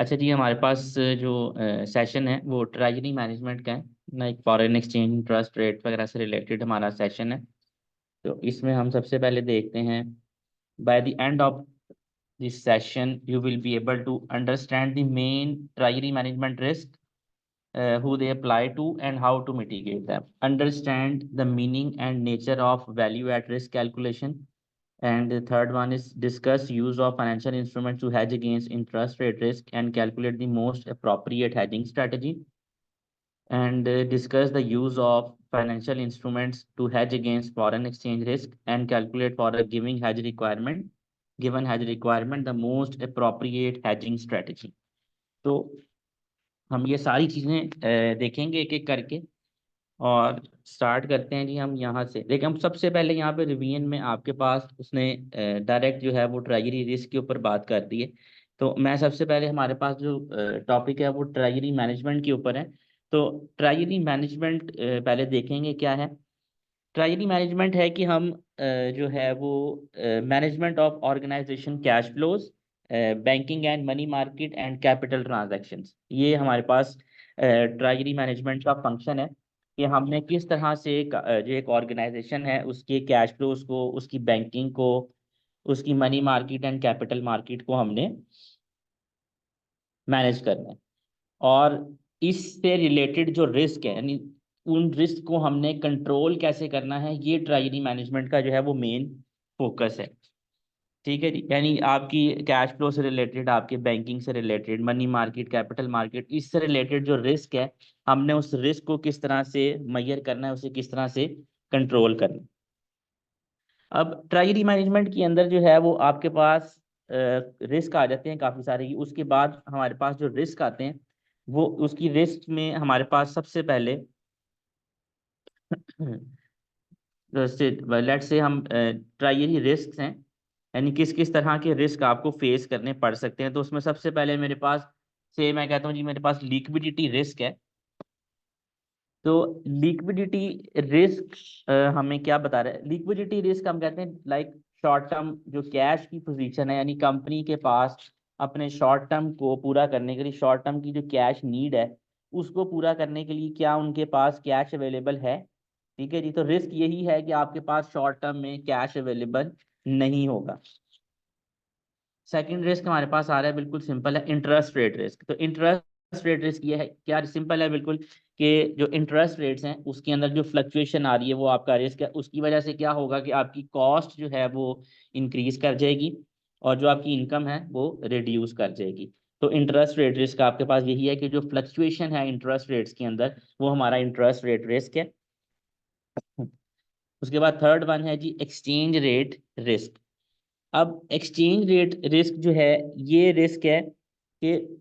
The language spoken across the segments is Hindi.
अच्छा जी, हमारे पास जो सेशन है वो ट्रेजरी मैनेजमेंट का है। Like foreign exchange, interest rate वगैरह से रिलेटेड हमारा सेशन है। तो इसमें हम सबसे पहले देखते हैं, by the end of this session you will be able to understand the main treasury management risk, who they apply to and how to mitigate them. Understand the meaning and nature of value at risk calculation. And the third one is discuss use of financial instruments to hedge against interest rate risk and calculate the most appropriate hedging strategy. And discuss the use of financial instruments to hedge against foreign exchange risk and calculate for a given hedge requirement, the most appropriate hedging strategy. तो हम ये सारी चीजें देखेंगे एक एक करके। और स्टार्ट करते हैं जी हम यहाँ से। देखिए, हम सबसे पहले यहाँ पे रिवीजन में आपके पास उसने डायरेक्ट जो है वो ट्रेजरी रिस्क के ऊपर बात कर दी है। तो मैं सबसे पहले, हमारे पास जो टॉपिक है वो ट्रेजरी मैनेजमेंट के ऊपर है। तो ट्रेजरी मैनेजमेंट पहले देखेंगे क्या है। ट्रेजरी मैनेजमेंट है कि हम जो है वो management of organisation cash flows, banking and money market and capital transactions, ये हमारे पास ट्रेजरी मैनेजमेंट का फंक्शन है कि हमने किस तरह से जो एक ऑर्गेनाइजेशन है उसके कैश फ्लोज को, उसकी बैंकिंग को, उसकी money market and capital market को हमने मैनेज करना है। और इससे रिलेटेड जो रिस्क है, यानी उन रिस्क को हमने कंट्रोल कैसे करना है, ये ट्रेजरी मैनेजमेंट का जो है वो मेन फोकस है। ठीक है जी, यानी आपकी कैश फ्लो से रिलेटेड, आपके बैंकिंग से related, money market, capital market, इससे रिलेटेड जो रिस्क है, हमने उस रिस्क को किस तरह से मेजर करना है, उसे किस तरह से कंट्रोल करना है। अब ट्रेजरी मैनेजमेंट के अंदर जो है वो आपके पास रिस्क आ जाते हैं काफ़ी सारे। उसके बाद हमारे पास जो रिस्क आते हैं, वो उसकी रिस्क में हमारे पास सबसे पहले लेट्स से हम ट्रेजरी रिस्क हैं, यानी किस किस तरह के रिस्क आपको फेस करने पड़ सकते हैं। तो उसमें सबसे पहले मेरे पास, से मैं कहता हूँ जी, मेरे पास लिक्विडिटी रिस्क है। तो लिक्विडिटी रिस्क हमें क्या बता रहा है? लिक्विडिटी रिस्क हम कहते हैं लाइक शॉर्ट टर्म जो कैश की पोजीशन है, यानी कंपनी के पास अपने शॉर्ट टर्म को पूरा करने के लिए, शॉर्ट टर्म की जो कैश नीड है उसको पूरा करने के लिए क्या उनके पास कैश अवेलेबल है। ठीक है जी, तो रिस्क यही है कि आपके पास शॉर्ट टर्म में कैश अवेलेबल नहीं होगा। सेकंड रिस्क हमारे पास आ रहा है, बिल्कुल सिंपल है, इंटरेस्ट रेट रिस्क। तो इंटरेस्ट रेट रिस्क ये है, क्या सिंपल है बिल्कुल, कि जो इंटरेस्ट रेट्स हैं उसके अंदर जो फ्लक्चुएशन आ रही है वो आपका रिस्क है। उसकी वजह से क्या होगा कि आपकी कॉस्ट जो है वो इंक्रीज कर जाएगी और जो आपकी इनकम है वो रिड्यूस कर जाएगी। तो इंटरेस्ट रेट रिस्क आपके पास यही है कि जो फ्लक्चुएशन है इंटरेस्ट रेट्स के अंदर, वो हमारा इंटरेस्ट रेट रिस्क है। उसके बाद थर्ड वन है जी एक्सचेंज रेट रिस्क। अब एक्सचेंज रेट रिस्क जो है, ये रिस्क है कि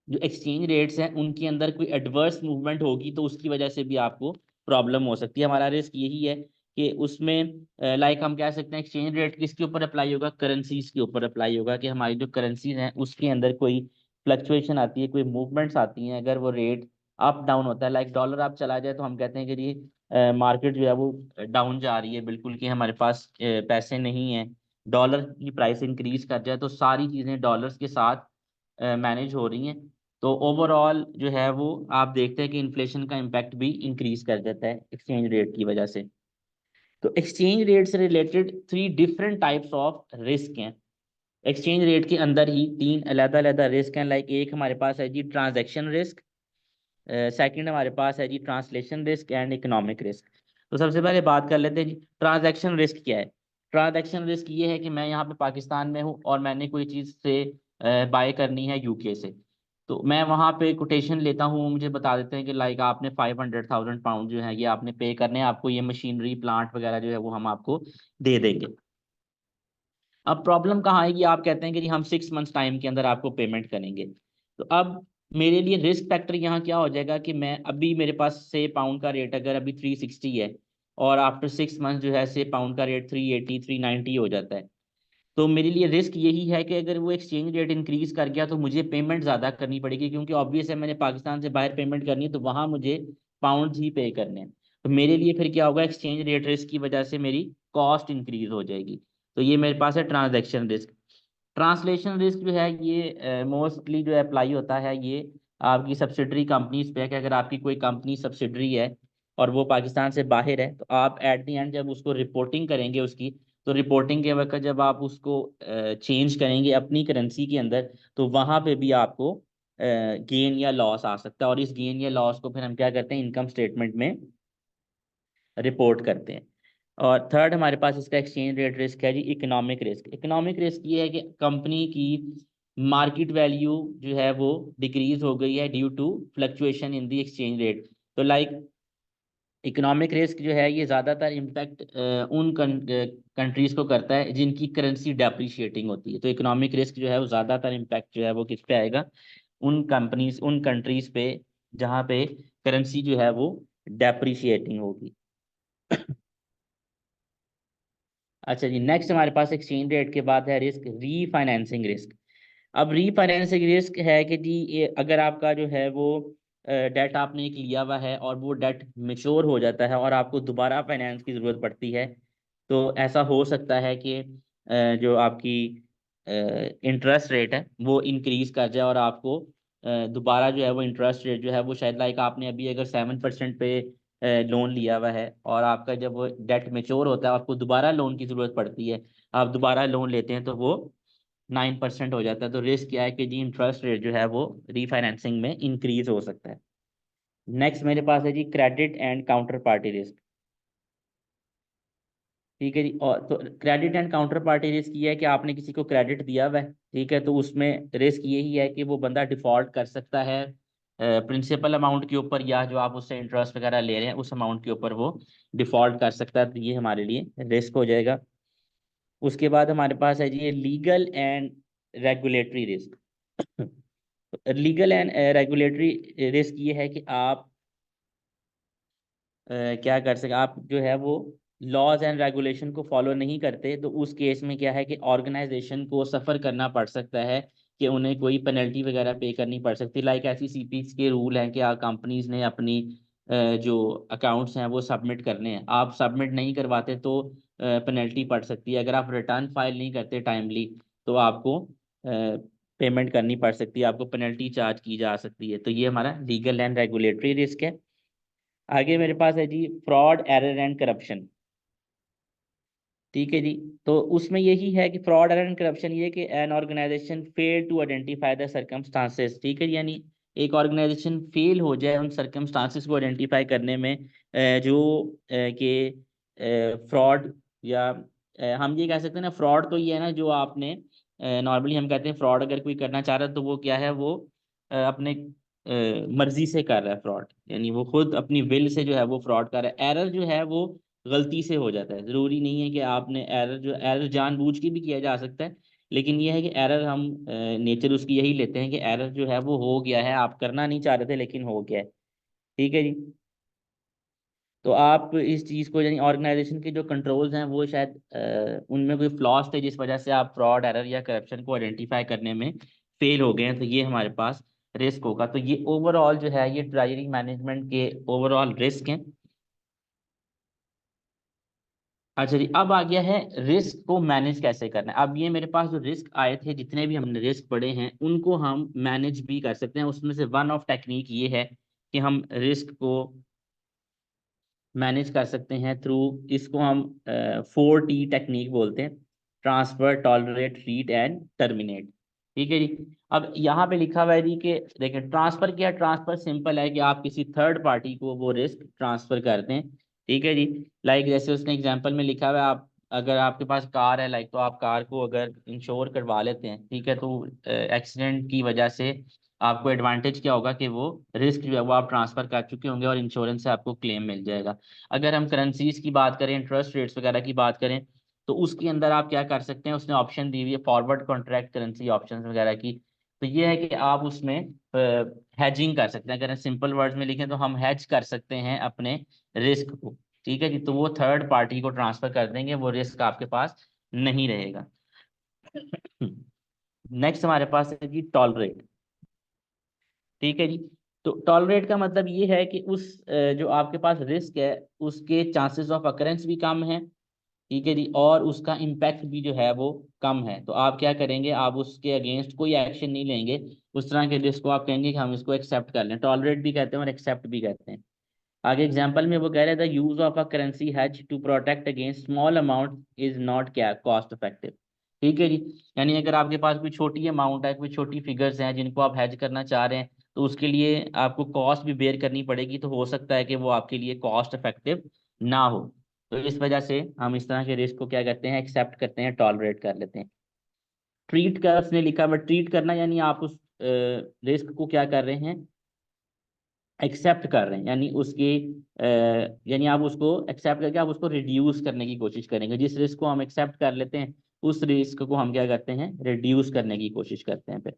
जो एक्सचेंज रेट्स हैं उनके अंदर कोई एडवर्स मूवमेंट होगी तो उसकी वजह से भी आपको प्रॉब्लम हो सकती है। हमारा रिस्क यही है कि उसमें लाइक हम कह सकते हैं एक्सचेंज रेट किसके ऊपर अप्लाई होगा, करेंसीज के ऊपर अप्लाई होगा, कि हमारी जो करेंसीज हैं उसके अंदर कोई फ्लक्चुएशन आती है, कोई मूवमेंट्स आती हैं, अगर वो रेट अप डाउन होता है, लाइक डॉलर आप चला जाए तो हम कहते हैं कि ये मार्केट जो है वो डाउन जा रही है बिल्कुल, कि हमारे पास पैसे नहीं है। डॉलर की प्राइस इंक्रीज कर जाए तो सारी चीज़ें डॉलर्स के साथ मैनेज हो रही हैं। तो ओवरऑल जो है वो आप देखते हैं कि इन्फ्लेशन का इम्पैक्ट भी इंक्रीज कर देता है एक्सचेंज रेट की वजह से। तो एक्सचेंज रेट से related three different types of risk हैं। एक्सचेंज रेट के अंदर ही तीन अलग अलग रिस्क हैं। लाइक एक हमारे पास है जी ट्रांजैक्शन रिस्क, सेकंड हमारे पास है जी translation risk and economic risk. तो सबसे पहले बात कर लेते हैं जी ट्रांजैक्शन रिस्क क्या है। ट्रांजैक्शन रिस्क ये है कि मैं यहाँ पे पाकिस्तान में हूँ और मैंने कोई चीज़ से बाय करनी है यूके से। तो मैं वहाँ पे कोटेशन लेता हूँ, मुझे बता देते हैं कि लाइक आपने 500,000 पाउंड जो है ये आपने पे करने हैं, आपको ये मशीनरी प्लांट वगैरह जो है वो हम आपको दे देंगे। अब प्रॉब्लम कहाँ आएगी, आप कहते हैं कि जी हम 6 मंथ्स टाइम के अंदर आपको पेमेंट करेंगे। तो अब मेरे लिए रिस्क फैक्टर यहाँ क्या हो जाएगा कि मैं अभी, मेरे पास से पाउंड का रेट अगर अभी 360 है और आफ्टर 6 मंथ जो है से पाउंड का रेट 380 390 हो जाता है। तो मेरे लिए रिस्क यही है कि अगर वो एक्सचेंज रेट इंक्रीज कर गया तो मुझे पेमेंट ज़्यादा करनी पड़ेगी, क्योंकि ऑब्वियस है मैंने पाकिस्तान से बाहर पेमेंट करनी है तो वहाँ मुझे पाउंड ही पे करने हैं। तो मेरे लिए फिर क्या होगा, एक्सचेंज रेट रिस्क की वजह से मेरी कॉस्ट इंक्रीज हो जाएगी। तो ये मेरे पास है ट्रांजैक्शन रिस्क। ट्रांसलेशन रिस्क जो है ये मोस्टली जो अप्लाई होता है ये आपकी सब्सिडरी कंपनीज पे है, कि अगर आपकी कोई कंपनी सब्सिडरी है और वो पाकिस्तान से बाहर है, तो आप एट द एंड जब उसको रिपोर्टिंग करेंगे उसकी, तो रिपोर्टिंग के वक्त जब आप उसको चेंज करेंगे अपनी करेंसी के अंदर, तो वहाँ पे भी आपको गेन या लॉस आ सकता है, और इस गेन या लॉस को फिर हम क्या करते हैं, इनकम स्टेटमेंट में रिपोर्ट करते हैं। और थर्ड हमारे पास इसका एक्सचेंज रेट रिस्क है जी, इकोनॉमिक रिस्क। इकोनॉमिक रिस्क ये है कि कंपनी की मार्केट वैल्यू जो है वो डिक्रीज हो गई है due to fluctuation in the exchange rate. तो लाइक इकोनॉमिक रिस्क जो है ये ज़्यादातर इम्पैक्ट उन कंट्रीज़ को करता है जिनकी करेंसी डेप्रिशिएटिंग होती है। तो इकोनॉमिक रिस्क जो है वो ज़्यादातर इम्पैक्ट जो है वो किस पे आएगा, उन कंपनीज उन कंट्रीज़ पे जहाँ पे करेंसी जो है वो डेप्रिशिएटिंग होगी। अच्छा जी, नेक्स्ट हमारे पास एक्सचेंज रेट के बाद है रिस्क रीफाइनेंसिंग रिस्क। अब रीफाइनेंसिंग रिस्क है कि जी ये अगर आपका जो है वो डेट आपने एक लिया हुआ है और वो डेट मेच्योर हो जाता है और आपको दोबारा फाइनेंस की ज़रूरत पड़ती है, तो ऐसा हो सकता है कि जो आपकी इंटरेस्ट रेट है वो इंक्रीज कर जाए और आपको दोबारा जो है वो इंटरेस्ट रेट जो है वो शायद लाइक आपने अभी अगर 7% पे लोन लिया हुआ है और आपका जब वो डेट मेच्योर होता है आपको दोबारा लोन की ज़रूरत पड़ती है, आप दोबारा लोन लेते हैं तो वो 9% हो जाता है। तो रिस्क क्या है कि जी इंटरेस्ट रेट जो है वो रीफाइनेंसिंग में इंक्रीज हो सकता है। नेक्स्ट मेरे पास है जी credit and counter party risk. ठीक है जी, और तो credit and counter party risk ये है कि आपने किसी को क्रेडिट दिया हुआ है, ठीक है, तो उसमें रिस्क यही है कि वो बंदा डिफॉल्ट कर सकता है प्रिंसिपल अमाउंट के ऊपर, या जो आप उससे इंटरेस्ट वगैरह ले रहे हैं उस अमाउंट के ऊपर वो डिफॉल्ट कर सकता है, तो ये हमारे लिए रिस्क हो जाएगा। उसके बाद हमारे पास है जी ये legal and regulatory risk. Legal and regulatory risk ये है कि आप क्या कर सके, आप जो है वो लॉज एंड रेगुलेशन को फॉलो नहीं करते, तो उस केस में क्या है कि ऑर्गेनाइजेशन को सफ़र करना पड़ सकता है, कि उन्हें कोई पेनल्टी वगैरह पे करनी पड़ सकती है। लाइक ऐसी सीपीस के रूल हैं कि कंपनीज ने अपनी जो अकाउंट्स हैं वो सबमिट करने हैं, आप सबमिट नहीं करवाते तो पेनल्टी पड़ सकती है। अगर आप रिटर्न फाइल नहीं करते टाइमली तो आपको पेमेंट करनी पड़ सकती है, आपको पेनल्टी चार्ज की जा सकती है। तो ये हमारा लीगल एंड रेगुलेटरी रिस्क है। आगे मेरे पास है जी फ्रॉड एरर एंड करप्शन। ठीक है जी, तो उसमें यही है कि फ्रॉड एरर एंड करप्शन ये कि an organisation fail to identify the circumstances. ठीक है जी, यानी एक ऑर्गेनाइजेशन फेल हो जाए उन सर्कमस्टांसेस को आइडेंटिफाई करने में जो कि फ्रॉड या हम ये कह सकते हैं ना, फ्रॉड तो ये है ना जो आपने नॉर्मली हम कहते हैं फ्रॉड अगर कोई करना चाह रहा है तो वो क्या है, वो अपने मर्जी से कर रहा है फ्रॉड, यानी वो खुद अपनी विल से जो है वो फ्रॉड कर रहा है। एरर जो है वो गलती से हो जाता है, जरूरी नहीं है कि आपने एरर जानबूझ के भी किया जा सकता है, लेकिन ये है कि एरर हम नेचर उसकी यही लेते हैं कि एरर जो है वो हो गया है, आप करना नहीं चाह रहे थे लेकिन हो गया है। ठीक है जी, तो आप इस चीज़ को यानी ऑर्गेनाइजेशन के जो कंट्रोल्स हैं वो शायद उनमें कोई फ्लॉज थे जिस वजह से आप फ्रॉड एरर या करप्शन को आइडेंटिफाई करने में फेल हो गए हैं, तो ये हमारे पास रिस्क होगा। तो ये ओवरऑल जो है ये ट्रेजरी मैनेजमेंट के ओवरऑल रिस्क हैं। अच्छा जी, अब आ गया है रिस्क को मैनेज कैसे करना है। अब ये मेरे पास जो रिस्क आए थे, जितने भी हमने रिस्क पढ़े हैं उनको हम मैनेज भी कर सकते हैं। उसमें से वन ऑफ टेक्निक ये है कि हम रिस्क को मैनेज कर सकते हैं थ्रू, इसको हम 4T टेक्निक बोलते हैं, transfer, tolerate, treat and terminate. ठीक है जी, अब यहाँ पे लिखा हुआ है जी कि देखिए ट्रांसफर क्या है, ट्रांसफर सिंपल है कि आप किसी थर्ड पार्टी को वो रिस्क ट्रांसफर करते हैं। ठीक है जी, लाइक जैसे उसने एग्जांपल में लिखा हुआ है, आप अगर आपके पास कार है लाइक, तो आप कार को अगर इंश्योर करवा लेते हैं, ठीक है, तो एक्सीडेंट की वजह से आपको एडवांटेज क्या होगा कि वो रिस्क जो है वो आप ट्रांसफर कर चुके होंगे और इंश्योरेंस से आपको क्लेम मिल जाएगा। अगर हम करेंसीज की बात करें, इंटरेस्ट रेट्स वगैरह की बात करें, तो उसके अंदर आप क्या कर सकते हैं, उसने ऑप्शन दी हुई है फॉरवर्ड कॉन्ट्रैक्ट करेंसी ऑप्शंस वगैरह की। तो ये है कि आप उसमें हैजिंग कर सकते हैं, अगर सिंपल वर्ड्स में लिखें तो हम हैज कर सकते हैं अपने रिस्क को। ठीक है जी, तो वो थर्ड पार्टी को ट्रांसफर कर देंगे, वो रिस्क आपके पास नहीं रहेगा। नेक्स्ट हमारे पास है जी टॉलरेट। ठीक है जी, तो टॉलरेट का मतलब ये है कि उस जो आपके पास रिस्क है उसके चांसेस ऑफ अकरेंस भी कम है, ठीक है जी, और उसका इम्पैक्ट भी जो है वो कम है, तो आप क्या करेंगे, आप उसके अगेंस्ट कोई एक्शन नहीं लेंगे। उस तरह के रिस्क को आप कहेंगे कि हम इसको एक्सेप्ट कर लें, टॉलरेट भी कहते हैं और एक्सेप्ट भी कहते हैं। आगे एग्जांपल में वो कह रहे थे, use of a currency hedge to protect against small amount is not क्या कॉस्ट इफेक्टिव। ठीक है जी, यानी अगर आपके पास कोई छोटी अमाउंट है, कोई छोटी फिगर्स हैं जिनको आप हेज करना चाह रहे हैं, तो उसके लिए आपको कॉस्ट भी बेयर करनी पड़ेगी, तो हो सकता है कि वो आपके लिए कॉस्ट इफेक्टिव ना हो। तो इस वजह से हम इस तरह के रिस्क को क्या करते हैं, एक्सेप्ट करते हैं, टॉलरेट कर लेते हैं। ट्रीट का उसने लिखा, बट ट्रीट करना यानी आप उस रिस्क को क्या कर रहे हैं, एक्सेप्ट कर रहे हैं, यानी उसकी यानी आप उसको एक्सेप्ट करके आप उसको रिड्यूस करने की कोशिश करेंगे। जिस रिस्क को हम एक्सेप्ट कर लेते हैं, उस रिस्क को हम क्या करते हैं, रिड्यूस करने की कोशिश करते हैं फिर।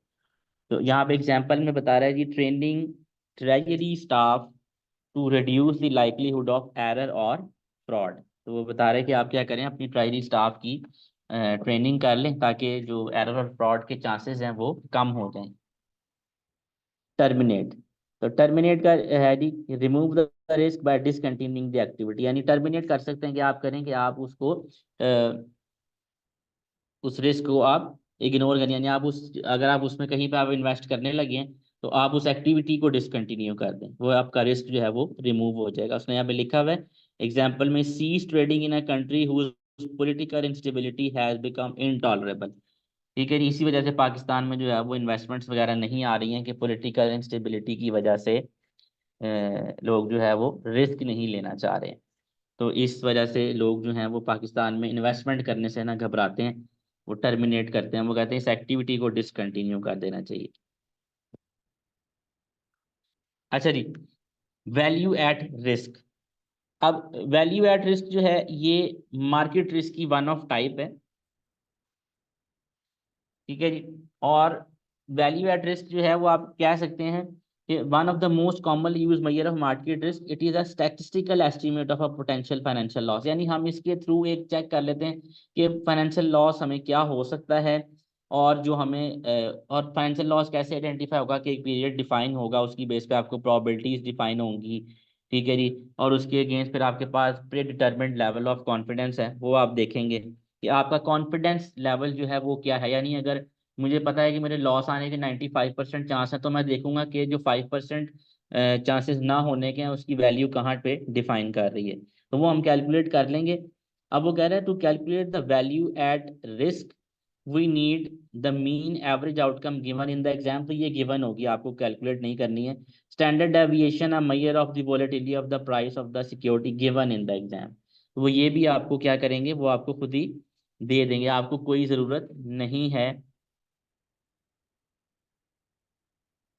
तो यहाँ पे एग्जांपल में बता रहा है जी, training treasury staff to reduce the likelihood of error और फ्रॉड। तो वो बता रहे हैं कि आप क्या करें, अपनी ट्रेजरी स्टाफ की ट्रेनिंग कर लें ताकि जो एरर और फ्रॉड के चांसेस हैं वो कम हो जाएं। टर्मिनेट, तो टर्मिनेट का है जी, remove the risk by discontinuing the activity, यानी टर्मिनेट कर सकते हैं कि आप करें कि आप उसको उस रिस्क को आप इग्नोर करें, यानी आप उस अगर आप उसमें कहीं पे आप इन्वेस्ट करने लगे हैं, तो आप उस एक्टिविटी को डिसकंटिन्यू कर दें, वो आपका रिस्क जो है वो रिमूव हो जाएगा। उसने यहाँ पे लिखा हुआ है एग्जाम्पल में, cease trading in a country whose political instability has become intolerable. ठीक है जी, इसी वजह से पाकिस्तान में जो है वो इन्वेस्टमेंट्स वगैरह नहीं आ रही हैं कि पॉलिटिकल इंस्टेबिलिटी की वजह से लोग जो है वो रिस्क नहीं लेना चाह रहे हैं। तो इस वजह से लोग जो हैं वो पाकिस्तान में इन्वेस्टमेंट करने से ना घबराते हैं, वो टर्मिनेट करते हैं, वो कहते हैं इस एक्टिविटी को डिसकंटिन्यू कर देना चाहिए। अच्छा जी, वैल्यू एट रिस्क। अब वैल्यू एट रिस्क जो है ये मार्केट रिस्क की वन ऑफ टाइप है। ठीक है जी, और वैल्यू एट रिस्क जो है वो आप कह सकते हैं कि one of the most commonly use measure of market risk, it is a statistical estimate of a potential financial loss, यानी हम इसके थ्रू एक चेक कर लेते हैं कि फाइनेंशियल लॉस हमें क्या हो सकता है, और जो हमें और फाइनेंशियल लॉस कैसे आइडेंटिफाई होगा, कि एक पीरियड डिफाइन होगा, उसकी बेस पे आपको प्रोबेबिलिटीज डिफाइन होंगी। ठीक है जी, और उसके अगेंस्ट फिर आपके पास predetermined level of confidence है, वो आप देखेंगे कि आपका कॉन्फिडेंस लेवल जो है वो क्या है। यानी अगर मुझे पता है कि मेरे लॉस आने के 95% चांस है, तो मैं देखूंगा कि जो 5% चांसेस ना होने के हैं उसकी वैल्यू कहाँ पे डिफाइन कर रही है, तो वो हम कैलकुलेट कर लेंगे। अब वो कह रहा है to calculate the value at risk we need the mean average outcome given in the exam, तो ये गिवन होगी, आपको कैलकुलेट नहीं करनी है। Standard deviation a measure of the volatility of the price of the security given in the exam, तो वो ये भी आपको क्या करेंगे, वो आपको खुद ही दे देंगे, आपको कोई ज़रूरत नहीं है।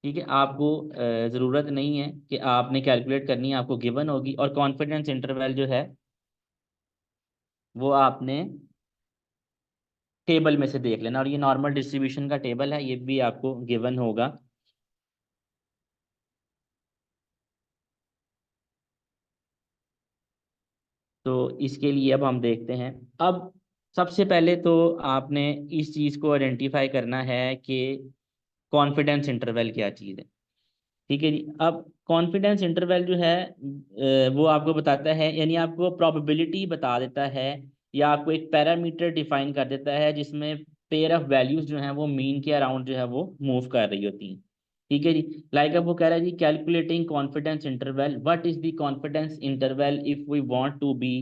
ठीक है, आपको ज़रूरत नहीं है कि आपने कैलकुलेट करनी है, आपको गिवन होगी। और कॉन्फिडेंस इंटरवल जो है वो आपने टेबल में से देख लेना, और ये नॉर्मल डिस्ट्रीब्यूशन का टेबल है, ये भी आपको गिवन होगा। तो इसके लिए अब हम देखते हैं। अब सबसे पहले तो आपने इस चीज़ को आइडेंटिफाई करना है कि कॉन्फिडेंस इंटरवल क्या चीज़ है। ठीक है जी, अब कॉन्फिडेंस इंटरवल जो है वो आपको बताता है, यानी आपको प्रोबेबिलिटी बता देता है, या आपको एक पैरामीटर डिफाइन कर देता है जिसमें पेयर ऑफ वैल्यूज जो हैं वो मीन के अराउंड जो है वो मूव कर रही होती हैं। ठीक है जी, लाइक अब वो कह रहा है जी, calculating confidence interval, what is the confidence interval if we want to be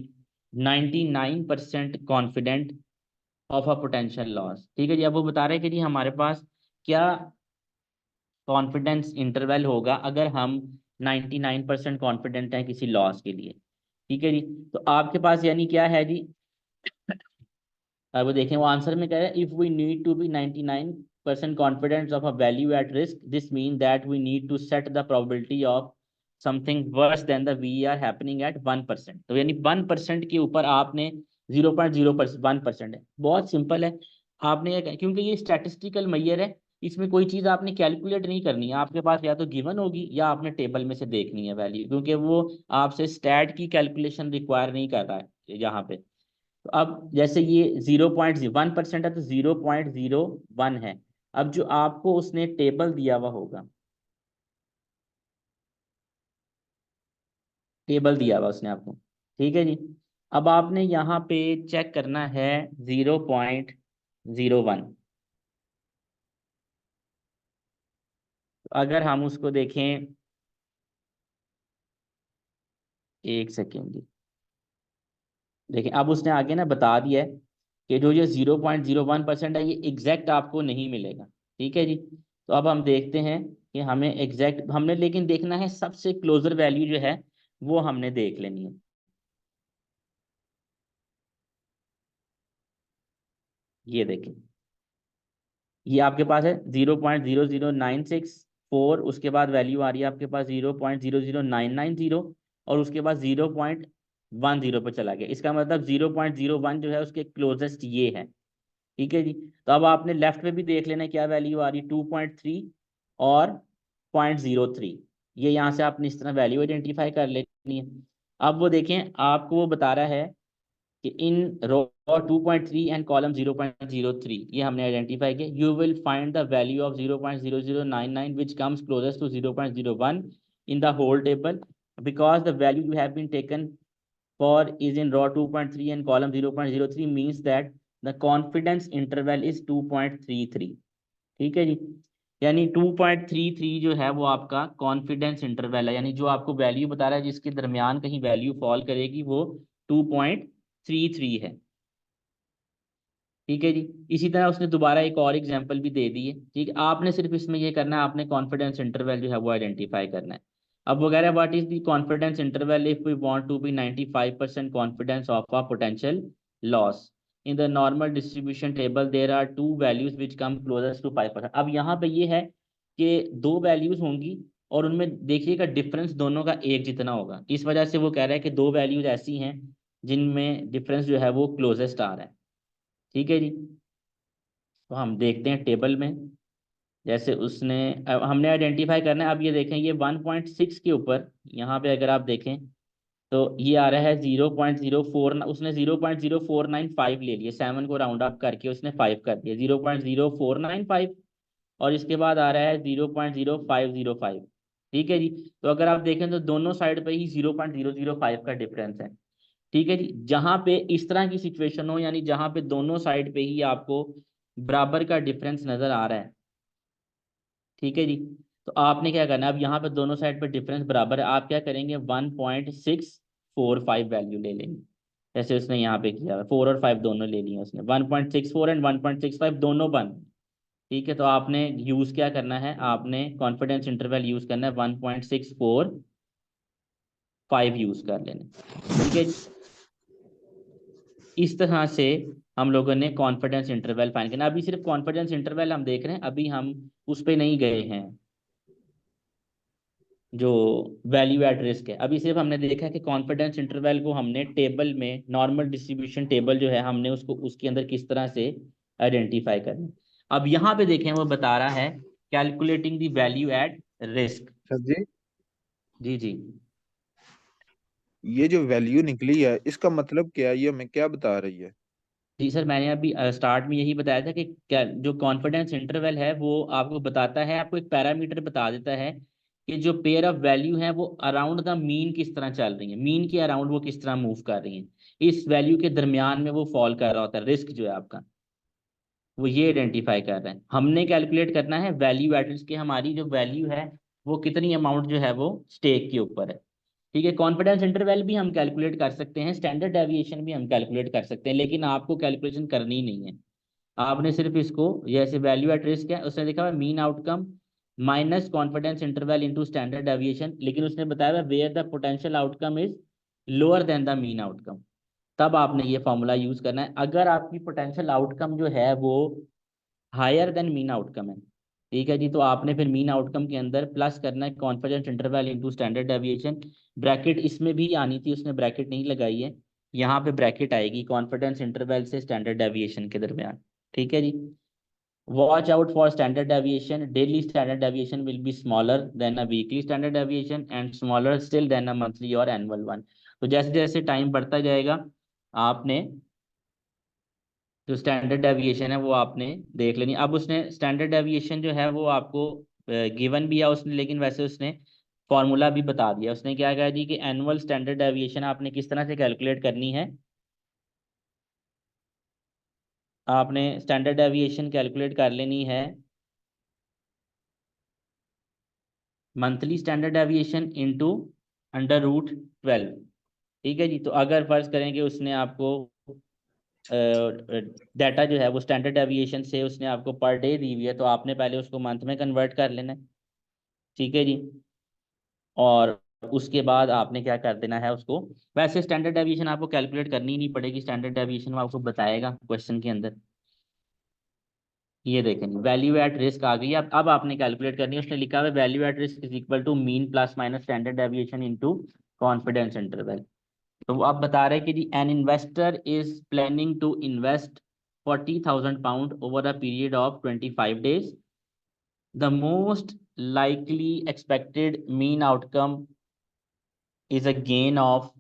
99% confident of a potential loss. ठीक है जी, अब वो बता रहे हैं कि जी हमारे पास क्या कॉन्फिडेंस इंटरवल होगा अगर हम 99% कॉन्फिडेंट हैं किसी लॉस के लिए। ठीक है जी, तो आपके पास यानी क्या है जी, अब वो देखें, वो आंसर में कह रहा है, if we need to be 99% confidence of a value at risk, this mean that we need to set the probability of something worse than the we are happening at 1%, तो यानी 1% के ऊपर आपने 0.01% है, बहुत सिंपल है। आपने क्योंकि ये स्टैटिस्टिकल मैयर है, इसमें कोई चीज़ आपने कैलकुलेट नहीं करनी है, आपके पास या तो गिवन होगी या आपने टेबल में से देखनी है वैल्यू, क्योंकि वो आपसे स्टैट की कैलकुलेशन रिक्वायर नहीं कर रहा है यहाँ पे। तो अब जैसे ये 0.1% है, तो 0.01 है। अब जो आपको उसने टेबल दिया हुआ होगा, टेबल दिया हुआ उसने आपको, ठीक है जी, अब आपने यहाँ पे चेक करना है 0.01। अगर हम उसको देखें, एक सेकेंड जी, देखें अब उसने आगे ना बता दिया है कि जो ये 0.01% है ये एग्जैक्ट आपको नहीं मिलेगा। ठीक है जी। तो अब हम देखते हैं कि हमें एग्जैक्ट, हमने लेकिन देखना है सबसे क्लोजर वैल्यू जो है वो हमने देख लेनी है। ये देखें, ये आपके पास है 0.00964, उसके बाद वैल्यू आ रही है आपके पास 0.00990, और उसके बाद 0.10 पर चला गया। इसका मतलब 0.01 जो है उसके क्लोजेस्ट ये है। ठीक है जी। तो अब आपने लेफ्ट में भी देख लेना है क्या वैल्यू आ रही है, 2.3 और 0.03। ये यहाँ से आपने इस तरह वैल्यू आइडेंटिफाई कर लेनी है। अब वो देखें, आपको वो बता रहा है कि इन रो 2.3 एंड कॉलम 0.03 ये हमने आइडेंटिफाई किया। You will find the value of 0.0099 which comes closest to 0.01 in the whole table, because the value you have been taken for is in row 2.3 and column 0.03 means that the confidence interval is 2.33। ठीक है जी। यानी 2.33 जो है वो आपका कॉन्फिडेंस इंटरवल है, यानी जो आपको वैल्यू बता रहा है जिसके दरमियान कहीं वैल्यू फॉल करेगी वो 2.33 है। ठीक है जी। इसी तरह उसने दोबारा एक और एग्जांपल भी दे दी है। ठीक है, आपने सिर्फ इसमें ये करना है, आपने कॉन्फिडेंस इंटरवल जो है वो आइडेंटिफाई करना है। अब वगैरह what is the confidence interval if we want to be 95% confidence of a potential loss in the normal distribution table there are two values which come closest to 5%। अब यहाँ पे ये है कि दो वैल्यूज होंगी और उनमें देखिएगा डिफरेंस दोनों का एक जितना होगा। इस वजह से वो कह रहा है कि दो वैल्यूज ऐसी हैं जिनमें डिफरेंस जो है वो क्लोजेस्ट आ रहा है। ठीक है जी। तो हम देखते हैं टेबल में, जैसे उसने, अब हमने आइडेंटिफाई करना है। अब ये देखें, ये 1.6 के ऊपर यहाँ पे अगर आप देखें तो ये आ रहा है 0.04, उसने 0.0495 ले लिया, 7 को राउंड अप करके उसने 5 कर दिया, 0.0495। और इसके बाद आ रहा है 0.0505। ठीक है जी। तो अगर आप देखें तो दोनों साइड पे ही 0.005 का डिफरेंस है। ठीक है जी। जहां पे इस तरह की सिचुएशन हो, यानी जहां पे दोनों साइड पे ही आपको बराबर का डिफरेंस नजर आ रहा है। ठीक है जी। तो आपने क्या करना है, अब यहाँ पे दोनों साइड पे डिफरेंस बराबर है, आप क्या करेंगे 1.645 वैल्यू ले लेंगे। जैसे उसने यहाँ पे किया 4 और 5 दोनों ले लिए उसने, 1.64 एंड 1.65 दोनों बन। ठीक है, तो आपने यूज क्या करना है, आपने कॉन्फिडेंस इंटरवल यूज करना है 1.645 यूज कर लेना। ठीक है जी। इस तरह से हम लोगों ने कॉन्फिडेंस इंटरवल फाइंड करना। अभी सिर्फ कॉन्फिडेंस इंटरवल हम देख रहे हैं, अभी हम उस पे नहीं गए हैं जो वैल्यू एट रिस्क है। अभी सिर्फ हमने देखा है कि कॉन्फिडेंस इंटरवल को हमने टेबल में, नॉर्मल डिस्ट्रीब्यूशन टेबल जो है, हमने उसको उसके अंदर किस तरह से आइडेंटिफाई करना। अब यहाँ पे देखें, वो बता रहा है calculating the value at risk. Sir जी, जी जी। ये जो वैल्यू निकली है इसका मतलब क्या है, ये हमें क्या बता रही है? जी सर, मैंने अभी स्टार्ट में यही बताया था कि क्या जो कॉन्फिडेंस इंटरवल है वो आपको बताता है, आपको एक पैरामीटर बता देता है कि जो पेयर ऑफ वैल्यू है वो अराउंड द मीन किस तरह चल रही है, मीन के अराउंड वो किस तरह मूव कर रही है, इस वैल्यू के दरमियान में वो फॉल कर रहा होता है। रिस्क जो है आपका वो ये आइडेंटिफाई कर रहे हैं। हमने कैलकुलेट करना है वैल्यू एट रिस्क की, हमारी जो वैल्यू है वो कितनी अमाउंट जो है वो स्टेक के ऊपर है। ठीक है, कॉन्फिडेंस इंटरवल भी हम कैलकुलेट कर सकते हैं, स्टैंडर्ड डेविएशन भी हम कैलकुलेट कर सकते हैं, लेकिन आपको कैलकुलेशन करनी नहीं है। आपने सिर्फ इसको, जैसे वैल्यू एट रिस्क है उसने देखा हुआ mean outcome minus confidence interval into standard deviation, लेकिन उसने बताया हुआ where the potential outcome is lower than the mean outcome, तब आपने ये फॉर्मूला यूज करना है। अगर आपकी पोटेंशियल आउटकम जो है वो हायर देन मीन आउटकम है, ठीक है जी, तो आपने फिर मीन आउटकम के अंदर प्लस करना है confidence interval into standard deviation. Bracket इसमें भी आनी थी, उसने ब्रैकेट नहीं लगाई है, यहाँ पे ब्रैकेट आएगी कॉन्फिडेंस इंटरवल से स्टैंडर्ड डेविएशन के दरमियान। ठीक है जी। Watch out for standard deviation, daily standard deviation will be smaller than a weekly standard deviation and smaller still than a monthly और एनुअल वन। तो जैसे जैसे टाइम बढ़ता जाएगा आपने जो स्टैंडर्ड डेविएशन है वो आपने देख लेनी। अब उसने स्टैंडर्ड डेविएशन जो है वो आपको गिवन भी है उसने, लेकिन वैसे उसने फॉर्मूला भी बता दिया उसने। क्या कहा जी कि एनुअल स्टैंडर्ड डेविएशन आपने किस तरह से कैलकुलेट करनी है, आपने स्टैंडर्ड डेविएशन कैलकुलेट कर लेनी है मंथली स्टैंडर्ड डेविएशन इनटू √12। ठीक है जी। तो अगर फर्ज करें कि उसने आपको डाटा जो है वो स्टैंडर्ड डेविएशन से उसने आपको पर डे दी हुई है, तो आपने पहले उसको मंथ में कन्वर्ट कर लेना है। ठीक है जी। और उसके बाद आपने क्या कर देना है उसको, वैसे स्टैंडर्ड डेविएशन आपको कैलकुलेट करनी ही नहीं पड़ेगी, स्टैंडर्ड डेविएशन वो आपको बताएगा क्वेश्चन के अंदर। ये देखें वैल्यू एट रिस्क आ गई। अब आपने कैलकुलेट करनी है। उसने लिखा हुआ value at risk is equal to mean plus minus standard deviation into confidence interval. तो वो आप बता रहे हैं कि जी an investor is planning to invest £40,000 over a period of 25 days। The most likely expected mean outcome is a gain of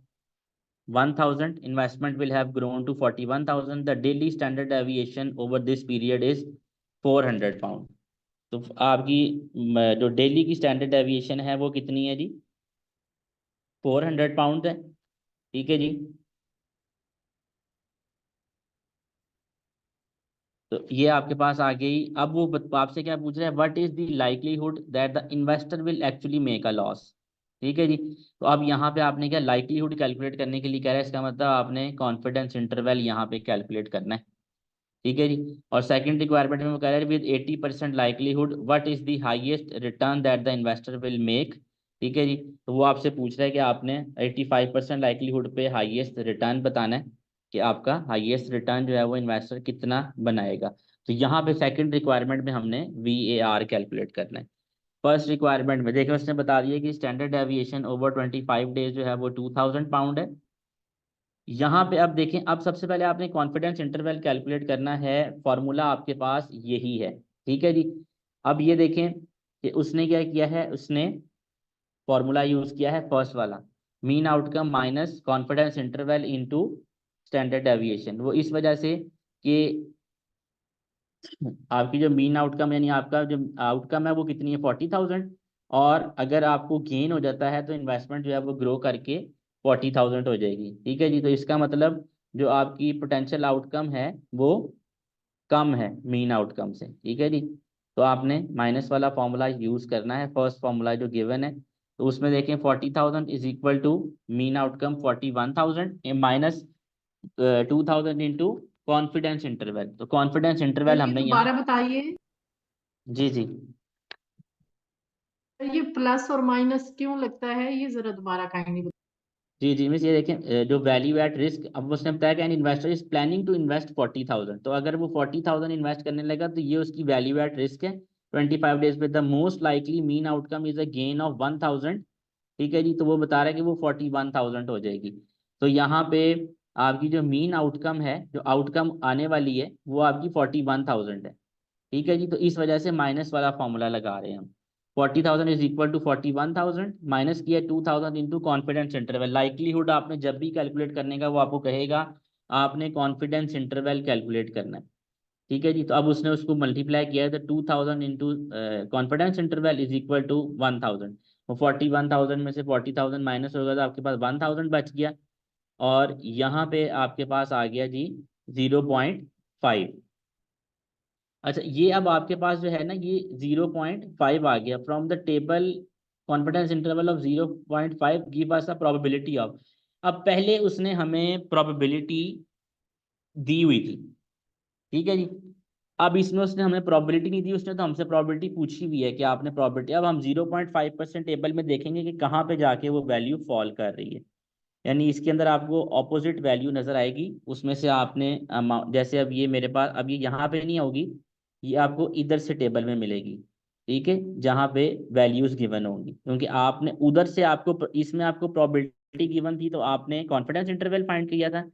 1,000. Investment will have grown to 41,000. The daily standard deviation over this period is £400। तो आपकी जो डेली की स्टैंडर्ड डेविएशन है वो कितनी है जी, £400 है। ठीक है जी। तो ये आपके पास आ गई। अब वो आपसे क्या पूछ रहा है, what is the likelihood that the investor will actually make a loss. ठीक है जी। तो अब यहाँ पे आपने क्या लाइकलीहुड कैलकुलेट करने के लिए कह रहा है, इसका मतलब आपने कॉन्फिडेंस इंटरवल यहाँ पे कैलकुलेट करना है। ठीक है जी। और सेकंड रिक्वायरमेंट में वो कह रहा है with 80% likelihood what is the highest return that the investor will make. ठीक है जी। तो वो आपसे पूछ रहा है कि आपने 85% लाइकलीहुड पे हाईएस्ट रिटर्न बताना है कि आपका हाईएस्ट रिटर्न जो है वो इन्वेस्टर कितना बनाएगा। तो यहाँ पे सेकंड रिक्वायरमेंट में हमने VAR कैलकुलेट करना है। फर्स्ट रिक्वायरमेंट में देखिए उसने बता दिया कि स्टैंडर्ड डेविएशन ओवर 25 days जो है वो £2,000 है। यहाँ पे अब देखें, अब सबसे पहले आपने कॉन्फिडेंस इंटरवल कैलकुलेट करना है। फॉर्मूला आपके पास यही है। ठीक है जी। अब ये देखें कि उसने क्या किया है, उसने फॉर्मूला यूज किया है फर्स्ट वाला, mean outcome minus confidence interval into standard deviation. वो इस वजह से कि आपकी जो मीन आउटकम यानी आपका जो आउटकम है वो कितनी है 40,000, और अगर आपको गेन हो जाता है तो इन्वेस्टमेंट जो है वो ग्रो करके 40,000 हो जाएगी। ठीक है जी। तो इसका मतलब जो आपकी पोटेंशियल आउटकम है वो कम है मीन आउटकम से। ठीक है जी। तो आपने माइनस वाला फॉर्मूला यूज करना है, फर्स्ट फॉर्मूला जो गिवन है। तो उसमें देखें 40,000 is equal to mean outcome 41,000 minus 2,000 into confidence interval. तो कॉन्फिडेंस सर इंटरवल ये हमने यहाँ, दोबारा बताइए, जी जी ये प्लस और माइनस क्यों लगता है, ये जरा दोबारा काइंडली बताइए। जी जी मिस, ये देखें जो वैल्यू एट रिस्क, अब उसने बताया कि an investor is planning to invest 40,000। तो अगर वो 40,000 इन्वेस्ट करने लगा तो ये उसकी वैल्यू एट रिस्क है 25 days पे। The most likely mean outcome is a gain of 1,000। ठीक है जी। तो वो बता रहा है कि वो 41,000 हो जाएगी। तो यहाँ पे आपकी जो मीन आउटकम है, जो आउटकम आने वाली है वो आपकी 41,000 है। ठीक है जी। तो इस वजह से माइनस वाला फॉर्मूला लगा रहे हैं हम। 40,000 इज इक्वल टू 41,000 माइनस किया 2,000 इंटू कॉन्फिडेंस इंटरवल। लाइकलीहुड आपने जब भी कैलकुलेट करने का वो आपको कहेगा आपने कॉन्फिडेंस इंटरवल कैलकुलेट करना है। ठीक है जी। तो अब उसने उसको मल्टीप्लाई किया है तो 2,000 into confidence interval is equal to 1,000। वो 41,000 में से 40,000 माइनस होगा तो आपके पास 1,000 बच गया। और यहाँ पे आपके पास आ गया जी 0.5। अच्छा, ये अब आपके पास जो है ना ये 0.5 आ गया from the table. Confidence interval of 0.5 give us a probability of. अब पहले उसने हमें प्रोबेबिलिटी दी हुई थी। ठीक है जी। अब इसमें उसने हमें प्रोबेबिलिटी नहीं दी, उसने तो हमसे प्रोबेबिलिटी पूछी हुई है कि आपने प्रोबेबिलिटी। अब हम 0.5% टेबल में देखेंगे कि कहाँ पे जाके वो वैल्यू फॉल कर रही है। यानी इसके अंदर आपको ऑपोजिट वैल्यू नजर आएगी, उसमें से आपने जैसे अब ये मेरे पास अब ये यहाँ पे नहीं होगी, ये आपको इधर से टेबल में मिलेगी। ठीक है, जहाँ पे वैल्यूज गिवन होंगी, क्योंकि आपने उधर से आपको इसमें आपको प्रोबेबिलिटी गिवन थी तो आपने कॉन्फिडेंस इंटरवल फाइंड किया था।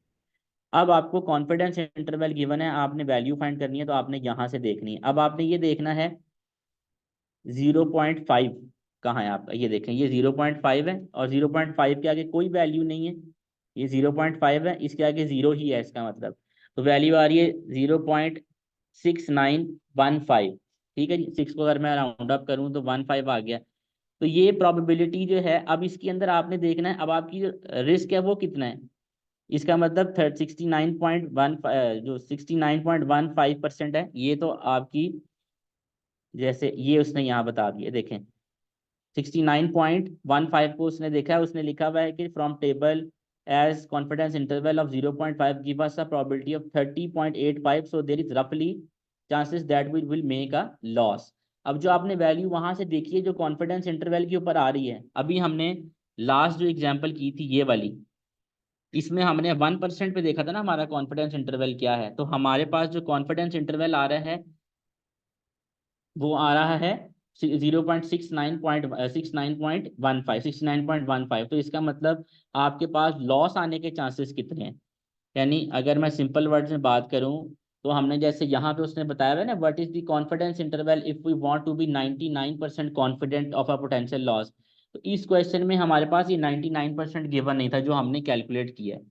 अब आपको कॉन्फिडेंस इंटरवल गिवन है, आपने वैल्यू फाइंड करनी है तो आपने यहाँ से देखनी है। अब आपने ये देखना है 0.5 कहाँ है आपका, ये देखें ये 0.5 है और 0.5 के आगे कोई वैल्यू नहीं है। ये 0.5 है, इसके आगे जीरो ही है इसका मतलब। तो वैल्यू आ रही है 0.6915। ठीक है जी। 6 को अगर मैं राउंड अप करूँ तो 15 आ गया। तो ये प्रोबेबिलिटी जो है, अब इसके अंदर आपने देखना है अब आपकी जो रिस्क है वो कितना है। इसका मतलब 69.1 जो 69.15% है, ये तो आपकी, जैसे ये उसने यहाँ बता दिया, देखें 69.15 को उसने देखा है, उसने लिखा हुआ है कि from table as confidence interval of 0.5 give us a probability of 30.85, so there is रफली chances that we will make a loss. अब जो आपने वैल्यू वहां से देखी है जो कॉन्फिडेंस इंटरवल के ऊपर आ रही है, अभी हमने लास्ट जो एग्जांपल की थी ये वाली, इसमें हमने 1% पे देखा था ना हमारा कॉन्फिडेंस इंटरवल क्या है। तो हमारे पास जो कॉन्फिडेंस इंटरवल आ रहा है वो आ रहा है 69.15, तो इसका मतलब आपके पास लॉस आने के चांसेस कितने हैं। यानी अगर मैं सिंपल वर्ड्स में बात करूं, तो हमने जैसे यहाँ पे उसने बताया हुआ है ना, what is the confidence interval if we want to be 99% confident of a potential loss. तो इस क्वेश्चन में हमारे पास ये 99% गिवन नहीं था जो हमने कैलकुलेट किया है।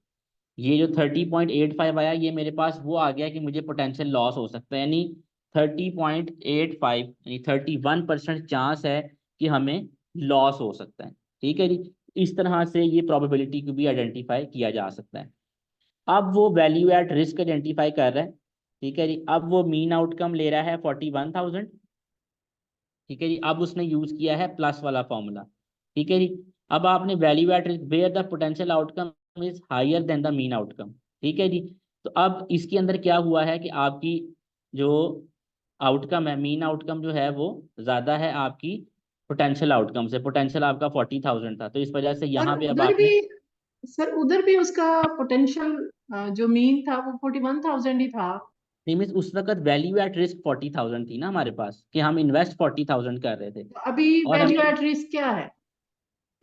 ये जो 30.85 आया, ये मेरे पास वो आ गया कि मुझे पोटेंशियल लॉस हो सकता है, यानी 30.85 यानी 31% चांस है कि हमें लॉस हो सकता है। ठीक है जी, इस तरह से ये प्रोबेबिलिटी को भी आइडेंटिफाई किया जा सकता है। अब वो वैल्यू एट रिस्क आइडेंटिफाई कर रहा है। ठीक है जी, अब वो मीन आउटकम ले रहा है 41,000। ठीक है जी, अब उसने यूज किया है प्लस वाला फॉर्मूला। ठीक है जी, अब आपने value at risk where the potential outcome is higher than the mean outcome. ठीक है जी, तो अब इसके अंदर क्या हुआ है कि आपकी जो आउटकम है, मीन आउटकम जो है वो ज्यादा है आपकी पोटेंशियल आउटकम से। पोटेंशियल आपका 40,000 था, तो इस वजह से सर यहाँ पे अब उधर भी आपने, सर उधर भी उसका पोटेंशियल जो मीन था वो 41,000 ही था। मीन्स उस वक्त वैल्यू एट रिस्क 40,000 थी ना हमारे पास, कि हम इन्वेस्ट 40,000 कर रहे थे। तो अभी और वैल्यू हमने एट रिस्क क्या है?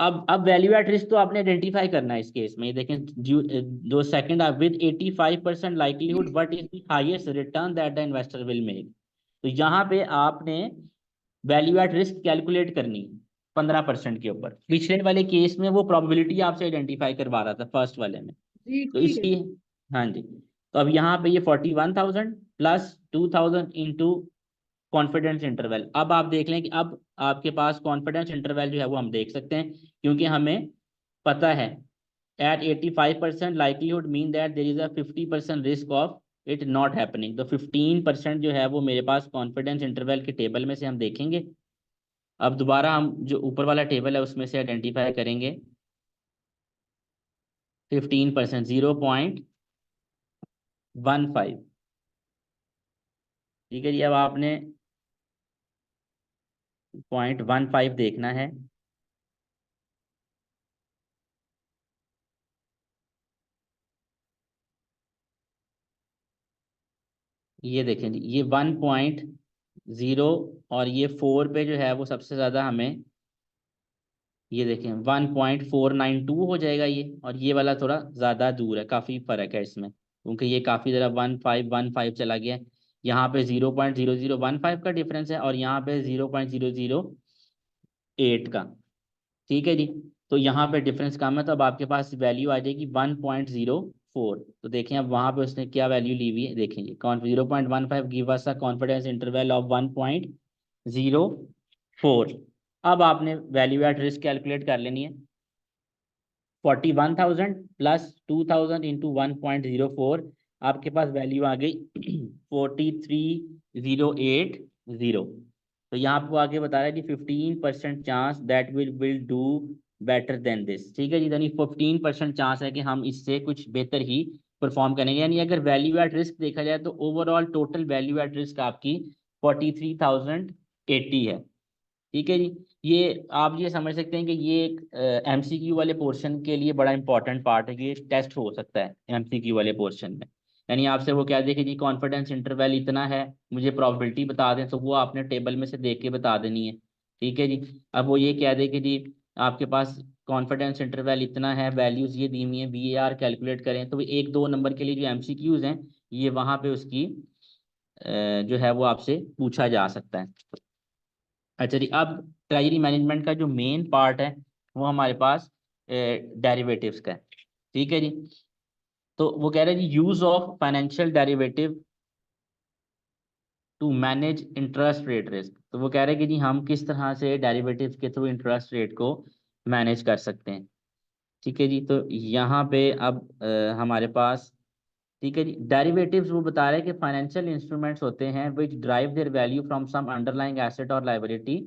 अब वैल्यू एट रिस्क तो आपने आइडेंटिफाई करना है इस केस में। ये देखें जो सेकंड आप with 85% likelihood what is the highest return that the investor will make. तो यहाँ पे आपने वैल्यू एट रिस्क कैलकुलेट करनी है 15% के ऊपर। पिछले वाले केस में वो प्रोबेबिलिटी आपसे आइडेंटिफाई करवा रहा था फर्स्ट वाले में। जी तो ठीक है। इसकी, हाँ जी, तो अब यहाँ पे ये 41,000 प्लस 2,000 इंटू कॉन्फिडेंस इंटरवल। अब आप देख लें कि अब आपके पास कॉन्फिडेंस इंटरवल जो है वो हम देख सकते हैं, क्योंकि हमें पता है at 85% likelihood mean that there is a 50% risk of it not happening. तो 15% जो है वो मेरे पास कॉन्फिडेंस इंटरवल के टेबल में से हम देखेंगे। अब दोबारा हम जो ऊपर वाला टेबल है उसमें से आइडेंटिफाई करेंगे 15%, 0.15। ठीक है जी, अब आपने 0.15 देखना है। ये देखें जी, ये 1.0 और ये 4 पे जो है वो सबसे ज्यादा हमें, ये देखें 1.492 हो जाएगा ये, और ये वाला थोड़ा ज्यादा दूर है, काफी फर्क है इसमें, क्योंकि ये काफी जरा 1515 चला गया है। यहाँ पे 0.0015 का डिफरेंस है और यहाँ पे 0.008 का। ठीक है जी, तो यहाँ पे डिफरेंस कम है, तो अब आपके पास वैल्यू आ जाएगी 1.04। तो देखें अब वहां पे उसने क्या वैल्यू ली हुई है, देखेंगे 0.15 give us a confidence interval of 1.04। अब आपने वैल्यू एट रिस्क कैलकुलेट कर लेनी है। 41,000 प्लस 2,000 इंटू 1.04, आपके पास वैल्यू आ गई 43,080। तो यहाँ आपको आगे बता रहा है कि 15% chance that will do better than this. ठीक है जी, यानी 15% चांस है कि हम इससे कुछ बेहतर ही परफॉर्म करेंगे। यानी अगर वैल्यू एट रिस्क देखा जाए तो overall total value at risk आपकी 43,080 है। ठीक है जी, ये आप ये समझ सकते हैं कि ये एक एमसीक्यू वाले पोर्शन के लिए बड़ा इंपॉर्टेंट पार्ट है, ये टेस्ट हो सकता है एमसीक्यू वाले पोर्शन में। यानी आपसे वो कह दे कि जी कॉन्फिडेंस इंटरवल इतना है, मुझे प्रोबेबिलिटी बता दें, तो वो आपने टेबल में से देख के बता देनी है। ठीक है जी, अब वो ये कह दे कि जी आपके पास कॉन्फिडेंस इंटरवल इतना है, वैल्यूज ये दी हुई है, VAR कैलकुलेट करें, तो 1-2 नंबर के लिए जो एमसीक्यूज हैं ये वहाँ पे उसकी जो है वो आपसे पूछा जा सकता है। अच्छा जी, अब ट्रेजरी मैनेजमेंट का जो मेन पार्ट है वो हमारे पास डेरिवेटिव्स का है। ठीक है जी, तो वो कह रहे हैं जी use of financial derivative to manage interest rate risk. तो वो कह रहे हैं कि जी हम किस तरह से डेरिवेटिव्स के थ्रू इंटरेस्ट रेट को मैनेज कर सकते हैं। ठीक है जी, तो यहाँ पे अब हमारे पास, ठीक है जी, डेरिवेटिव्स वो बता रहे हैं कि फाइनेंशियल इंस्ट्रूमेंट्स होते हैं which drive their value from some underlying asset और लायबिलिटी।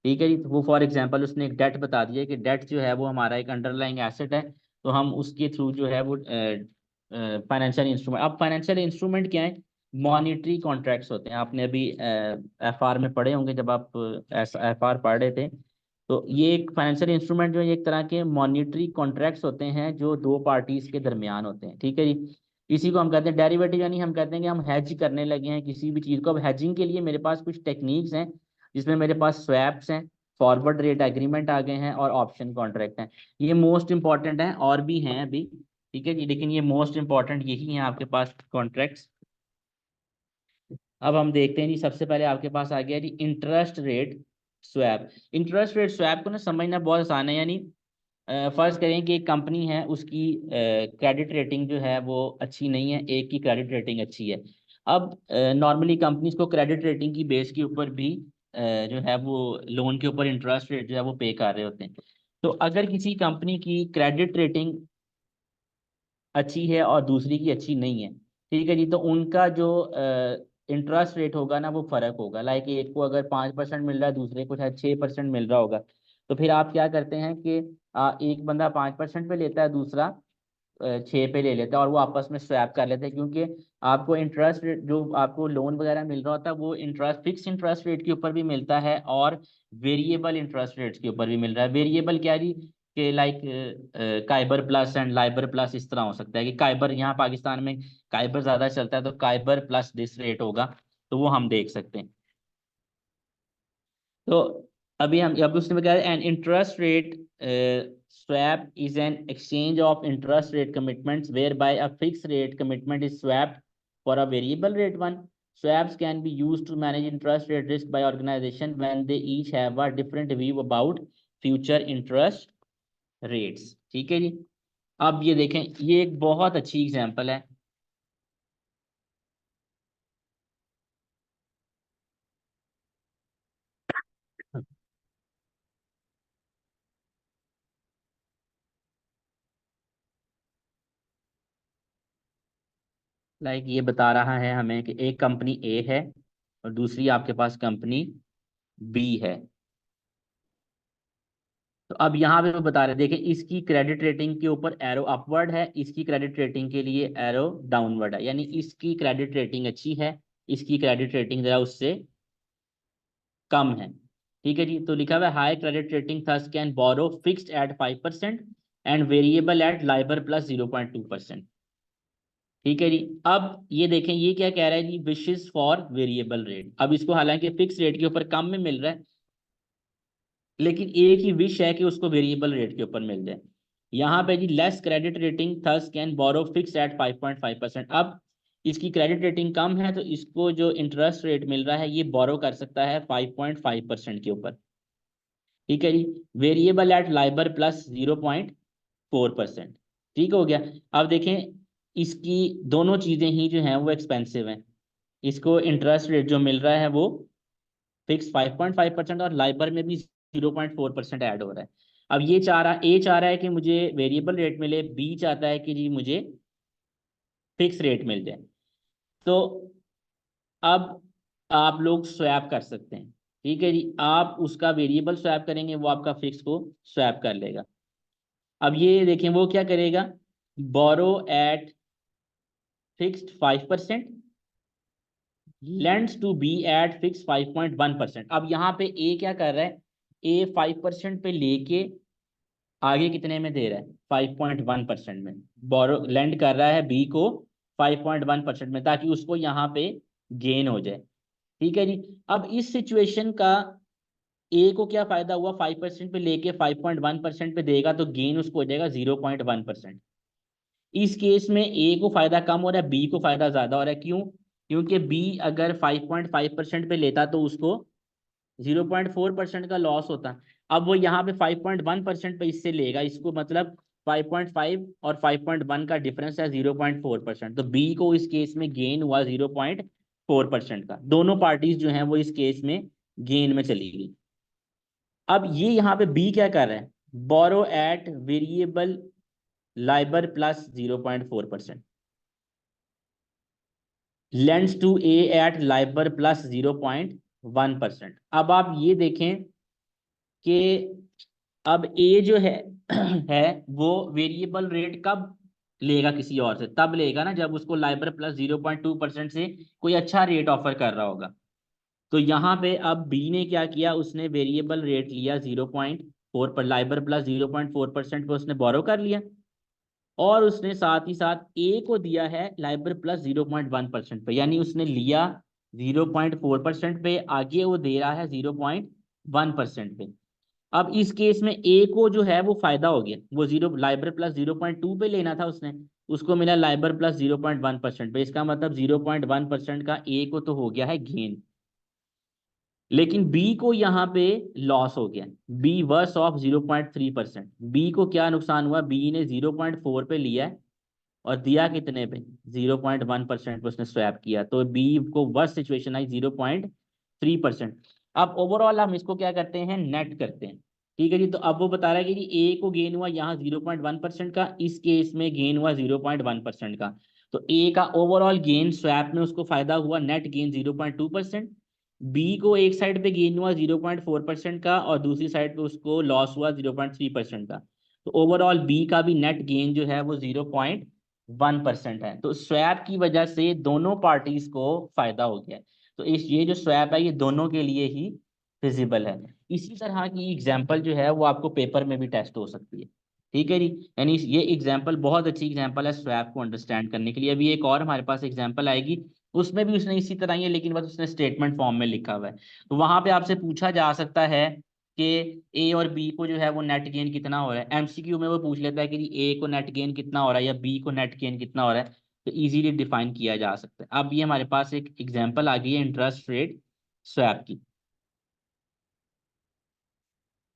ठीक है जी, तो वो फॉर एग्जांपल उसने एक डेट बता दिया कि डेट जो है वो हमारा एक अंडरलाइंग एसेट है, तो हम उसके थ्रू जो है वो फाइनेंशियल इंस्ट्रूमेंट, अब फाइनेंशियल इंस्ट्रूमेंट क्या है, मॉनिटरी कॉन्ट्रैक्ट्स होते हैं। आपने अभी एफआर में पढ़े होंगे, जब आप एफआर पढ़ रहे थे, तो ये एक फाइनेंशियल इंस्ट्रूमेंट जो है एक तरह के मॉनिटरी कॉन्ट्रैक्ट्स होते हैं जो दो पार्टीज के दरमियान होते हैं। ठीक है जी, इसी को हम कहते हैं डेरिवेटिव, यानी हम कहते हैं कि हम हेज करने लगे हैं किसी भी चीज़ को। अब हेजिंग के लिए मेरे पास कुछ टेक्निक्स हैं, जिसमें मेरे पास स्वैप्स हैं, फॉरवर्ड रेट एग्रीमेंट आ गए हैं और ऑप्शन कॉन्ट्रैक्ट हैं। ये मोस्ट इंपॉर्टेंट हैं, और भी हैं अभी, ठीक है जी, लेकिन ये मोस्ट इंपॉर्टेंट यही हैं आपके पास कॉन्ट्रैक्ट्स। अब हम देखते हैं जी, सबसे पहले आपके पास आ गया जी interest rate swap. Interest rate swap को ना समझना बहुत आसान है, यानी फर्ज करें कि एक कंपनी है, उसकी क्रेडिट रेटिंग जो है वो अच्छी नहीं है, एक की क्रेडिट रेटिंग अच्छी है। अब नॉर्मली कंपनीज को क्रेडिट रेटिंग की बेस के ऊपर भी जो है वो लोन के ऊपर इंटरेस्ट रेट जो है वो पे कर रहे होते हैं। तो अगर किसी कंपनी की क्रेडिट रेटिंग अच्छी है और दूसरी की अच्छी नहीं है, ठीक है जी, तो उनका जो इंटरेस्ट रेट होगा ना वो फर्क होगा। लाइक एक को अगर 5% मिल रहा है, दूसरे को शायद 6% मिल रहा होगा, तो फिर आप क्या करते हैं कि एक बंदा 5% पे लेता है, दूसरा 6 पे ले लेता है, और वो आपस में स्वैप कर लेते हैं, क्योंकि आपको इंटरेस्ट रेट जो आपको लोन वगैरह मिल रहा होता है वो इंटरेस्ट फिक्स इंटरेस्ट रेट के ऊपर भी मिलता है और वेरिएबल इंटरेस्ट रेट्स के ऊपर भी मिल रहा है। वेरिएबल क्या जी, कि like काइबर plus and Liber plus इस तरह हो सकता है कि काइबर, यहाँ पाकिस्तान में काइबर ज़्यादा चलता है तो काइबर प्लस दिस रेट होगा, तो वो हम देख सकते हैं। तो अभी हम अब उसने कहा an interest rate swap is an exchange of interest rate commitments where by a fix rate commitment is swapped for a variable rate one. Swaps can be used to manage interest rate risk by organization when they each have a different view about future interest rates। ठीक है जी, अब ये देखें, ये एक बहुत अच्छी एग्जांपल है। लाइक ये बता रहा है हमें कि एक कंपनी ए है और दूसरी आपके पास कंपनी बी है। तो अब यहाँ पे वो बता रहे हैं, देखें इसकी क्रेडिट रेटिंग के ऊपर एरो अपवर्ड है, इसकी क्रेडिट रेटिंग के लिए एरो डाउनवर्ड है, यानी इसकी क्रेडिट रेटिंग अच्छी है, इसकी क्रेडिट रेटिंग जरा उससे कम है। ठीक है जी, तो लिखा हुआ है high credit rating thus can borrow fixed at 5% and variable at LIBOR plus 0.2%। ठीक है जी, अब ये देखें ये क्या कह रहा है जी, विशेस फॉर वेरिएबल रेट। अब इसको हालांकि फिक्स रेट के ऊपर कम में मिल रहा है, लेकिन एक ही विश है कि उसको वेरिएबल रेट के ऊपर मिल जाए। यहाँ पे जी less credit rating thus can borrow fix at 5.5%। अब इसकी क्रेडिट रेटिंग कम है, तो इसको जो इंटरेस्ट रेट मिल रहा है ये बोरो कर सकता है 5.5% के ऊपर। ठीक है जी, वेरिएबल एट लाइबर प्लस 0.4%। ठीक हो गया। अब देखें इसकी दोनों चीजें ही जो हैं वो एक्सपेंसिव हैं। इसको इंटरेस्ट रेट जो मिल रहा है वो फिक्स 5.5% और लाइबर में भी 0.4% ऐड हो रहा है। अब ये ए चाह रहा है कि मुझे वेरिएबल रेट मिले, बी चाहता है कि जी मुझे फिक्स रेट मिल जाए। तो अब आप लोग स्वैप कर सकते हैं। ठीक है जी, आप उसका वेरिएबल स्वैप करेंगे, वो आपका फिक्स को स्वैप कर लेगा। अब ये देखें वो क्या करेगा, borrow at fixed 5%, lends to B at fix 5.1%। अब यहाँ पे ए क्या कर रहा है, ए 5% पे लेके आगे कितने में दे रहा है, 5.1% में बोरो लेंड कर रहा है बी को 5.1% में, ताकि उसको यहाँ पे गेन हो जाए। ठीक है जी, अब इस सिचुएशन का ए को क्या फायदा हुआ, 5% पे लेके 5.1% पे देगा तो गेन उसको हो जाएगा 0.1%। इस केस में ए को फायदा कम हो रहा है, बी को फायदा ज्यादा हो रहा है। क्यों, क्योंकि बी अगर 5.5% पे लेता तो उसको 0.4% का लॉस होता। अब वो यहाँ पे 5.1% पे इससे लेगा, इसको मतलब 5.5 और 5.1 का डिफरेंस है 0.4%, तो बी को इस केस में गेन हुआ 0.4%। 4% का। दोनों पार्टीज जो हैं वो इस केस में गेन में चली गई। अब ये यहाँ पे बी क्या कर रहा है, borrow at variable LIBOR plus 0.4%, lends to A at LIBOR plus 0.1%। अब आप ये देखें कि अब ए जो है है वो वेरिएबल रेट कब लेगा किसी और से, तब लेगा ना जब उसको लाइबर प्लस 0.2% से कोई अच्छा रेट ऑफर कर रहा होगा। तो यहाँ पे अब बी ने क्या किया, उसने वेरिएबल रेट लिया 0.4 पर, लाइबर प्लस 0.4% पे उसने बोरो कर लिया, और उसने साथ ही साथ ए को दिया है लाइबर प्लस 0.1% पे, यानी उसने लिया 0.4% पे, आगे वो दे रहा है 0.1% पे। अब इस केस में ए को जो है वो फायदा हो गया, वो जीरो लाइबर प्लस 0.2 पे लेना था उसने, उसको मिला लाइबर प्लस 0.1% पे। इसका मतलब 0.1% का ए को तो हो गया है गेन, लेकिन बी को यहाँ पे लॉस हो गया। B verse of 0.3%। बी को क्या नुकसान हुआ, बी ने 0.4 पे लिया है और दिया कितने पे, 0.1% पे उसने स्वैप किया, तो बी को वर्स सिचुएशन आई 0.3%। अब ओवरऑल हम इसको क्या करते हैं, नेट करते हैं। ठीक है जी, तो अब वो बता रहा है कि जी ए को गेन हुआ यहाँ 0.1% का, इस केस में गेन हुआ 0.1% का। तो ए का ओवरऑल गेन स्वैप में उसको फायदा हुआ, नेट गेन 0.2%। बी को एक साइड पे गेन हुआ 0.4% का और दूसरी साइड पे उसको लॉस हुआ 0.3% का। तो ओवरऑल बी का भी नेट गेन जो है वो 0.1% है। तो स्वैप की वजह से दोनों पार्टीज को फायदा हो गया। तो इस ये जो स्वैप है ये दोनों के लिए ही फिजिबल है। इसी तरह की एग्जांपल जो है वो आपको पेपर में भी टेस्ट हो सकती है। ठीक है जी, यानी ये एग्जांपल बहुत अच्छी एग्जांपल है स्वैप को अंडरस्टैंड करने के लिए। अभी एक और हमारे पास एग्जांपल आएगी, उसमें भी उसने इसी तरह ही है, लेकिन बस उसने स्टेटमेंट फॉर्म में लिखा हुआ है। तो वहां पे आपसे पूछा जा सकता है कि ए और बी को जो है वो नेट गेन कितना हो रहा है। एमसीक्यू में वो पूछ लेता है कि ए को नेट गेन कितना हो रहा है या बी को नेट गेन कितना हो रहा है, तो इजीली डिफाइन किया जा सकता है। अब ये हमारे पास एक एग्जांपल आ गई है इंटरेस्ट रेट स्वैप की।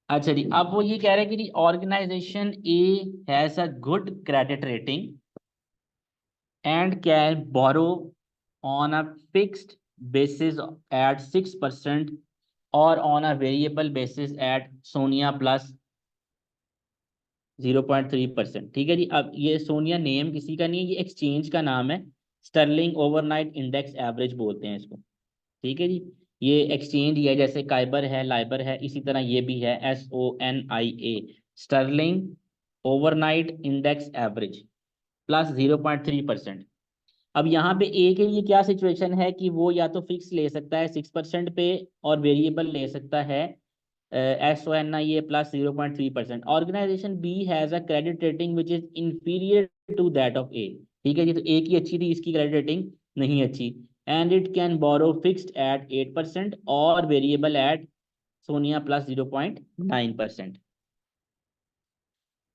अच्छा जी, अब वो ये कह रहे हैं कि organisation A has a good credit rating and can borrow on a fixed basis at 6% or on a variable basis at Sonia plus 0.3%। ठीक है जी, अब ये सोनिया नेम किसी का नहीं है, ये एक्सचेंज का नाम है, स्टर्लिंग ओवरनाइट इंडेक्स एवरेज बोलते हैं इसको। ठीक है जी, ये एक्सचेंज ही है, जैसे काइबर है, लाइबर है, इसी तरह ये भी है SONIA, sterling overnight index average plus 0.3%। अब यहाँ पे ए के लिए क्या सिचुएशन है कि वो या तो फिक्स ले सकता है 6% पे और वेरिएबल ले सकता है SONIA plus 0.3%। Organisation B has a credit rating which is inferior to that of A. ठीक है जी, तो ए की अच्छी थी, इसकी क्रेडिट रेटिंग नहीं अच्छी। And it can borrow fixed at 8% और variable at SONIA plus 0.9%।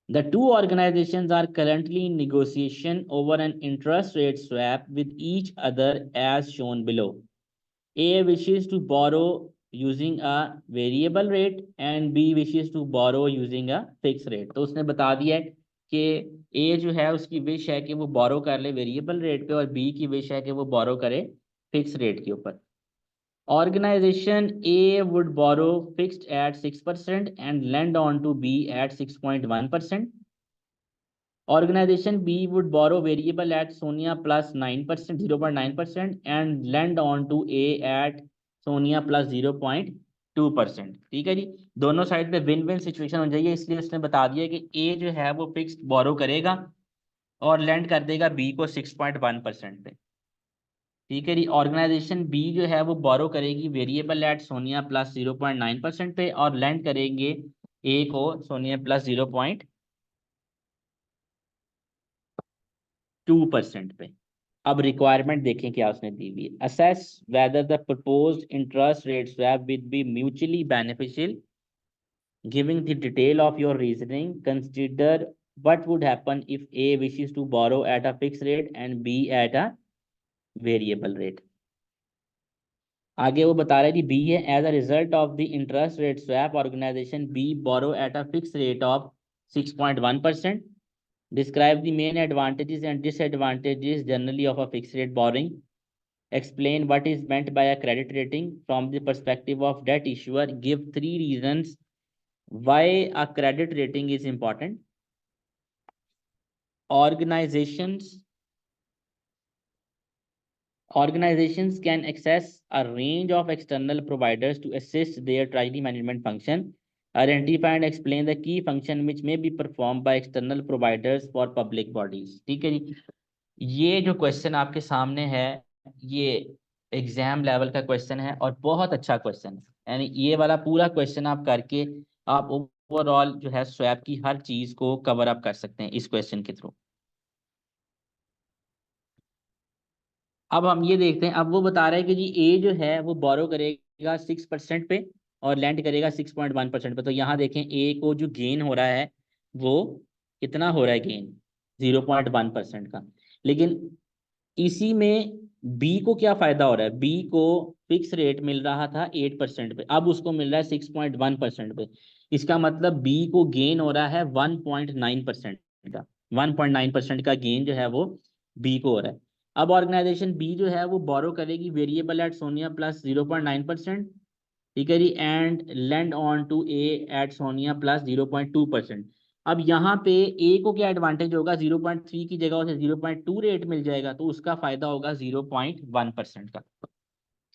The two organizations are currently in negotiation over an interest rate swap with each other as shown below. A wishes to borrow using a variable rate and B wishes to borrow using a fixed rate। तो उसने बता दिया है कि A जो है उसकी विश है कि वो बोरो कर ले वेरिएबल रेट पे और B की विश है कि वो बोरो करे फिक्स रेट के ऊपर। Organization A would borrow fixed at 6% and lend on to B at 6.1%. Organization B would borrow variable at Sonia plus 9%, 0.9% and lend on to A at Sonia plus 0.2%। ठीक है जी, दोनों साइड पे विन विन सिचुएशन हो जाएगी, इसलिए उसने बता दिया कि ए जो है वो फिक्स्ड बोरो करेगा और लेंड कर देगा बी को 6.1% पे। ठीक है जी, ऑर्गेनाइजेशन बी जो है वो बोरो करेगी वेरिएबल एट सोनिया प्लस 0.9% पे और लेंड करेंगे ए को सोनिया प्लस 0.2% पे। अब रिक्वायरमेंट देखें क्या उसने दी हुई है, assess whether the proposed interest rate swap with B mutually beneficial, giving the detail of your reasoning, consider what would happen if A wishes to borrow at a fixed rate and B at a variable rate। आगे वो बता रहे जी बी है, as a result of the interest rate swap organisation B borrow at a fix rate of 6.1%। Describe the main advantages and disadvantages generally of a fix rate borrowing. explain what is meant by a credit rating from the perspective of debt issuer, give 3 reasons why a credit rating is important. Organizations can access a range of external providers to assist their treasury management function. Identify and explain the key function which may be performed by external providers for public bodies. ठीक है जी, ये जो क्वेश्चन आपके सामने है ये एग्जाम लेवल का क्वेश्चन है और बहुत अच्छा क्वेश्चन है। यानी ये वाला पूरा क्वेश्चन आप करके आप ओवरऑल जो है स्वैप की हर चीज को कवर अप कर सकते हैं इस क्वेश्चन के थ्रू। अब हम ये देखते हैं, अब वो बता रहे हैं कि जी ए जो है वो बोरो करेगा 6% पे और लैंड करेगा 6.1% पे। तो यहाँ देखें ए को जो गेन हो रहा है वो कितना हो रहा है गेन, 0.1% का। लेकिन इसी में बी को क्या फायदा हो रहा है, बी को फिक्स रेट मिल रहा था 8% पे, अब उसको मिल रहा है 6.1% पे। इसका मतलब बी को गेन हो रहा है 1.9% का, 1.9% का गेन जो है वो बी को हो रहा है। अब ऑर्गेनाइजेशन बी जो है वो बोरो करेगी वेरिएबल एट सोनिया प्लस 0.9%, ठीक है जी, and lend on to A at SONIA plus 0.2%। अब यहाँ पे ए को क्या एडवांटेज होगा, 0.3 की जगह उसे 0.2 रेट मिल जाएगा तो उसका फायदा होगा 0.1% का,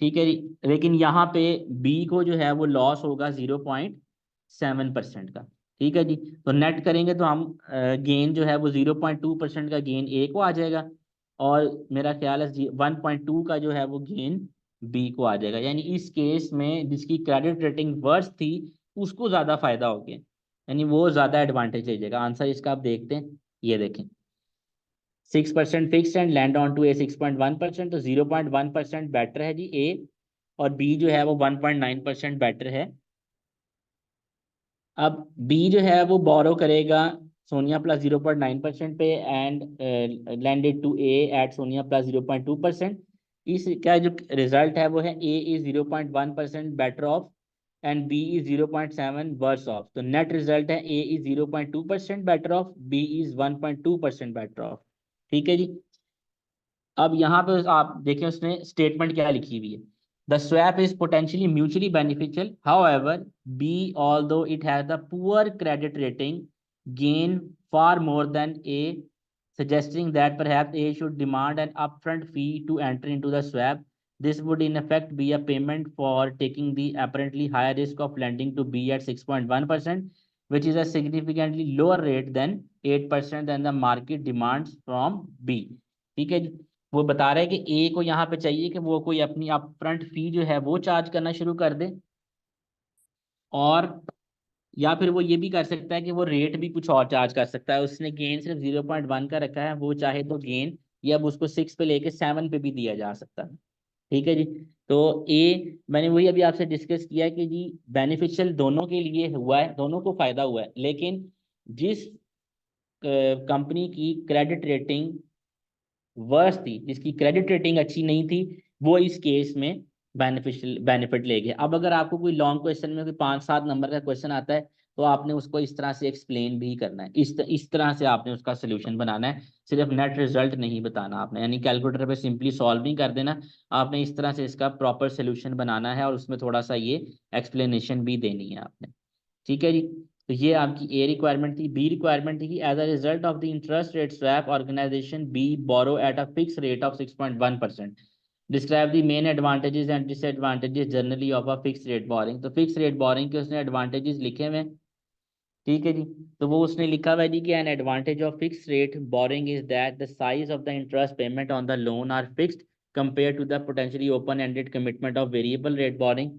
ठीक है जी। लेकिन यहाँ पे बी को जो है वो लॉस होगा 0.7% का, ठीक है जी। तो नेट करेंगे तो हम गेन जो है वो 0.2% का गेन ए को आ जाएगा और मेरा ख्याल है 1.2 का जो है वो गेन बी को आ जाएगा। यानी इस केस में जिसकी क्रेडिट रेटिंग वर्स थी उसको ज्यादा फायदा हो गया, यानी वो ज्यादा एडवांटेज ले जाएगा। आंसर इसका आप देखते हैं, ये देखें 6% fix and lend on to A 6.1%, तो 0.1% बेटर है जी ए, और बी जो है वो 1.9% बेटर है। अब बी जो है वो बोरो करेगा सोनिया प्लस 0.9% पे and landed to A at SONIA plus 0.2%। इसका जो रिजल्ट है वो है A is 0.1% better off and B is 0.7 worse off. तो नेट रिजल्ट है A is 0.2% better off, B is 1.2% better off, ठीक है जी। अब यहाँ पे आप देखें उसने स्टेटमेंट क्या लिखी हुई है, the swap is potentially mutually beneficial, however B although it has the poor credit rating gain far more than A, suggesting that perhaps A should demand an upfront fee to enter into the swap. This would in effect be a payment for taking the apparently higher risk of lending to B at 6.1%, which is a significantly lower rate than 8% than the market demands from B, ठीक है जी। वो बता रहे हैं कि ए को यहाँ पे चाहिए कि वो कोई अपनी अपफ्रंट फी जो है वो चार्ज करना शुरू कर दे, और या फिर वो ये भी कर सकता है कि वो रेट भी कुछ और चार्ज कर सकता है। उसने गेन सिर्फ 0.1 का रखा है, वो चाहे तो गेन ये अब उसको 6 पे लेके 7 पे भी दिया जा सकता है, ठीक है जी। तो ए मैंने वही अभी आपसे डिस्कस किया कि जी बेनिफिशियल दोनों के लिए हुआ है, दोनों को फायदा हुआ है, लेकिन जिस कंपनी की क्रेडिट रेटिंग वर्स थी, जिसकी क्रेडिट रेटिंग अच्छी नहीं थी, वो इस केस में बेनिफिट ले गया। अब अगर आपको कोई लॉन्ग क्वेश्चन में कोई 5-7 नंबर का क्वेश्चन आता है तो आपने उसको इस तरह से एक्सप्लेन भी करना है, इस तरह से आपने उसका सोल्यूशन बनाना है, सिर्फ नेट रिजल्ट नहीं बताना आपने, यानी कैलकुलेटर पे सिंपली सॉल्व नहीं कर देना, आपने इस तरह से इसका प्रॉपर सोल्यूशन बनाना है और उसमें थोड़ा सा ये एक्सप्लेनेशन भी देनी है आपने, ठीक है जी। तो ये आपकी ए रिक्वायरमेंट थी। बी रिक्वायरमेंट थी कि as a result of the interest rate swap organisation B borrow at a fix rate of 6.1%, describe the main advantages and disadvantages generally of a fix rate borrowing. तो फिक्स रेट बोरिंग के उसने एडवांटेजेस लिखे हुए हैं, ठीक है जी। तो वो उसने लिखा हुआ है जी कि an advantage of fix rate borrowing is that the size of the interest payment on the loan are fixed compare to the potentially open ended commitment of variable rate borrowing.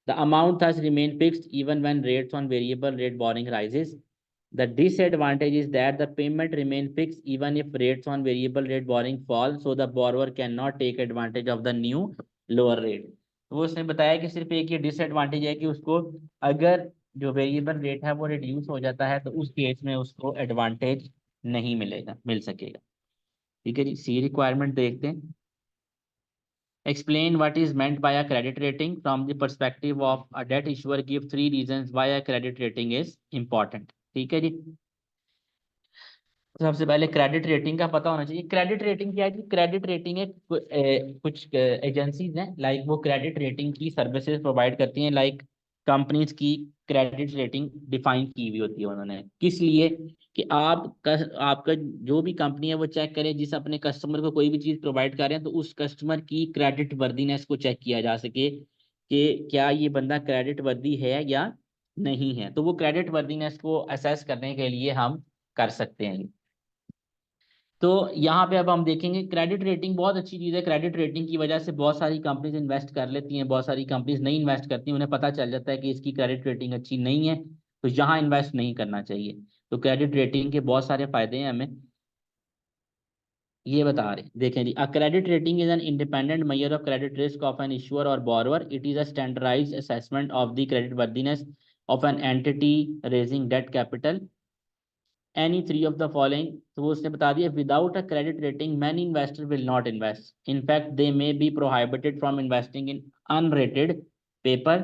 The amount thus remain fixed even when rates on variable rate borrowing rises. The disadvantage is that the payment remain fixed even if rates on variable rate borrowing fall, so the borrower cannot take advantage of the new lower rate. तो उसने बताया कि सिर्फ एक ये डिसएडवांटेज है कि उसको अगर जो वेरिएबल रेट है वो रिड्यूस हो जाता है तो उस केस में उसको एडवांटेज नहीं मिल सकेगा, ठीक है जी। सी रिक्वायरमेंट देखते हैं, explain what is meant by a credit rating from the perspective of a debt issuer, give 3 reasons why a credit rating is important, ठीक है जी। तो सबसे पहले क्रेडिट रेटिंग का पता होना चाहिए। क्रेडिट रेटिंग क्या है जी? क्रेडिट रेटिंग है कुछ एजेंसीज हैं, लाइक वो क्रेडिट रेटिंग की सर्विसेज प्रोवाइड करती हैं। लाइक कंपनीज की क्रेडिट रेटिंग डिफाइन की हुई होती है उन्होंने, किस लिए? कि आपका जो भी कंपनी है वो चेक करे, जिस अपने कस्टमर को कोई भी चीज प्रोवाइड कर रहे हैं तो उस कस्टमर की क्रेडिट वर्दीनेस को चेक किया जा सके कि क्या ये बंदा क्रेडिट वर्दी है या नहीं है। तो वो क्रेडिट वर्दीनेस को असेस करने के लिए हम कर सकते हैं। तो यहाँ पे अब हम देखेंगे क्रेडिट रेटिंग बहुत अच्छी चीज़ है। क्रेडिट रेटिंग की वजह से बहुत सारी कंपनीज इन्वेस्ट कर लेती हैं, बहुत सारी कंपनीज नहीं इन्वेस्ट करती हैं। उन्हें पता चल जाता है कि इसकी क्रेडिट रेटिंग अच्छी नहीं है, तो यहाँ इन्वेस्ट नहीं करना चाहिए। तो क्रेडिट रेटिंग के बहुत सारे फायदे हैं, हमें ये बता रहे हैं। देखें जी, a credit rating is an independent measure of credit risk of an issuer और borrower. It is a standardised assessment of the credit worthiness of an entity raising debt capital any three of the following। तो वो उसने बता दिया, without a credit rating many investor will not invest, in fact they may be prohibited from investing in unrated paper।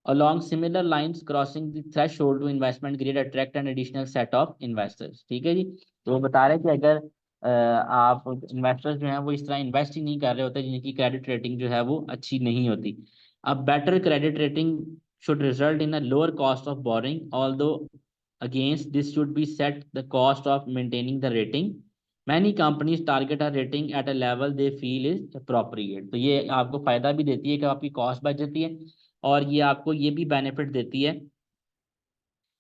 along similar lines crossing the threshold to investment grade attract an additional set of investors। ठीक है जी। तो वो बता रहे हैं कि अगर आप इन्वेस्टर्स जो हैं वो इस तरह इन्वेस्ट ही नहीं कर रहे होते जिनकी क्रेडिट रेटिंग जो है वो अच्छी नहीं होती। अब better credit rating should result in a lower cost of borrowing, although against this should be set the cost of maintaining the rating। many companies target a rating at a level they feel is appropriate। तो ये आपको फायदा भी देती है कि आपकी कॉस्ट बच जाती है, और ये आपको ये भी बेनिफिट देती है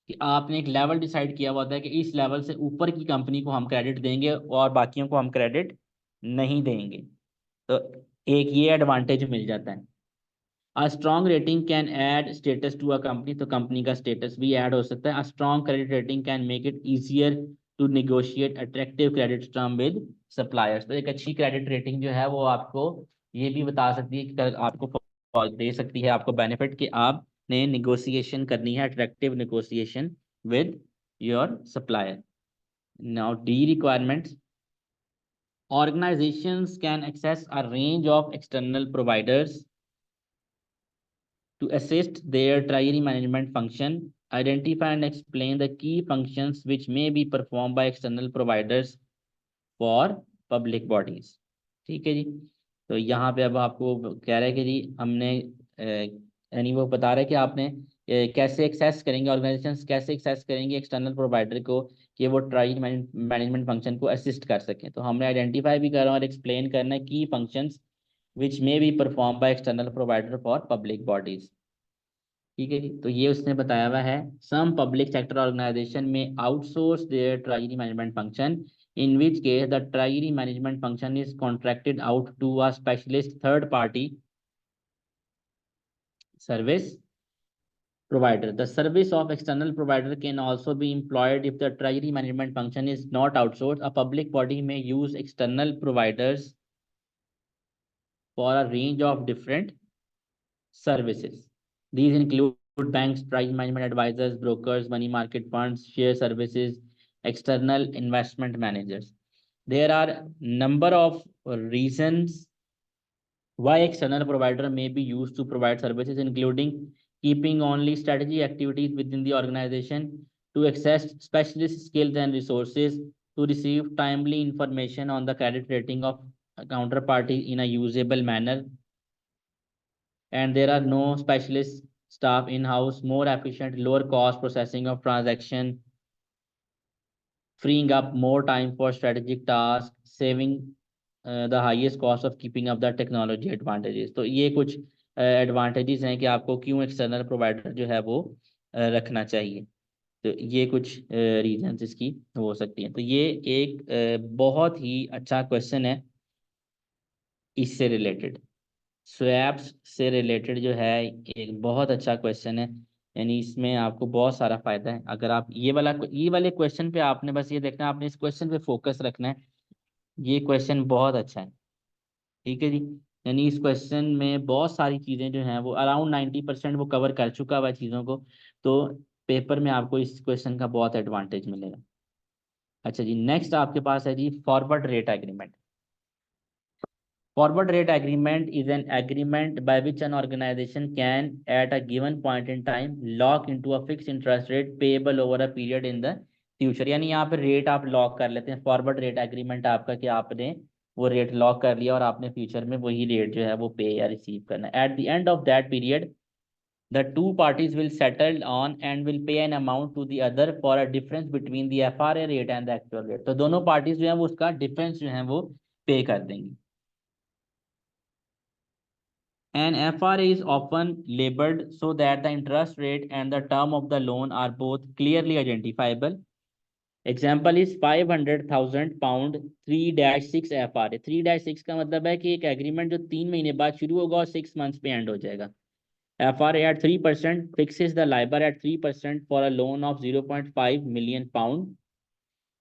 कि आपने एक लेवल डिसाइड किया हुआ होता है कि इस लेवल से ऊपर की कंपनी को हम क्रेडिट देंगे और बाकियों को हम क्रेडिट नहीं देंगे। तो एक ये एडवांटेज मिल जाता है। A strong rating can add status to a company. तो कंपनी का स्टेटस भी ऐड हो सकता है। A strong credit rating can make it easier to negotiate attractive credit term with suppliers. तो एक अच्छी क्रेडिट रेटिंग जो है वो आपको ये भी बता सकती है कि आपको दे सकती है आपको बेनिफिट कि आपने निगोशिएशन करनी है, attractive negotiation with your supplier. Now D requirements, organizations can access a range of external providers to assist their treasury management function, identify and explain the key functions which may be performed by external providers for public bodies। ठीक है जी। तो यहाँ पे अब आपको कह रहा है कि जी हमने यानी वो बता रहा है कि आपने कैसे एक्सेस करेंगे, ऑर्गेनाइजेशंस कैसे एक्सेस करेंगे एक्सटर्नल प्रोवाइडर को कि वो ट्रेजरी मैनेजमेंट फंक्शन को असिस्ट कर सकें। तो हमने आइडेंटिफाई भी करना और एक्सप्लेन करना है की functions which may be perform by external provider for public bodies. ठीक है जी। तो ये उसने बताया हुआ है, सम पब्लिक सेक्टर ऑर्गेनाइजेशन में outsource their treasury management function, in which case the treasury management function is contracted out to a specialist third party service provider। The service of external provider can also be employed if the treasury management function is not outsourced। A public body may use external providers for a range of different services। These include banks, treasury management advisors, brokers, money market funds, share services, external investment managers। There are number of reasons why external provider may be used to provide services, including keeping only strategy activities within the organization, to access specialist skills and resources, to receive timely information on the credit rating of a counterparty in a usable manner, and there are no specialist staff in-house, more efficient, lower cost processing of transaction, freeing up more time for strategic tasks, saving the highest cost of keeping up the technology advantages। तो ये कुछ एडवांटेजेस हैं कि आपको क्यों एक्सटर्नल प्रोवाइडर जो है वो रखना चाहिए। तो ये कुछ रीजंस इसकी हो सकती हैं। तो ये एक बहुत ही अच्छा क्वेश्चन है इससे रिलेटेड, स्वैप्स से रिलेटेड जो है एक बहुत अच्छा क्वेश्चन है। यानी इसमें आपको बहुत सारा फायदा है। अगर आप ये वाले क्वेश्चन पे आपने बस ये देखना है, आपने इस क्वेश्चन पे फोकस रखना है। ये क्वेश्चन बहुत अच्छा है। ठीक है जी। यानी इस क्वेश्चन में बहुत सारी चीजें जो हैं वो अराउंड 90% वो कवर कर चुका हुआ चीजों को। तो पेपर में आपको इस क्वेश्चन का बहुत एडवांटेज मिलेगा। अच्छा जी, नेक्स्ट आपके पास है जी forward rate agreement. Forward rate agreement is an agreement by which an organization can, at a given point in time, lock into a fixed interest rate payable over a period in the future, यानी यहाँ पे रेट आप लॉक कर लेते हैं, फॉरवर्ड रेट एग्रीमेंट आपका कि आपने वो रेट लॉक कर लिया और आपने फ्यूचर में वही रेट जो है वो पे या रिसीव करना है। At the end of that period the two parties will settle on and will pay an amount to the other for a difference between the FRA rate and the actual rate। तो दोनों पार्टीज जो है वो उसका डिफरेंस जो है वो पे कर देंगी। An FRA is often labeled so that the interest rate and the term of the loan are both clearly identifiable। Example is £500,000 3-6 FRA। 3-6 का मतलब है कि एक एग्रीमेंट जो 3 महीने बाद शुरू होगा और 6 मंथ्स पे एंड हो जाएगा। FRA at 3% fixes the LIBOR at 3% for a loan of £0.5 million,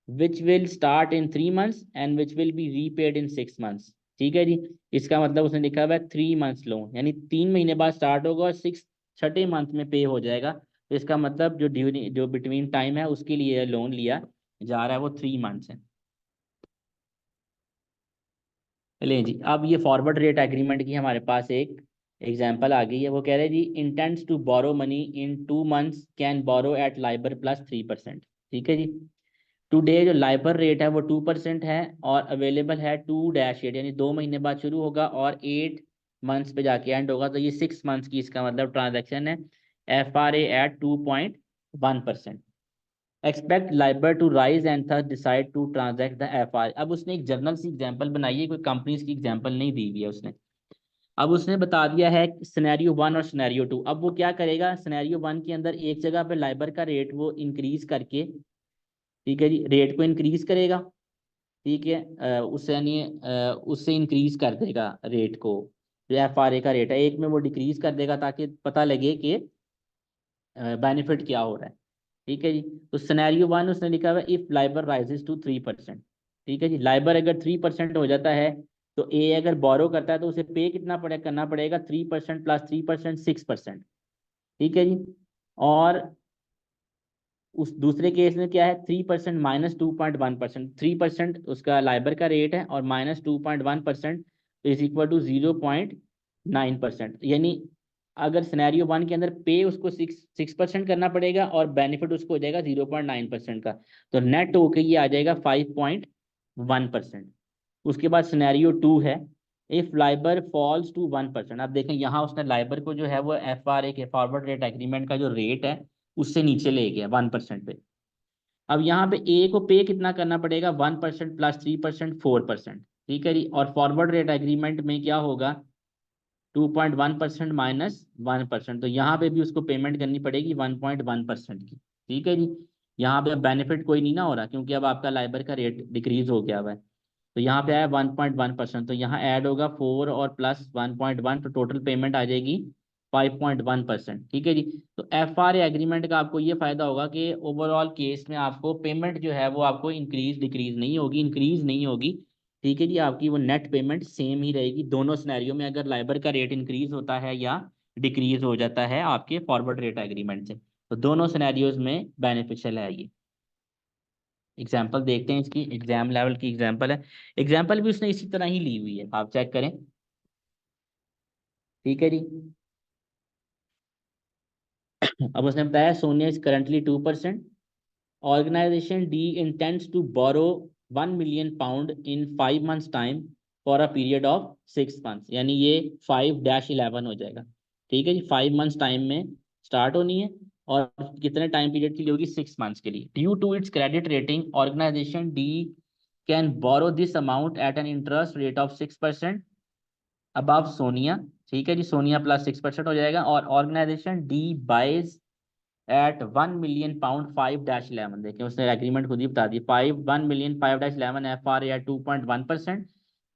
which will start in 3 months and which will be repaid in 6 months। ठीक है जी, इसका मतलब उसने लिखा हुआ है 3 मंथ्स लोन, यानी 3 महीने बाद स्टार्ट होगा और छठे मंथ में पे हो जाएगा। तो इसका मतलब जो बिटवीन टाइम है उसके लिए लोन लिया जा रहा है वो 3 मंथ्स है। चलिए जी, अब ये फॉरवर्ड रेट एग्रीमेंट की हमारे पास एक एग्जांपल आ गई है। वो कह रहे हैं जी, intends to borrow money in 2 months can borrow at LIBOR plus 3%। ठीक है जी, टुडे जो लाइबर रेट है वो 2% है और अवेलेबल है 2-8, यानी 2 महीने बाद शुरू होगा और 8 मंथ्स पे जाके एंड होगा। तो ये 6 मंथ्स की इसका मतलब ट्रांजेक्शन है। FRA at 2.1%। Expect LIBOR to rise and thus decide to transact the FRA। अब उसने एक जर्नल सी एग्जांपल बनाई है, कोई कंपनीज की एग्जांपल नहीं दी हुई है उसने। अब उसने बता दिया है सिनेरियो 1 और सिनेरियो 2। अब वो क्या करेगा, सिनेरियो 1 के अंदर एक जगह पे लाइबर का रेट वो इंक्रीज करके, ठीक है जी, रेट को इंक्रीज करेगा। ठीक है, उससे यानी उससे इंक्रीज कर देगा रेट को। जो FRA का रेट है एक में वो डिक्रीज कर देगा ताकि पता लगे कि बेनिफिट क्या हो रहा है। ठीक है जी, तो सिनेरियो 1 उसने लिखा हुआ इफ लाइबर राइजेस टू 3%। ठीक है जी, लाइबर अगर 3% हो जाता है तो ए अगर बोरो करता है तो उसे पे कितना करना पड़ेगा, 3% प्लस 3% 6%। ठीक है जी, और उस दूसरे केस में क्या है, 3% माइनस 2.1%। 3% उसका लाइबर का रेट है और माइनस 2.1% इज इक्वल टू 0.9%। यानी अगर सिनेरियो 1 के अंदर पे उसको 6% करना पड़ेगा और बेनिफिट उसको हो जाएगा 0.9% का, तो नेट होके ये आ जाएगा 5.1%। उसके बाद सिनेरियो 2 है, इफ लाइबर फॉल्स टू 1%। अब देखें यहाँ उसने लाइबर को जो है वो FRA के फॉरवर्ड रेट एग्रीमेंट का जो रेट है उससे नीचे ले गया 1% पे। अब यहाँ पे ए को पे कितना करना पड़ेगा, 1% प्लस 3% 4%। ठीक है जी, और फॉरवर्ड रेट एग्रीमेंट में क्या होगा, 2.1% माइनस 1%। तो यहाँ पे भी उसको पेमेंट करनी पड़ेगी 1.1% की। ठीक है जी, यहाँ पे अब बेनिफिट कोई नहीं ना हो रहा क्योंकि अब आपका लाइबर का रेट डिक्रीज हो गया हुआ है। तो यहाँ पे आया 1.1%, तो यहाँ ऐड होगा 4 और प्लस 1.1, तो टोटल पेमेंट आ जाएगी 5.1%। ठीक है जी, तो FRA एग्रीमेंट का आपको ये फायदा होगा कि ओवरऑल केस में आपको पेमेंट जो है वो आपको इंक्रीज डिक्रीज नहीं होगी, इंक्रीज नहीं होगी। ठीक है जी, आपकी वो नेट पेमेंट सेम ही रहेगी दोनों सिनेरियो में, अगर लाइबर का रेट इंक्रीज होता है या डिक्रीज हो जाता है आपके फॉरवर्ड रेट एग्रीमेंट से। तो दोनों सिनेरियोज में बेनिफिशियल है ये। एग्जाम्पल देखते हैं, इसकी एग्जाम लेवल की एग्जाम्पल है। एग्जाम्पल भी उसने इसी तरह ही ली हुई है, आप चेक करें। ठीक है जी, अब उसने बताया SONIA is currently 2%। Organisation D intends to borrow £1 million इन 5 months time for a period of 6 months। यानी ये 5-11 हो जाएगा। ठीक है जी, 5 months टाइम में स्टार्ट होनी है और कितने टाइम पीरियड के लिए होगी, 6 months के लिए। Due to its credit rating organisation D can borrow this amount at an interest rate of 6% above SONIA. ठीक है जी, सोनिया प्लस 6% हो जाएगा। और organisation D buys at £1 million 5-11। देखिए उसने एग्रीमेंट खुद ही बता दी, 1 million 5-11 FRA at 2.1%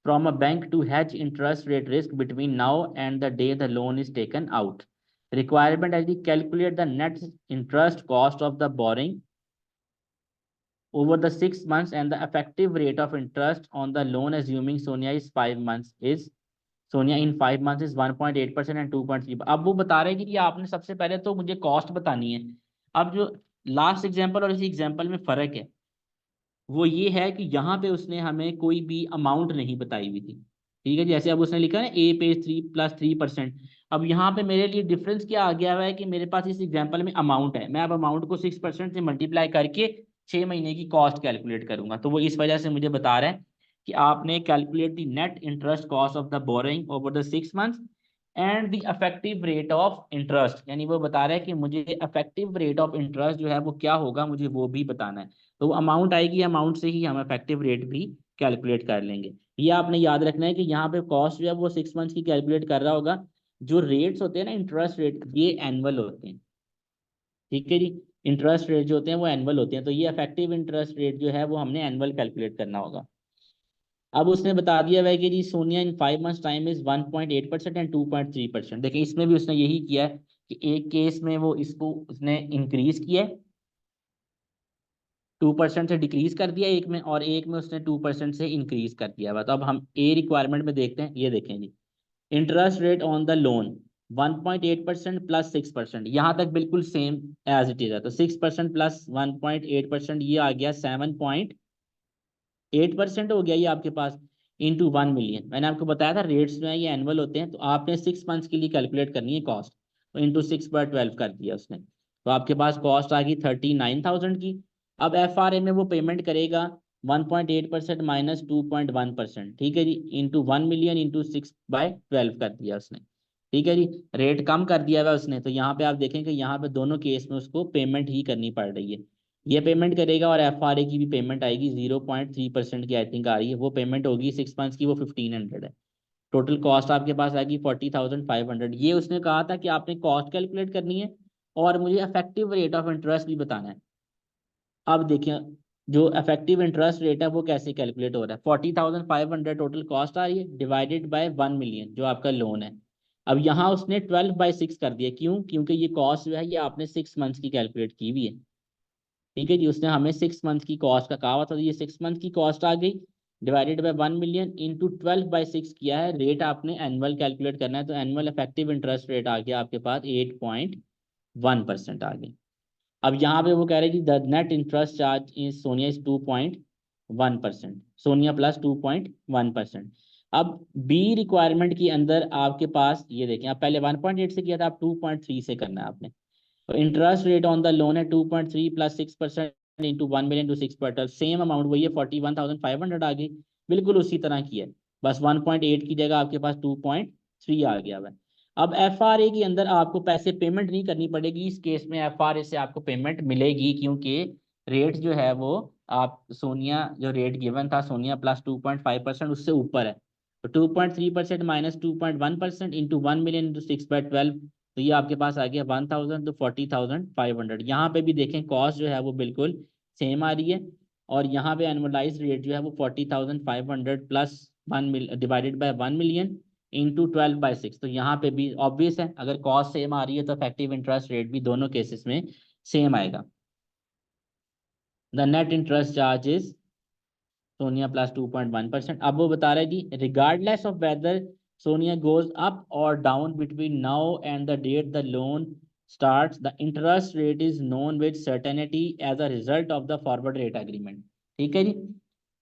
from a bank to hedge interest rate risk between now and the day the loan is taken out। Requirement as we calculate the net interest cost of the borrowing over the 6 months and the effective rate of interest on the loan assuming Sonia is 5 months is Sonia in 5 months is 1.8% and 2.3। अब वो बता रहे हैं कि ये आपने सबसे पहले तो मुझे कॉस्ट बतानी है। अब जो लास्ट एग्जांपल और इसी एग्जांपल में फर्क है वो ये है कि यहाँ पे उसने हमें कोई भी अमाउंट नहीं बताई हुई थी। ठीक है, जैसे अब उसने लिखा है ए पे 3+3%। अब यहाँ पे मेरे लिए डिफरेंस क्या आ गया हुआ है कि मेरे पास इस एग्जाम्पल में अमाउंट है, मैं अब अमाउंट को 6% से मल्टीप्लाई करके 6 महीने की कॉस्ट कैलकुलेट करूंगा। तो वो इस वजह से मुझे बता रहा है कि आपने calculate the net interest cost of the borrowing over the 6 months and the effective rate of interest, यानी वो बता रहा है कि मुझे इफेक्टिव रेट ऑफ इंटरेस्ट जो है वो क्या होगा, मुझे वो भी बताना है। तो वो अमाउंट आएगी, अमाउंट से ही हम इफेक्टिव रेट भी कैलकुलेट कर लेंगे। ये आपने याद रखना है कि यहाँ पे कॉस्ट जो है वो 6 मंथ्स की कैलकुलेट कर रहा होगा। जो रेट्स होते हैं ना इंटरेस्ट रेट, ये एनुअल होते हैं, ठीक है जी। इंटरेस्ट रेट जो होते हैं वो एनुअल होते हैं, तो ये इफेक्टिव इंटरेस्ट रेट जो है वो हमने एनुअल कैलकुलेट करना होगा। अब उसने बता दिया है कि जी सोनिया इन 5 मंथ्स टाइम इज 1.8% एंड 2.3%। देखिए इसमें भी उसने यही किया है कि एक केस में वो इसको उसने इंक्रीज किया है, 2% से डिक्रीज कर दिया एक में, और एक में उसने 2% से इंक्रीज कर दिया है। तो अब हम ए रिक्वायरमेंट में देखते हैं, ये देखें जी, interest rate on the loan 1.8% plus 6%, यहाँ तक बिल्कुल सेम एज इट इज है। तो 6% प्लस 1.8%, ये आ गया 7.8% हो गया ये आपके पास, इंटू 1 मिलियन। मैंने आपको बताया था रेट्स जो है ये एनुअल होते हैं, तो आपने 6 मंथ्स के लिए कैलकुलेट करनी है कॉस्ट, तो इंटू 6/12 कर दिया उसने, तो आपके पास कॉस्ट आ गई 39,000 की। अब FRA में वो पेमेंट करेगा 1.8% माइनस 2.1%, ठीक है जी, इंटू 1 मिलियन इंटू 6/12 कर दिया उसने, ठीक है जी। रेट कम कर दिया हुआ उसने, तो यहाँ पे आप देखें कि यहाँ पे दोनों केस में उसको पेमेंट ही करनी पड़ रही है। ये पेमेंट करेगा और FRA की भी पेमेंट आएगी 0.3% की, आई थिंक आ रही है, वो पेमेंट होगी 6 मंथ्स की, वो 1500 है। टोटल कॉस्ट आपके पास आएगी 40,500। ये उसने कहा था कि आपने कॉस्ट कैलकुलेट करनी है और मुझे इफेक्टिव रेट ऑफ इंटरेस्ट भी बताना है। अब देखिए जो इफेक्टिव इंटरेस्ट रेट है वो कैसे कैलकुलेट हो रहा है, 40,500 टोटल कॉस्ट आ रही है, डिवाइडेड बाय 1 मिलियन जो आपका लोन है। अब यहाँ उसने 12/6 कर दिया, क्यों? क्योंकि ये कॉस्ट जो है ये आपने 6 मंथ्स की कैलकुलेट की हुई है, ठीक है जी। उसने हमें 6 मंथ की कॉस्ट का कहा हुआ था, तो ये 6 मंथ की कॉस्ट आ गई, डिवाइडेड बाय 1 मिलियन इंटू 12/6 किया है। रेट आपने एनुअल कैलकुलेट करना है, तो एनुअल इफेक्टिव इंटरेस्ट रेट आ गया आपके पास 8.1% आ गई। अब यहाँ पे वो कह रहे हैं कि the net interest charge is Sonia is 2.1%, Sonia plus 2.1%। अब बी रिक्वायरमेंट के अंदर आपके पास ये देखें, आप पहले 1.8 से किया था, आप 2.3 से करना है आपने। तो interest rate on the loan है 2.3 plus 6% into 1 million to 6/12, same amount वही है 41,500 आ गई, बिल्कुल उसी तरह की है, बस 1.8 की जगह आपके पास 2.3 आ गया है। अब FRA के अंदर आपको पैसे पेमेंट नहीं करनी पड़ेगी, इस केस में FRA से आपको पेमेंट मिलेगी, क्योंकि रेट जो है वो आप सोनिया जो रेट गिवन था सोनिया प्लस 2.5% उससे ऊपर है। तो 2.3% माइनस 2.1% इंटू 1 मिलियन इंटू 6/12, तो ये आपके पास आ गया 1,000, तो 40,500। यहाँ पे भी देखें कॉस्ट जो है वो बिल्कुल सेम आ रही है, और यहाँ पे एनुअलाइज रेट जो है वो 40,500 plus 1 divided by 1 million into 12/6। तो यहाँ पे भी ऑब्वियस है, अगर कॉस्ट सेम आ रही है तो इफेक्टिव इंटरेस्ट रेट भी दोनों केसेस में सेम आएगा। The net interest charge is SONIA plus 2.1%। अब वो बता रहा है जी regardless of whether SONIA goes up और down between now and the date the loan starts, the interest rate is known with certainty as a result of the forward rate agreement, ठीक है जी।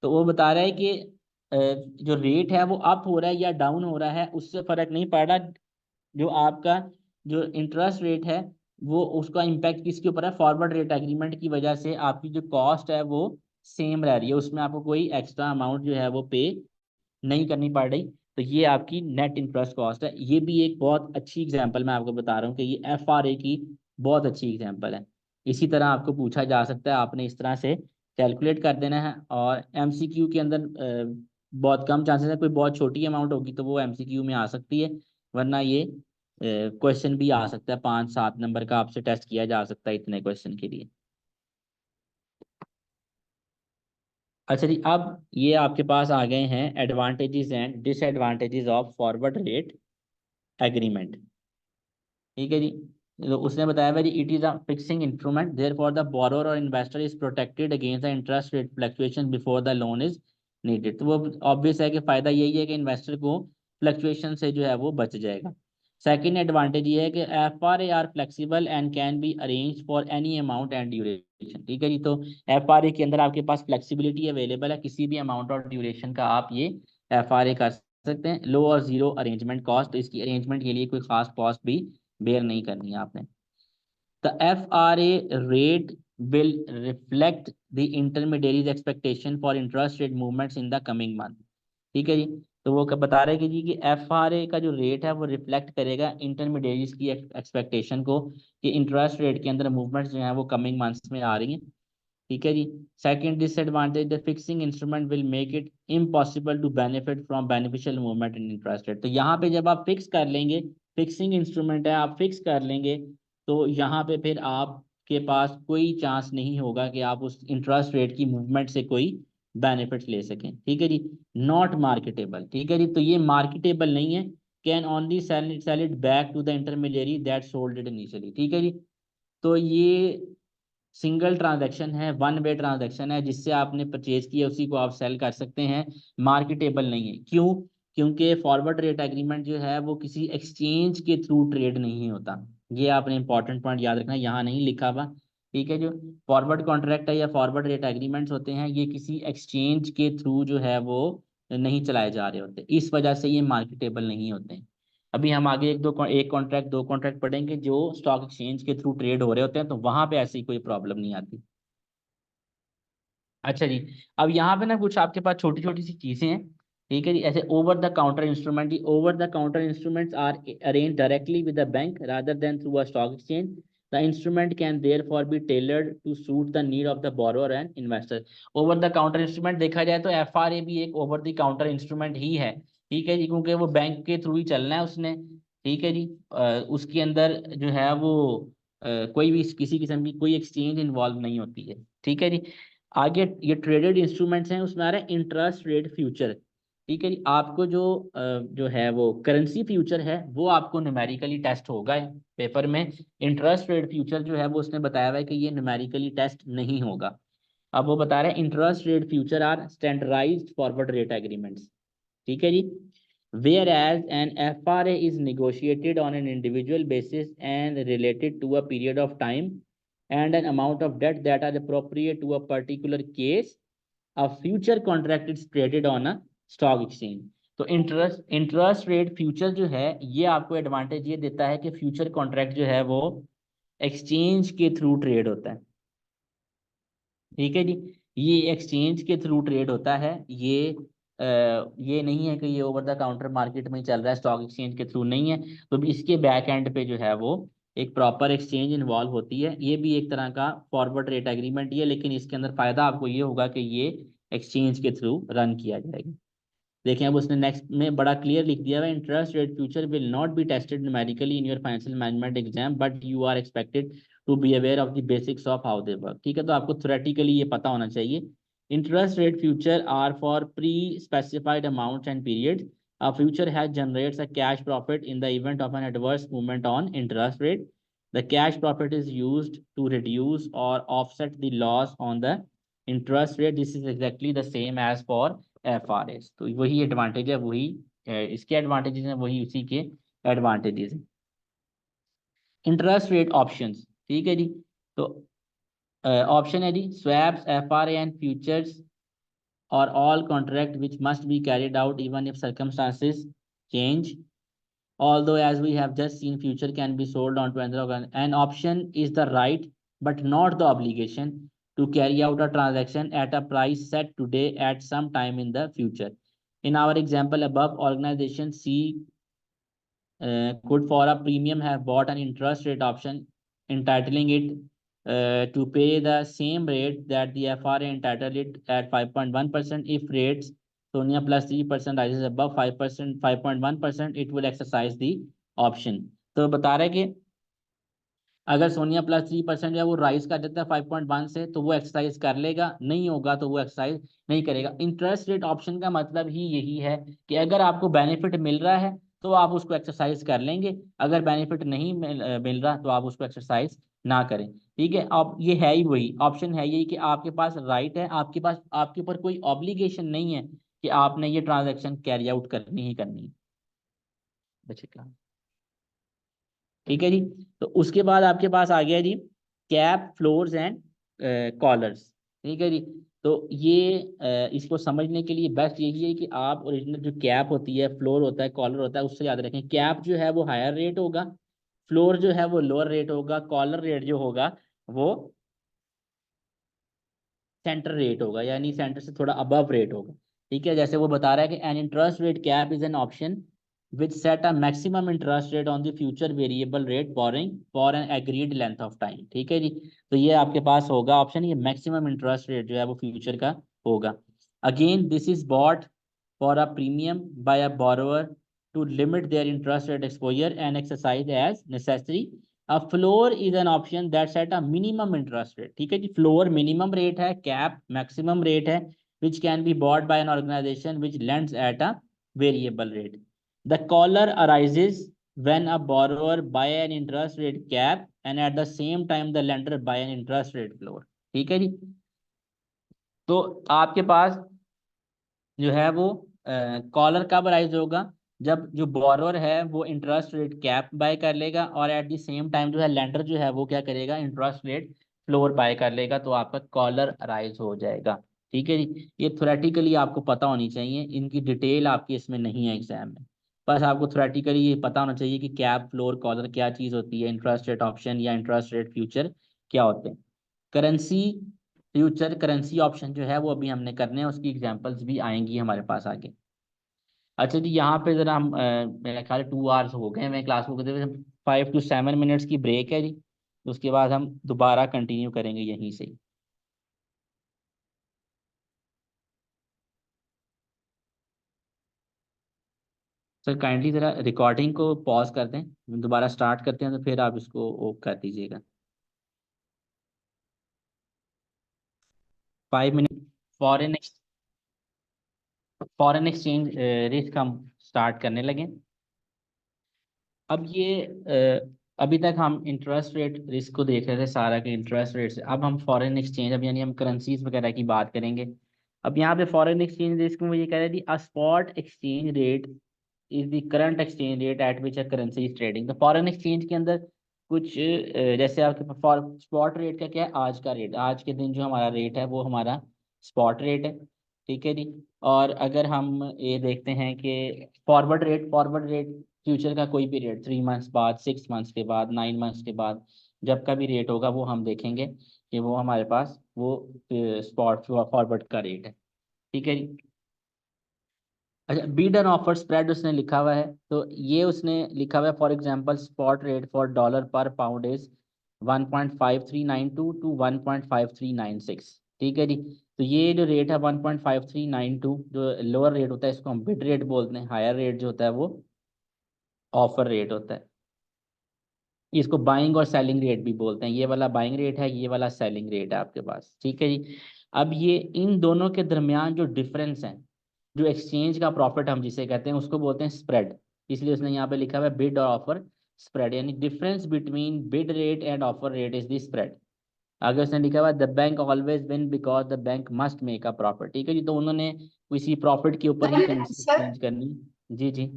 तो वो बता रहा है कि जो रेट है वो अप हो रहा है या डाउन हो रहा है उससे फर्क नहीं पड़ रहा, जो आपका जो इंटरेस्ट रेट है वो उसका इम्पैक्ट किसके ऊपर है, फॉरवर्ड रेट एग्रीमेंट की वजह से आपकी जो कॉस्ट है वो सेम रह रही है, उसमें आपको कोई एक्स्ट्रा अमाउंट जो है वो पे नहीं करनी पड़ रही। तो ये आपकी नेट इंटरेस्ट कॉस्ट है। ये भी एक बहुत अच्छी एग्जांपल मैं आपको बता रहा हूँ कि ये FRA की बहुत अच्छी एग्जांपल है। इसी तरह आपको पूछा जा सकता है, आपने इस तरह से कैलकुलेट कर देना है। और MCQ के अंदर बहुत कम चांसेस है, कोई बहुत छोटी अमाउंट होगी तो वो MCQ में आ सकती है, वरना ये क्वेश्चन भी आ सकता है, 5-7 नंबर का आपसे टेस्ट किया जा सकता है इतने क्वेश्चन के लिए। अच्छा जी, अब ये आपके पास आ गए हैं advantages and disadvantages of forward rate agreement, ठीक है जी। तो उसने बताया भाई it is a fixing instrument therefore the borrower और investor is protected against the interest rate fluctuation before the loan is needed. तो वो ऑब्वियस है कि फायदा यही है कि इन्वेस्टर को फ्लक्चुएशन से जो है वो बच जाएगा। सेकंड एडवांटेज ये है कि FRA are flexible and can be arrange for any amount and duration, ठीक है जी। तो FRA के अंदर आपके पास फ्लेक्सिबिलिटी अवेलेबल है, किसी भी अमाउंट और ड्यूरेशन का आप ये FRA कर सकते हैं। लो और जीरो अरेंजमेंट कॉस्ट, तो इसकी अरेंजमेंट के लिए कोई खास कॉस्ट भी बेयर नहीं करनी है आपने। The FRA rate will reflect the intermediaries expectation for interest rate movements in the coming month। ठीक है जी। तो वो बता रहे हैं कि जी कि FRA का जो रेट है वो रिफ्लेक्ट करेगा इंटरमीडिएरीज की एक्सपेक्टेशन को कि इंटरेस्ट रेट के अंदर मूवमेंट्स जो है वो कमिंग मंथ्स में आ रही हैं। ठीक है जी। Second disadvantage, the fixing instrument will make it impossible to benefit from beneficial movement in interest rate. तो यहाँ पे जब आप फिक्स कर लेंगे, फिक्सिंग इंस्ट्रूमेंट है, आप फिक्स कर लेंगे, तो यहाँ पे फिर आपके पास कोई चांस नहीं होगा कि आप उस इंटरेस्ट रेट की मूवमेंट से कोई बेनिफिट ले सकें। ठीक है जी। नॉट मार्केटेबल, ठीक है जी। तो ये मार्केटेबल नहीं है। Can only sell it back to the intermediary that sold it initially. ठीक है जी। तो ये सिंगल ट्रांजैक्शन है, वन वे ट्रांजैक्शन है, जिससे आपने परचेज किया उसी को आप सेल कर सकते हैं, मार्केटेबल नहीं है। क्यों? क्योंकि फॉरवर्ड रेट एग्रीमेंट जो है वो किसी एक्सचेंज के थ्रू ट्रेड नहीं होता। ये आपने इंपॉर्टेंट पॉइंट याद रखना, यहाँ नहीं लिखा हुआ। ठीक है। जो फॉरवर्ड कॉन्ट्रैक्ट है या फॉरवर्ड रेट एग्रीमेंट्स होते हैं, ये किसी एक्सचेंज के थ्रू जो है वो नहीं चलाए जा रहे होते, इस वजह से ये मार्केटेबल नहीं होते हैं। अभी हम आगे एक कॉन्ट्रैक्ट, दो कॉन्ट्रैक्ट पढ़ेंगे जो स्टॉक एक्सचेंज के थ्रू ट्रेड हो रहे होते हैं, तो वहां पे ऐसी कोई प्रॉब्लम नहीं आती। अच्छा जी। अब यहाँ पे ना कुछ आपके पास छोटी छोटी सी चीजें हैं। ठीक है जी। ऐसे over the counter instrument, over the counter instruments are arrange directly with the bank rather than through a stock exchange. The instrument can therefore be tailored to suit the need of the borrower and investor. Over the counter instrument देखा जाए तो FRA भी एक ओवर द काउंटर इंस्ट्रूमेंट ही है। ठीक है जी। क्योंकि वो बैंक के थ्रू ही चलना है उसने। ठीक है जी। उसके अंदर जो है वो कोई भी किसी किस्म की कोई एक्सचेंज इन्वॉल्व नहीं होती है। ठीक है जी। आगे ये ट्रेडेड इंस्ट्रूमेंट्स हैं, उसमें आ रहा है इंटरेस्ट रेट फ्यूचर। ठीक है जी। आपको जो है वो करेंसी फ्यूचर है वो आपको न्यूमेरिकली टेस्ट होगा पेपर में। इंटरेस्ट रेट फ्यूचर जो है वो उसने बताया हुआ है कि ये न्यूमेरिकली टेस्ट नहीं होगा। अब वो बता रहे हैं interest rate future are standardised forward rate agreements. ठीक है जी। Whereas an FRA is negotiated on an individual basis and related to a period of time and an amount of debt that are appropriate to a particular case, a future contract is traded on a stock exchange। तो इंटरेस्ट रेट फ्यूचर जो है ये आपको एडवांटेज ये देता है कि फ्यूचर कॉन्ट्रैक्ट जो है वो एक्सचेंज के थ्रू ट्रेड होता है। ठीक है जी। ये एक्सचेंज के थ्रू ट्रेड होता है। ये नहीं है कि ये ओवर द काउंटर मार्केट में ही चल रहा है, स्टॉक एक्सचेंज के थ्रू नहीं है। तो भी इसके बैक एंड पे जो है वो एक प्रॉपर एक्सचेंज इन्वॉल्व होती है। ये भी एक तरह का फॉरवर्ड रेट एग्रीमेंट ही है, लेकिन इसके अंदर फायदा आपको ये होगा कि ये एक्सचेंज के थ्रू रन किया जाएगा। देखें अब उसने नेक्स्ट में बड़ा क्लियर लिख दिया है, interest rate future will not be tested numerically in your financial management exam but you are expected to be aware of the basics of how they work. ठीक है। तो आपको थ्योरेटिकली ये पता होना चाहिए। Interest rate future are for pre specified amounts and period. A future hedge generates a cash profit in the event of an adverse movement on interest rate. The cash profit is used to reduce or offset the loss on the interest rate. This is exactly the same as for FRS। तो वही एडवांटेज है, वही इसके एडवांटेजेस हैं, वही उसी के एडवांटेजेस हैं। Interest rate options. ठीक है जी। तो ऑप्शन है जी स्वैप्स, FRA एंड फ्यूचर्स और all contract which must be carried out even if circumstances change. Although, as we have just seen, future can be sold on to another organ. An option is the right, but not the obligation, to carry out a transaction at a price set today at some time in the future. In our example above, organization C could, for a premium, have bought an interest rate option, entitling it to pay the same rate that the FRA entitled it at 5.1%. If rates Sonia plus 3% rises above 5%, 5.1%, it will exercise the option। तो बता रहे कि अगर सोनिया प्लस 3% या वो राइज कर देता है 5.1 से, तो वो एक्सरसाइज कर लेगा, नहीं होगा तो वो एक्सरसाइज नहीं करेगा। इंटरेस्ट रेट ऑप्शन का मतलब ही यही है कि अगर आपको बेनिफिट मिल रहा है तो आप उसको एक्सरसाइज कर लेंगे, अगर बेनिफिट नहीं मिल रहा तो आप उसको एक्सरसाइज ना करें। ठीक है। अब ये है ही वही ऑप्शन है, यही कि आपके पास राइट है, आपके पास आपके ऊपर कोई ऑब्लिगेशन नहीं है कि आपने ये ट्रांजेक्शन कैरी आउट करनी ही करनी है। ठीक है जी। तो उसके बाद आपके पास आ गया जी कैप, फ्लोर्स एंड कॉलर्स। ठीक है जी। तो ये इसको समझने के लिए बेस्ट यही है कि आप ओरिजिनल जो कैप होती है, फ्लोर होता है, कॉलर होता है, उससे याद रखें। कैप जो है वो हायर रेट होगा, फ्लोर जो है वो लोअर रेट होगा, कॉलर रेट जो होगा वो सेंटर रेट होगा, यानी सेंटर से थोड़ा अबव रेट होगा। ठीक है, जैसे वो बता रहा है कि N interest rate cap is an option which set a maximum interest rate on the future variable rate boring for an agreed length of time. ठीक है जी, तो ये आपके पास होगा ऑप्शन, ये मैक्सिमम इंटरेस्ट रेट जो है वो फ्यूचर का होगा। Again this is bought for a premium bye a borrower to limit their interest rate exposure and exercise as necessary. A floor is an option that set a minimum interest rate. ठीक है जी, floor minimum rate है, cap maximum rate है, which can be bought by an organization which lends at a variable rate. The collar arises when a borrower buy an interest rate cap and at the same time the lender buy an interest rate floor. ठीक है जी, तो आपके पास जो है वो कॉलर कब राइज होगा, जब जो बोरोवर है वो इंटरेस्ट रेट कैप बाय कर लेगा और एट द सेम टाइम जो है लेंडर जो है वो क्या करेगा, इंटरेस्ट रेट फ्लोर बाय कर लेगा, तो आपका कॉलर राइज हो जाएगा। ठीक है जी, ये थ्योरेटिकली आपको पता होनी चाहिए, इनकी डिटेल आपकी इसमें नहीं है एग्जाम में, बस आपको थ्योरेटिकली ये पता होना चाहिए कि कैप फ्लोर कॉलर क्या चीज़ होती है, इंटरेस्ट रेट ऑप्शन या इंटरेस्ट रेट फ्यूचर क्या होते हैं। करेंसी फ्यूचर करेंसी ऑप्शन जो है वो अभी हमने करने हैं, उसकी एग्जांपल्स भी आएंगी हमारे पास आगे। अच्छा जी, यहाँ पे जरा हम मेरा ख्याल 2 आवर्स हो गए मैं क्लास को करते हुए, 5 to 7 मिनट्स की ब्रेक है जी, उसके बाद हम दोबारा कंटिन्यू करेंगे यहीं से। सर काइंडली ज़रा रिकॉर्डिंग को पॉज कर दें, दोबारा स्टार्ट करते हैं, तो फिर आप इसको वो कर दीजिएगा। 5 minute. Foreign foreign exchange risk हम स्टार्ट करने लगे। अब ये अभी तक हम इंटरेस्ट रेट रिस्क को देख रहे थे सारा के इंटरेस्ट रेट से, अब हम फॉरेन एक्सचेंज, अब यानी हम करेंसीज वगैरह की बात करेंगे। अब यहाँ पे फॉरेन एक्सचेंज रिस्क में वो ये कह रहे थे, अ spot exchange rate is the current exchange rate at which a currency is trading. तो फॉरेन एक्सचेंज के अंदर कुछ जैसे आपके स्पॉट रेट का क्या है, आज का रेट, आज के दिन जो हमारा रेट है वो हमारा स्पॉट रेट है। ठीक है जी, और अगर हम ये देखते हैं कि फॉरवर्ड रेट फ्यूचर का कोई भी रेट 3 मंथ्स बाद, 6 मंथ्स के बाद, 9 मंथ्स के बाद, जब का भी रेट होगा वो हम देखेंगे कि वो हमारे पास वो स्पॉट फॉरवर्ड का रेट है। ठीक है जी, अच्छा बीड एंड ऑफर स्प्रेड उसने लिखा हुआ है, तो ये उसने लिखा हुआ है for example spot rate for dollar per pound is 1.5392 to 1.5396। ठीक है जी, तो ये जो रेट है 1.5392 जो लोअर रेट होता है इसको हम बिड रेट बोलते हैं, हायर रेट जो होता है वो ऑफर रेट होता है। इसको बाइंग और सेलिंग रेट भी बोलते हैं, ये वाला बाइंग रेट है, ये वाला सेलिंग रेट है आपके पास। ठीक है जी, अब ये इन दोनों के दरमियान जो डिफरेंस है, जो एक्सचेंज का प्रॉफिट हम जिसे कहते हैं उसको बोलते हैं स्प्रेड, इसलिए उसने यहाँ पे लिखा हुआ है बिड और ऑफर स्प्रेड, यानी difference between bid rate and offer rate is the spread. आगे उसने लिखा हुआ है the bank always win because the bank must make a profit. ठीक है जी, तो उन्होंने किसी प्रॉफिट के ऊपर ही सर करेंसी सर एक्सचेंज करनी। जी जी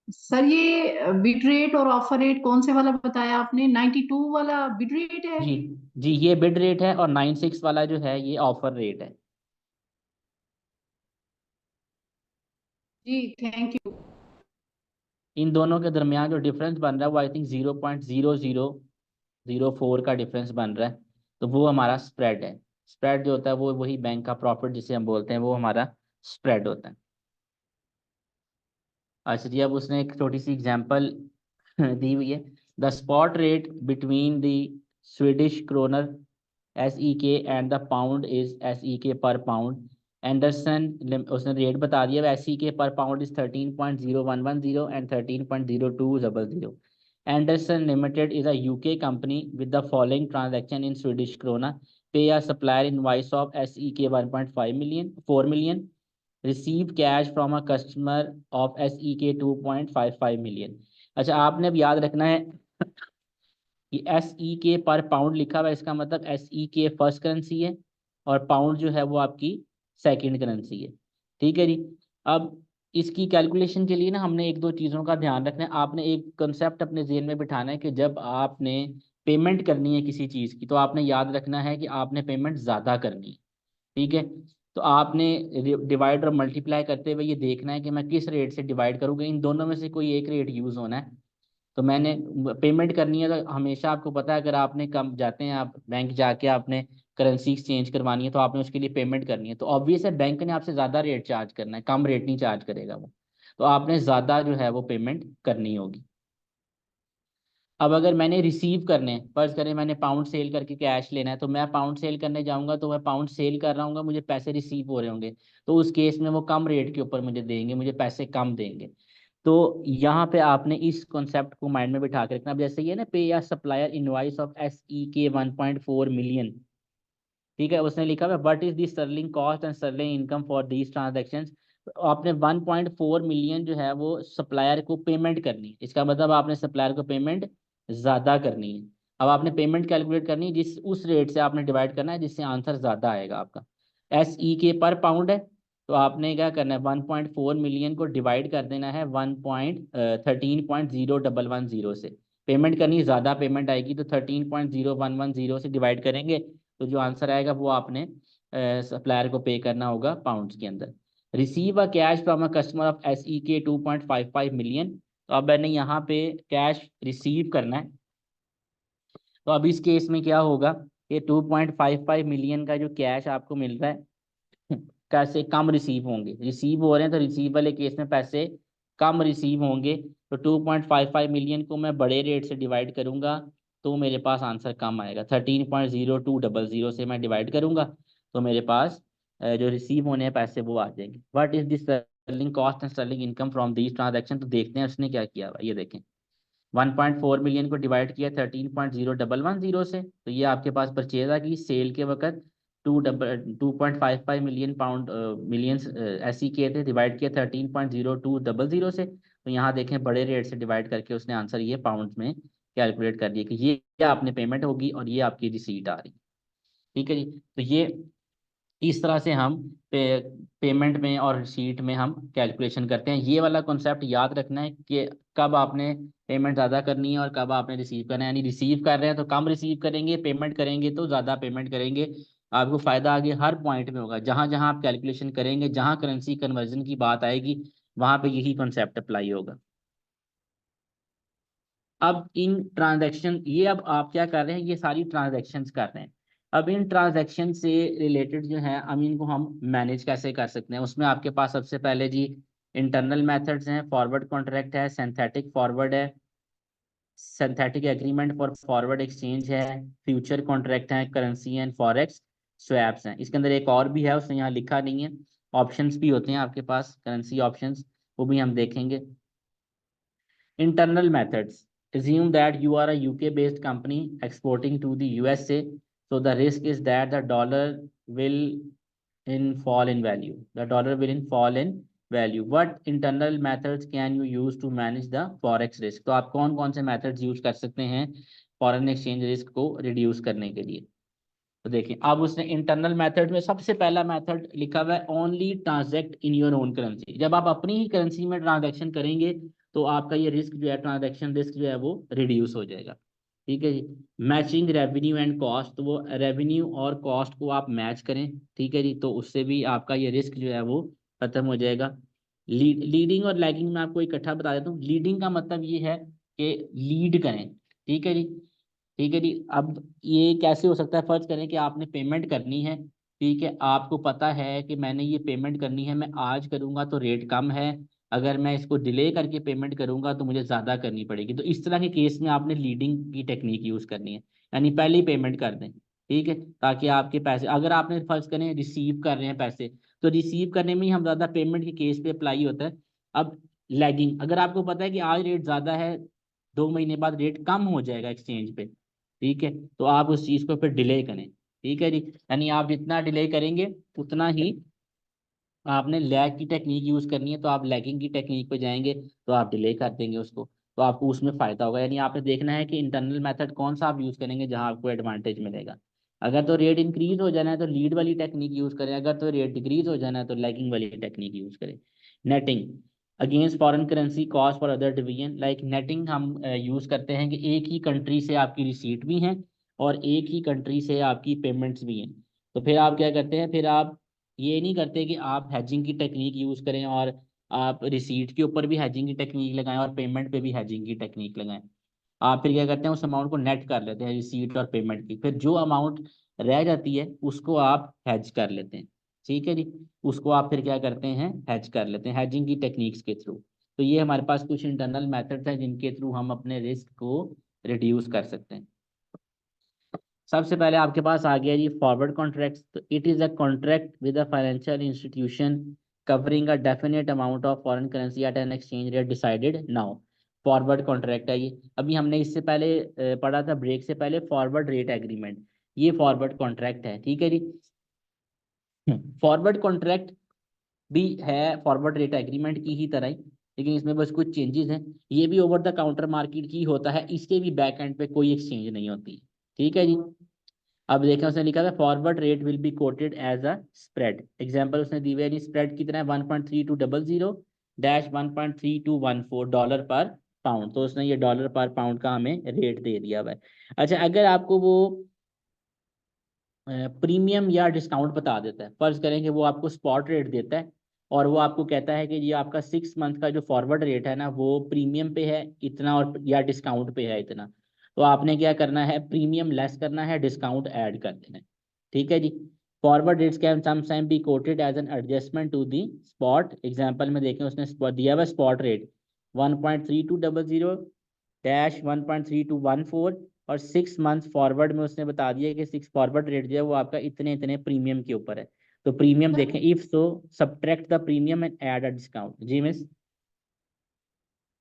सर ये बिड रेट और ऑफर रेट कौन से वाला बताया आपने? 92 वाला बिड रेट है? जी जी, ये बिड रेट है और 96 वाला जो है ये ऑफर रेट है। जी थैंक यू। इन दोनों के दरमियान जो डिफरेंस बन रहा है वो आई थिंक 0.0004 का डिफरेंस बन रहा है, तो वो हमारा स्प्रेड है। स्प्रेड जो होता है वो वही बैंक का प्रॉफिट जिसे हम बोलते हैं वो हमारा स्प्रेड होता है। अच्छा जी, अब उसने एक छोटी सी एग्जांपल दी हुई है, the spot rate between the Swedish kroner SEK and the pound is SEK per pound. Anderson उसने रेट बता दिया, SEK per pound is 13.0110 and 13.0200। Anderson limited is a UK company with the following transaction in Swedish krona, pay a supplier invoice of SEK 1.5 million 4 million, receive cash from a customer of SEK 2.55 million. अच्छा आपने अब याद रखना है कि SEK पर पाउंड लिखा हुआ है, इसका मतलब SEK फर्स्ट करेंसी है और पाउंड जो है वो आपकी सेकंड करेंसी है। ठीक है जी, अब इसकी कैलकुलेशन के लिए ना हमने एक दो चीज़ों का ध्यान रखना है, आपने एक कंसेप्ट अपने जेहन में बिठाना है कि जब आपने पेमेंट करनी है किसी चीज़ की तो आपने याद रखना है कि आपने पेमेंट ज़्यादा करनी है। ठीक है, तो आपने डिवाइड और मल्टीप्लाई करते हुए ये देखना है कि मैं किस रेट से डिवाइड करूँगा, इन दोनों में से कोई एक रेट यूज़ होना है। तो मैंने पेमेंट करनी है तो हमेशा आपको पता है, अगर आपने कम जाते हैं, आप बैंक जाके आपने करेंसी एक्सचेंज करवानी है तो आपने उसके लिए पेमेंट करनी है, तो ऑब्वियस है बैंक ने आपसे ज़्यादा रेट चार्ज करना है, कम रेट नहीं चार्ज करेगा वो, तो आपने ज़्यादा जो है वो पेमेंट करनी होगी। अब अगर मैंने रिसीव करने, फर्ज करें मैंने पाउंड सेल करके कैश लेना है, तो मैं पाउंड सेल करने जाऊंगा तो मैं पाउंड सेल कर रहा हूँ, मुझे पैसे रिसीव हो रहे होंगे, तो उस केस में वो कम रेट के ऊपर मुझे देंगे, मुझे पैसे कम देंगे। तो यहाँ पे आपने इस कॉन्सेप्ट को माइंड में बिठा के रखना। अब जैसे ये ना, पे या supplier invoice of SEK 1.4 million, ठीक है, उसने लिखा हुआ what is the sterling cost and sterling income for these transactions. आपने 1.4 मिलियन जो है वो सप्लायर को पेमेंट करनी है, इसका मतलब आपने सप्लायर को पेमेंट ज़्यादा करनी है। अब आपने पेमेंट कैलकुलेट करनी है, जिस उस रेट से आपने डिवाइड करना है जिससे आंसर ज़्यादा आएगा आपका। SEK पर पाउंड है, तो आपने क्या करना है, 1.4 मिलियन को डिवाइड कर देना है 13.0110 से। पेमेंट करनी ज़्यादा पेमेंट आएगी तो 13.0110 से डिवाइड करेंगे, तो जो आंसर आएगा वो आपने सप्लायर को पे करना होगा पाउंड्स के अंदर। Receive a cash from a customer of SEK 2.55 million, तो अब मैंने यहाँ पे कैश रिसीव करना है, तो अब इस केस में क्या होगा कि 2.55 मिलियन का जो कैश आपको मिल रहा है कैसे कम रिसीव होंगे, रिसीव हो रहे हैं तो रिसीव वाले केस में पैसे कम रिसीव होंगे, तो 2.55 मिलियन को मैं बड़े रेट से डिवाइड करूंगा तो मेरे पास आंसर कम आएगा। 13.0200 से मैं डिवाइड करूंगा तो मेरे पास जो रिसीव होने हैं पैसे वो आ जाएंगे। What is this sterling cost and sterling income from these transaction, तो देखते हैं उसने क्या किया हुआ है। ये देखें, 1.4 मिलियन को डिवाइड किया 13.0110 से, तो ये आपके पास परचेज आ गई सेल के वक्त 2.55 मिलियन पाउंड मिलियंस SEK थे, डिवाइड किया 13.0200 से, तो यहाँ देखें बड़े रेट से डिवाइड करके उसने आंसर ये पाउंड में कैलकुलेट कर दिया कि ये आपने पेमेंट होगी और ये आपकी रिसीट आ रही। ठीक है जी, तो ये इस तरह से हम पेमेंट में और रिसीट में हम कैलकुलेशन करते हैं। ये वाला कॉन्सेप्ट याद रखना है कि कब आपने पेमेंट ज़्यादा करनी है और कब आपने रिसीव करना है, यानी रिसीव कर रहे हैं तो कम रिसीव करेंगे, पेमेंट करेंगे तो ज़्यादा पेमेंट करेंगे। आपको फ़ायदा आगे हर पॉइंट में होगा, जहाँ जहाँ आप कैलकुलेशन करेंगे, जहाँ करेंसी कन्वर्जन की बात आएगी वहाँ पे यही कॉन्सेप्ट अप्लाई होगा। अब इन ट्रांजैक्शन, ये अब आप क्या कर रहे हैं, ये सारी ट्रांजैक्शंस कर रहे हैं। अब इन ट्रांजैक्शन से रिलेटेड जो है अब इनको हम मैनेज कैसे कर सकते हैं, उसमें आपके पास सबसे पहले जी इंटरनल मेथड्स हैं, फॉरवर्ड कॉन्ट्रैक्ट है, सिंथेटिक फॉरवर्ड है, synthetic agreement for forward exchange है, फ्यूचर कॉन्ट्रैक्ट है, करेंसी एंड फॉरेक्स स्वैप्स हैं। इसके अंदर एक और भी है, उसने यहाँ लिखा नहीं है, ऑप्शंस भी होते हैं आपके पास, करेंसी ऑप्शंस, वो भी हम देखेंगे। Internal methods. Assume that you are a UK-based company exporting to the USA. So the risk is that the dollar will in fall in value. The dollar will in fall in value. What internal methods can you use to manage the forex risk? तो आप कौन कौन से methods use कर सकते हैं फॉरेन एक्सचेंज रिस्क को रिड्यूस करने के लिए। तो देखिए, अब उसने इंटरनल मेथड में सबसे पहला मेथड लिखा हुआ है only transact in your own currency. जब आप अपनी ही करेंसी में ट्रांजैक्शन करेंगे तो आपका ये रिस्क जो है, ट्रांजैक्शन रिस्क जो है वो रिड्यूस हो जाएगा। ठीक है जी। मैचिंग रेवेन्यू एंड कॉस्ट, तो वो रेवेन्यू और कॉस्ट को आप मैच करें, ठीक है जी, तो उससे भी आपका ये रिस्क जो है वो खत्म हो जाएगा। लीडिंग और लैगिंग में आपको इकट्ठा बता देता हूँ। लीडिंग का मतलब ये है कि लीड करें, ठीक है जी, ठीक है जी। अब ये कैसे हो सकता है, फर्ज करें कि आपने पेमेंट करनी है, ठीक है, आपको पता है कि मैंने ये पेमेंट करनी है, मैं आज करूंगा तो रेट कम है, अगर मैं इसको डिले करके पेमेंट करूंगा तो मुझे ज़्यादा करनी पड़ेगी, तो इस तरह के केस में आपने लीडिंग की टेक्निक यूज़ करनी है, यानी पहले ही पेमेंट कर दें, ठीक है, ताकि आपके पैसे, अगर आपने फर्ज करें रिसीव कर रहे हैं पैसे, तो रिसीव करने में ही हम ज़्यादा पेमेंट के केस पे अप्लाई होता है। अब लैगिंग, अगर आपको पता है कि आज रेट ज़्यादा है, 2 महीने बाद रेट कम हो जाएगा एक्सचेंज पे, ठीक है, तो आप उस चीज़ को फिर डिले करें, ठीक है जी, यानी आप जितना डिले करेंगे उतना ही आपने लैग की टेक्निक यूज़ करनी है, तो आप लैगिंग की टेक्निक पे जाएंगे तो आप डिले कर देंगे उसको, तो आपको उसमें फ़ायदा होगा। यानी आपने देखना है कि इंटरनल मेथड कौन सा आप यूज़ करेंगे जहां आपको एडवांटेज मिलेगा। अगर तो रेट इंक्रीज हो जाना है तो लीड वाली टेक्निक यूज़ करें, अगर तो रेट डिक्रीज हो जाना है तो लैगिंग वाली टेक्निक यूज़ करें। Netting against foreign currency cost for other division, like netting हम यूज़ करते हैं कि एक ही कंट्री से आपकी रिसीट भी हैं और एक ही कंट्री से आपकी पेमेंट्स भी हैं, तो फिर आप क्या करते हैं, फिर आप ये नहीं करते कि आप हैजिंग की टेक्निक यूज़ करें और आप रिसीट के ऊपर भी हैजिंग की टेक्निक लगाएं और पेमेंट पे भी हैजिंग की टेक्निक लगाएं। आप फिर क्या करते हैं, उस अमाउंट को नेट कर लेते हैं रिसीट और पेमेंट की, फिर जो अमाउंट रह जाती है उसको आप हैज कर लेते हैं। ठीक है जी, उसको आप फिर क्या करते हैं, हैज कर लेते हैं हैजिंग की टेक्निक्स के थ्रू। तो ये हमारे पास कुछ इंटरनल मेथड्स हैं जिनके थ्रू हम अपने रिस्क को रिड्यूस कर सकते हैं। सबसे पहले आपके पास आ गया जी फॉरवर्ड कॉन्ट्रैक्ट। तो it is a contract with a financial institution covering a definite amount of foreign currency at an exchange rate decided now. Forward contract है ये। अभी हमने इससे पहले पढ़ा था ब्रेक से पहले फॉरवर्ड रेट एग्रीमेंट, ये फॉरवर्ड कॉन्ट्रैक्ट है। ठीक है जी, फॉरवर्ड कॉन्ट्रैक्ट भी है फॉरवर्ड रेट एग्रीमेंट की ही तरह ही, लेकिन इसमें बस कुछ चेंजेस हैं। ये भी ओवर द काउंटर मार्केट की होता है, इसके भी बैक एंड पे कोई एक्सचेंज नहीं होती। ठीक है जी, अब देखें उसने लिखा था forward rate will be quoted as a spread. Example उसने दी हुई है, स्प्रेड कितना है 1.3200 डैश 1.3214 डॉलर पर पाउंड। तो उसने ये डॉलर पर पाउंड का हमें रेट दे दिया हुआ है। अच्छा, अगर आपको वो प्रीमियम या डिस्काउंट बता देता है, फर्ज करें कि वो आपको स्पॉट रेट देता है और वो आपको कहता है कि ये आपका 6 मंथ का जो फॉरवर्ड रेट है ना वो प्रीमियम पे है इतना और या डिस्काउंट पे है इतना, तो आपने क्या करना है, प्रीमियम लेस करना है, डिस्काउंट ऐड कर देना है। ठीक है जी, forward rates can sometime be quoted as an adjustment to the spot. Example में देखें उसने दिया हुआ स्पॉट रेट 1.3200 डैश 1.3214 और 6 मंथ फॉरवर्ड में उसने बता दिया कि 6 फॉरवर्ड रेट जो है वो आपका इतने इतने प्रीमियम के ऊपर है। तो प्रीमियम देखें, if so subtract the premium and add a discount. जी मिस।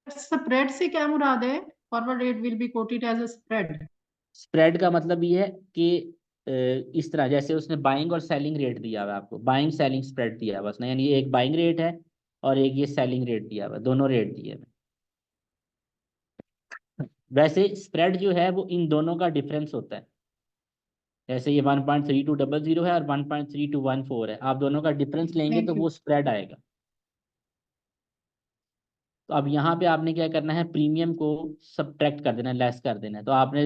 स्प्रेड से क्या मुराद है? Forward rate will be quoted as a spread. Spread का मतलब ये है कि इस तरह जैसे उसने बाइंग और सेलिंग रेट दिया हुआ है आपको, बाइंग सेलिंग स्प्रेड दिया हुआ उसने, यानी ये एक बाइंग रेट है और एक ये सेलिंग रेट दिया हुआ है, दोनों रेट दिए हुए हैं। वैसे स्प्रेड जो है वो इन दोनों का डिफरेंस होता है, जैसे ये 1.3200 है और 1.3214 है, आप दोनों का डिफरेंस लेंगे तो थैंक यू। वो स्प्रेड आएगा। तो अब यहाँ पे आपने क्या करना है, प्रीमियम को सब्ट्रैक्ट कर देना है, लेस कर देना है। तो आपने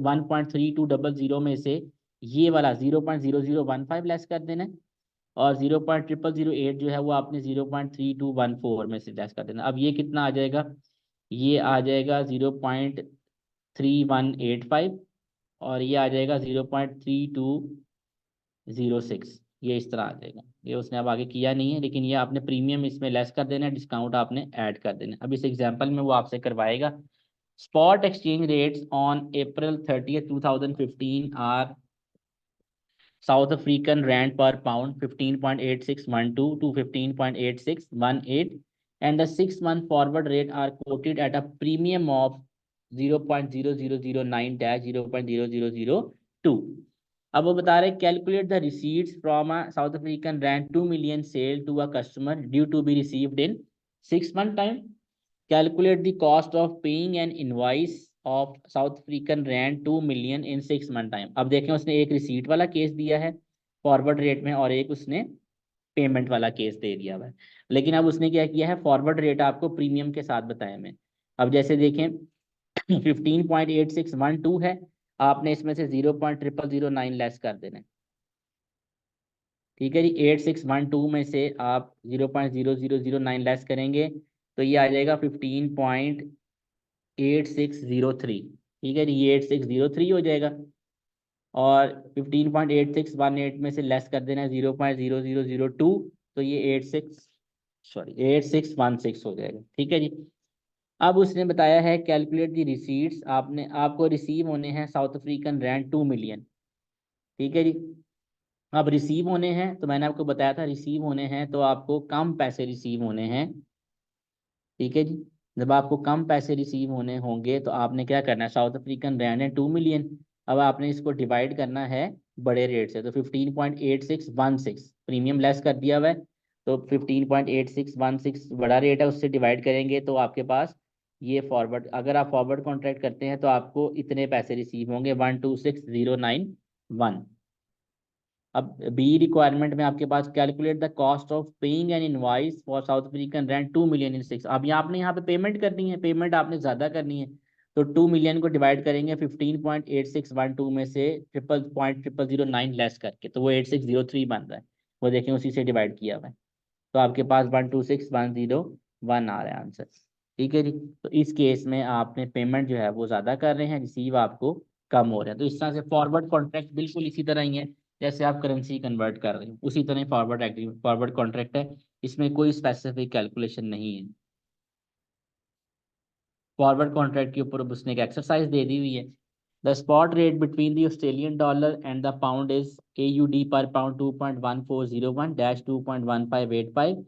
1.3200 में से ये वाला 0.0015 लेस कर देना है और 0.0008 जो है वो आपने 0.3214 में से लेस कर देना। अब ये कितना आ जाएगा, ये आ जाएगा 0.3185 और ये आ जाएगा 0.3206। ये इस तरह आ जाएगा। ये उसने अब आगे किया नहीं है, लेकिन ये आपने प्रीमियम इसमें लेस कर देना है, डिस्काउंट आपने ऐड कर देना है। अब इस एग्जांपल में वो आपसे करवाएगा spot exchange rates on April 30, 2015 आर South African rand per pound 15.8612 to 15.8618, and the 6 month forward rate are quoted at a premium of 0.0009-0.0002। अब वो बता रहे calculate the receipts from a South African rand 2 million sale to a customer due to be received in 6 month time. Calculate the cost of paying an invoice of South African rand 2 million in 6 month time। अब देखें उसने एक रिसीट वाला केस दिया है फॉरवर्ड रेट में और एक उसने पेमेंट वाला केस दे दिया हुआ है, लेकिन अब उसने क्या किया है, फॉरवर्ड रेट आपको प्रीमियम के साथ बताया मैं। अब जैसे देखें 15.8612 है, आपने इसमें से 0.0009 लेस कर देना है। ठीक है जी, 8612 में से आप 0.0009 लेस करेंगे तो ये आ जाएगा 15.8603। ठीक है जी, ये 8603 हो जाएगा और 15.8618 में से लेस कर देना है 0.0002, तो ये 8616 हो जाएगा। ठीक है जी, अब उसने बताया है कैलकुलेट दी रिसीट्स, आपने आपको रिसीव होने हैं साउथ अफ्रीकन रैंड 2 million। ठीक है जी, अब रिसीव होने हैं तो मैंने आपको बताया था रिसीव होने हैं तो आपको कम पैसे रिसीव होने हैं। ठीक है जी, जब आपको कम पैसे रिसीव होने होंगे तो आपने क्या करना है, साउथ अफ्रीकन रैंड है 2 million, अब आपने इसको डिवाइड करना है बड़े रेट से। तो 15.8616 प्रीमियम लेस कर दिया हुआ है, तो 15.8616 बड़ा रेट है, उससे डिवाइड करेंगे तो आपके पास ये फॉरवर्ड, अगर आप फॉरवर्ड कॉन्ट्रैक्ट करते हैं तो आपको इतने पैसे रिसीव होंगे 126091। अब बी रिक्वायरमेंट में आपके पास calculate the cost of paying an invoice for South African rent 2 million in 6। अब यहाँ आपने यहाँ पे पेमेंट करनी है, पेमेंट आपने ज़्यादा करनी है, तो 2 million को डिवाइड करेंगे 15.8612 में से 0.0009 लेस करके, तो वो 8603 बन रहा है। वो देखें उसी से डिवाइड किया हुआ है। तो तो आपके पास 126,101 आ रहा है आंसर। ठीक है जी। तो इस केस में आपने पेमेंट जो है वो ज़्यादा कर रहे हैं, रिसीव आपको कम हो रहा है। तो इस तरह से फॉरवर्ड कॉन्ट्रैक्ट बिल्कुल इसी तरह ही है जैसे आप करेंसी कन्वर्ट कर रहे हो, उसी तरह फॉरवर्ड कॉन्ट्रैक्ट है, इसमें कोई स्पेसिफिक कैलकुलेशन नहीं है। फॉरवर्ड कॉन्ट्रैक्ट के ऊपर उसने एक एक्सरसाइज दे दी हुई है। The spot rate between the Australian dollar and the pound is AUD पर pound 2.1401 dash 2.1585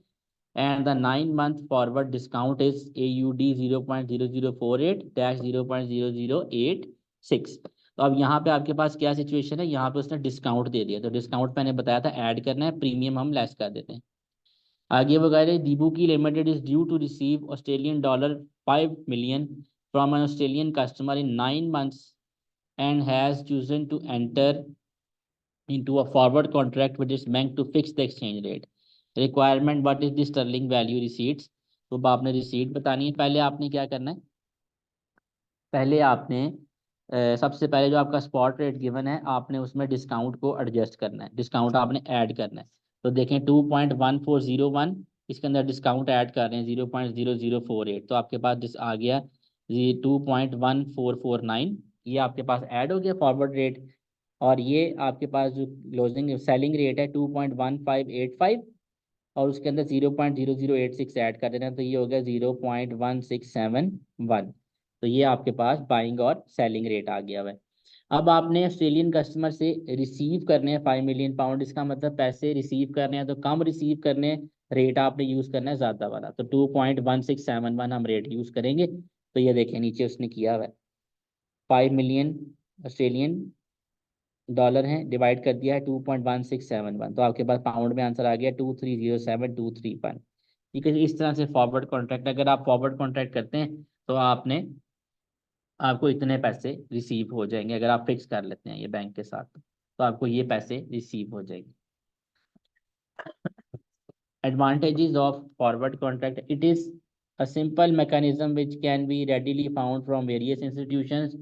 and the 9 month forward discount is AUD 0.0048 dash 0.0086। तो अब यहाँ पे आपके पास क्या सिचुएशन है, यहाँ पे उसने डिस्काउंट दे दिया, तो डिस्काउंट मैंने बताया था ऐड करना है, प्रीमियम हम लेस कर देते हैं। आगे वो कह रहे हैं दीबू की limited is due to receive Australian dollar 5 million from an Australian customer in 9 months and has chosen to enter into a forward contract which is meant to fix the exchange rate requirement। what is the sterling value receipts। तो अब आपने रिसीट बतानी है। पहले आपने क्या करना है, पहले आपने सबसे पहले जो आपका स्पॉट रेट गिवन है आपने उसमें डिस्काउंट को एडजस्ट करना है, डिस्काउंट आपने ऐड करना है। तो देखें 2.1401, इसके अंदर डिस्काउंट ऐड कर रहे हैं 0.0048, तो आपके पास आ गया 2.1449, ये आपके पास ऐड हो गया फॉरवर्ड रेट। और ये आपके पास जो क्लोजिंग सेलिंग रेट है 2.1585, और उसके अंदर 0.0086 ऐड कर देना, तो ये हो गया 0.1671। तो ये आपके पास बाइंग और सेलिंग रेट आ गया हुआ है। अब आपने ऑस्ट्रेलियन कस्टमर से रिसीव करने हैं 5 million पाउंड, इसका मतलब पैसे रिसीव करने हैं तो कम रिसीव करने हैं, रेट आपने यूज़ करना है ज़्यादा वाला, तो 2.1671 हम रेट यूज़ करेंगे। तो ये देखें नीचे उसने किया हुआ है 5 million ऑस्ट्रेलियन डॉलर हैं, डिवाइड कर दिया है 2.1671, तो आपके पास पाउंड में आंसर आ गया 2307231। ठीक है, इस तरह से फॉरवर्ड कॉन्ट्रैक्ट, अगर आप फॉरवर्ड कॉन्ट्रैक्ट करते हैं तो आपको इतने पैसे रिसीव हो जाएंगे, अगर आप फिक्स कर लेते हैं ये बैंक के साथ तो आपको ये पैसे रिसीव हो जाएंगे। Advantages of forward contract: it is a simple mechanism which can be readily found from various institutions.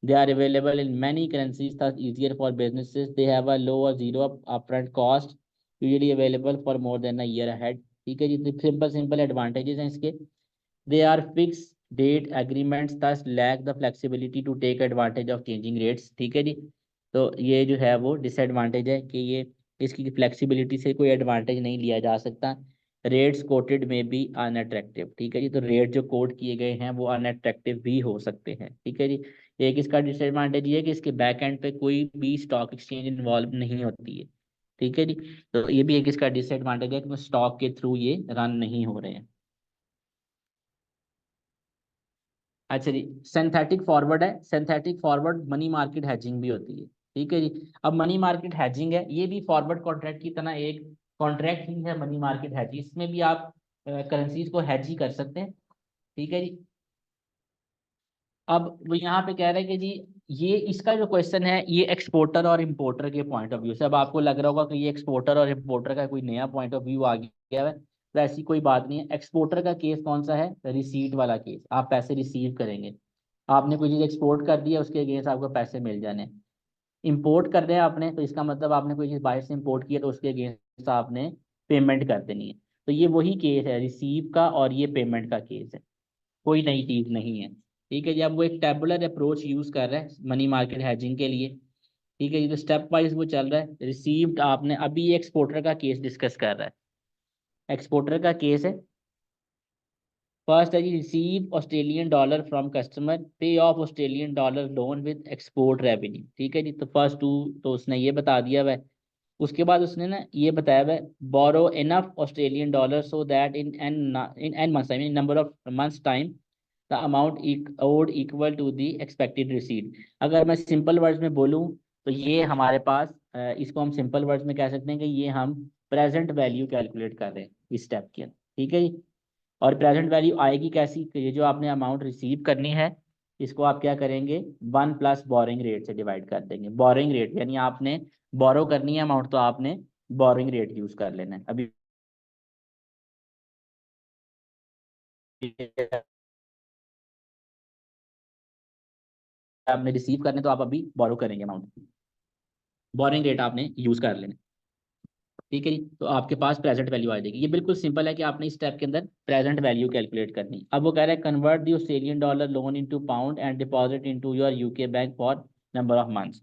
They are available in many currencies, thus easier for businesses. They have a low or zero upfront cost, usually available for more than a year ahead। ठीक है जी, सिंपल एडवांटेजेस हैं इसके। They are fix date agreements, thus lack the flexibility to take advantage of changing rates। ठीक है जी। तो ये जो है वो डिसएडवांटेज है कि ये इसकी फ्लेक्सिबिलिटी से कोई एडवांटेज नहीं लिया जा सकता। रेट्स कोटेड में भी अनअट्रैक्टिव। ठीक है जी, तो रेट जो कोट किए गए हैं वो अनअट्रैक्टिव भी हो सकते हैं। ठीक है जी। एक इसका डिसएडवांटेज ये है कि इसके बैक एंड पे कोई भी स्टॉक एक्सचेंज इन्वॉल्व नहीं होती है। ठीक है जी। तो ये भी एक इसका डिसएडवांटेज है कि स्टॉक के थ्रू ये रन नहीं हो रहे हैं। अच्छा जी, सिंथेटिक फॉरवर्ड है, synthetic forward money market hedging भी होती है। ठीक है जी। अब मनी मार्केट हैजिंग है, ये भी फॉरवर्ड कॉन्ट्रैक्ट की तरह एक कॉन्ट्रैक्ट ही है मनी मार्केट हैजिंग, इसमें भी आप करेंसीज को हैज ही कर सकते हैं। ठीक है जी। अब वो यहाँ पे कह रहे हैं कि जी ये इसका जो क्वेश्चन है ये एक्सपोर्टर और इम्पोर्टर के पॉइंट ऑफ व्यू से, अब आपको लग रहा होगा कि ये एक्सपोर्टर और इम्पोर्टर का कोई नया पॉइंट ऑफ व्यू आ गया है, तो ऐसी कोई बात नहीं है। एक्सपोर्टर का केस कौन सा है, रिसीट वाला केस, आप पैसे रिसीव करेंगे, आपने कोई चीज़ एक्सपोर्ट कर दिया उसके अगेंस्ट आपको पैसे मिल जाने। इंपोर्ट कर दिया आपने तो इसका मतलब आपने कोई चीज़ बाहर से इंपोर्ट किया तो उसके अगेंस्ट आपने पेमेंट कर देनी है। तो ये वही केस है रिसीव का, और ये पेमेंट का केस है, कोई नई चीज़ नहीं है। ठीक है जी। अब वो एक टेबुलर अप्रोच यूज़ कर रहा है मनी मार्केट हैजिंग के लिए। ठीक है जी। तो स्टेप वाइज वो चल रहा है। रिसीव्ड आपने अभी एक्सपोर्टर का केस डिस्कस कर रहा है, एक्सपोर्टर का केस है। फर्स्ट है जी, receive Australian dollar from customer, pay off Australian dollar loan with export revenue. ठीक है जी। तो फर्स्ट टू तो उसने ये बता दिया हुआ है। उसके बाद उसने ना ये बताया हुआ है borrow enough Australian dollar so that in months time, in number of months time the amount owed equal to the expected receipt. अगर मैं सिंपल वर्ड्स में बोलूँ तो ये हमारे पास इसको हम सिंपल वर्ड्स में कह सकते हैं कि ये हम प्रेजेंट वैल्यू कैलकुलेट कर रहे हैं इस स्टेप के अंदर। ठीक है जी। और प्रेजेंट वैल्यू आएगी कैसी, कि ये जो आपने अमाउंट रिसीव करनी है इसको आप क्या करेंगे 1 + बोरिंग रेट से डिवाइड कर देंगे। बोरिंग रेट यानी आपने बोरो करनी है अमाउंट तो आपने बोरिंग रेट यूज कर लेना है। अभी आपने रिसीव करने तो आप अभी बोरो करेंगे अमाउंट, बोरिंग रेट आपने यूज कर लेना। ठीक है जी। तो आपके पास प्रेजेंट वैल्यू आ जाएगी। ये बिल्कुल सिंपल है कि आपने इस स्टेप के अंदर प्रेजेंट वैल्यू कैलकुलेट करनी है। अब वो कह रहा है convert the Australian dollar loan into pound and deposit into your UK bank for number of months.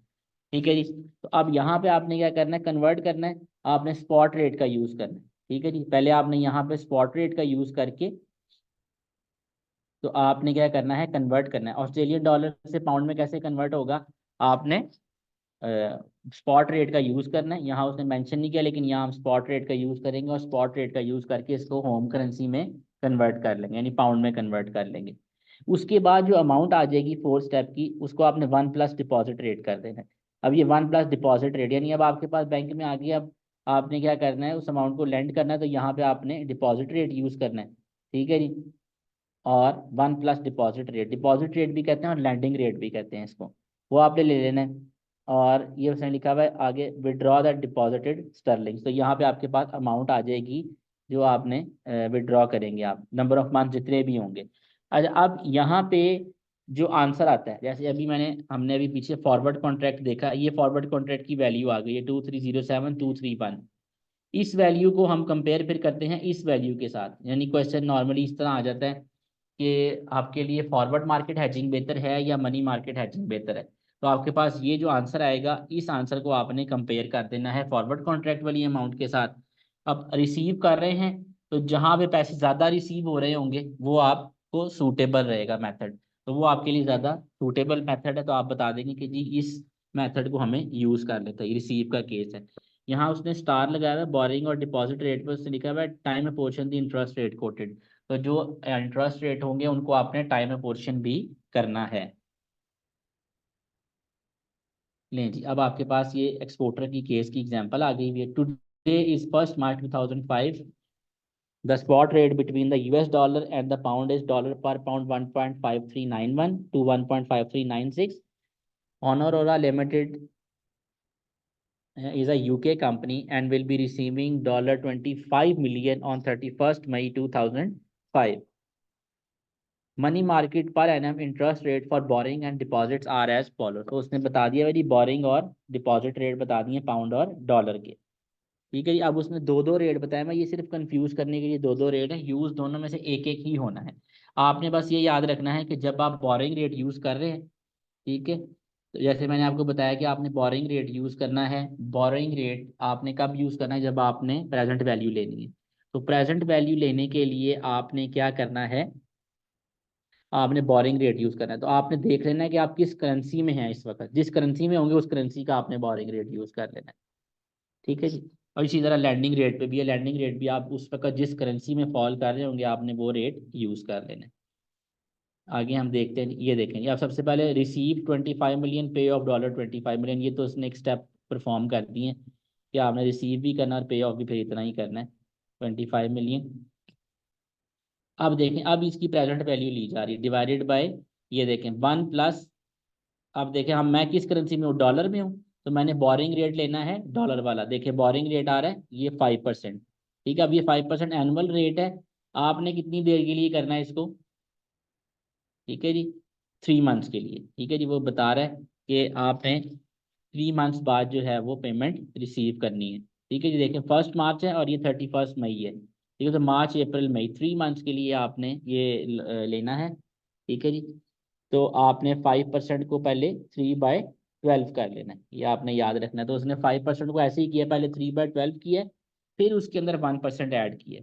ठीक है जी। तो अब यहाँ पे आपने क्या करना है, कन्वर्ट करना है, आपने स्पॉट रेट का यूज करना है। ठीक है जी। पहले आपने यहाँ पे स्पॉट रेट का यूज करके तो आपने क्या करना है, कन्वर्ट करना है। ऑस्ट्रेलियन डॉलर से पाउंड में कैसे कन्वर्ट होगा, आपने स्पॉट रेट का यूज करना है। यहाँ उसने मेंशन नहीं किया, लेकिन यहाँ हम स्पॉट रेट का यूज करेंगे और स्पॉट रेट का यूज करके इसको होम करेंसी में कन्वर्ट कर लेंगे, यानी पाउंड में कन्वर्ट कर लेंगे। उसके बाद जो अमाउंट आ जाएगी 4 स्टेप की, उसको आपने 1+ डिपॉजिट रेट कर देना है। अब ये 1+ डिपॉजिट रेट, यानी अब आपके पास बैंक में आ गया। अब आपने क्या करना है, उस अमाउंट को लेंड करना है, तो यहाँ पे आपने डिपॉजिट रेट यूज करना है। ठीक है जी। और 1+ डिपॉजिट रेट भी कहते हैं और लैंडिंग रेट भी कहते हैं इसको, वो आपने ले लेना है। और ये उसने लिखा हुआ है आगे विड्रॉ द डिपॉजिटेड स्टर्लिंग, तो यहाँ पे आपके पास अमाउंट आ जाएगी जो आपने विड्रॉ करेंगे आप, नंबर ऑफ मंथ जितने भी होंगे। अच्छा, अब यहाँ पे जो आंसर आता है, जैसे अभी हमने अभी पीछे फॉरवर्ड कॉन्ट्रैक्ट देखा, ये फॉरवर्ड कॉन्ट्रैक्ट की वैल्यू आ गई है 2307231। इस वैल्यू को हम कंपेयर फिर करते हैं इस वैल्यू के साथ, यानी क्वेश्चन नॉर्मली इस तरह आ जाता है कि आपके लिए फॉरवर्ड मार्केट हैजिंग बेहतर है या मनी मार्केट हैजिंग बेहतर है। तो आपके पास ये जो आंसर आएगा, इस आंसर को आपने कंपेयर कर देना है फॉरवर्ड कॉन्ट्रैक्ट वाली अमाउंट के साथ। अब रिसीव कर रहे हैं, तो जहां पे पैसे ज़्यादा रिसीव हो रहे होंगे वो आपको सूटेबल रहेगा मेथड, तो वो आपके लिए ज़्यादा सूटेबल मेथड है। तो आप बता देंगे कि जी इस मेथड को हमें यूज़ कर लेते हैं, रिसीव का केस है। यहाँ उसने स्टार लगाया हुआ है बोरिंग और डिपॉजिट रेट पर, उसने लिखा हुआ है time apportion the interest rate coated, तो जो इंटरेस्ट रेट होंगे उनको आपने टाइम अपोर्शन भी करना है। लें जी, अब आपके पास ये एक्सपोर्टर की केस की एग्जांपल आ गई हुई है। Today is 1 March 2005, the spot rate between the US dollar and the pound is dollar per pound 1.5391 to 1.5396। ऑनोरोरा limited is a UK company and will be receiving $25 million on 31st May 2005. Money market per annum interest rate for borrowing and deposits are as follow, तो उसने बता दिया मेरी बोरिंग और डिपॉजिट रेट बता दिए पाउंड और डॉलर के। ठीक है जी। अब उसने दो दो रेट बताया, मैं ये सिर्फ कंफ्यूज करने के लिए दो दो रेट है, यूज दोनों में से एक एक ही होना है। आपने बस ये याद रखना है कि जब आप बोरिंग रेट यूज कर रहे हैं, ठीक है, तो जैसे मैंने आपको बताया कि आपने बोरिंग रेट यूज करना है। बोरिंग रेट आपने कब यूज करना है, जब आपने प्रेजेंट वैल्यू लेनी है। तो प्रेजेंट वैल्यू लेने के लिए आपने क्या करना है, आपने बोरिंग रेट यूज करना है। तो आपने देख लेना है कि आप किस करेंसी में हैं इस वक्त, जिस करेंसी में होंगे उस करेंसी का आपने बोरिंग रेट यूज कर लेना है। ठीक है जी। और इसी तरह लैंडिंग रेट पे भी है, लैंडिंग रेट भी आप उस वक्त जिस करेंसी में फॉल कर रहे होंगे आपने वो रेट यूज कर लेना है। आगे हम देखते हैं, ये देखेंगे। अब सबसे पहले रिसीव 25 मिलियन, पे ऑफ $25 मिलियन, ये तो उसने एक स्टेप परफॉर्म कर दिए हैं कि आपने रिसीव भी करना और पे ऑफ भी फिर इतना ही करना है, 25 मिलियन। अब देखें, अब इसकी प्रेजेंट वैल्यू ली जा रही है डिवाइडेड बाय, ये देखें 1+। अब देखें मैं किस करेंसी में हूँ, डॉलर में हूँ, तो मैंने बोरिंग रेट लेना है डॉलर वाला। देखिए बोरिंग रेट आ रहा है ये 5%। ठीक है, अब ये 5% एनुअल रेट है। आपने कितनी देर के लिए करना है इसको, ठीक है जी, 3 मंथ्स के लिए। ठीक है जी, वो बता रहा है कि आपने 3 मंथ्स बाद जो है वो पेमेंट रिसीव करनी है। ठीक है जी। देखिए 1 मार्च है और ये 31 मई है। ठीक है, तो मार्च अप्रैल मई 3 मंथ्स के लिए आपने ये लेना है। ठीक है जी। तो आपने 5% को पहले 3/12 कर लेना है, ये आपने याद रखना है। तो उसने 5% को ऐसे ही किया, पहले 3/12 किया, फिर उसके अंदर 1% ऐड किया।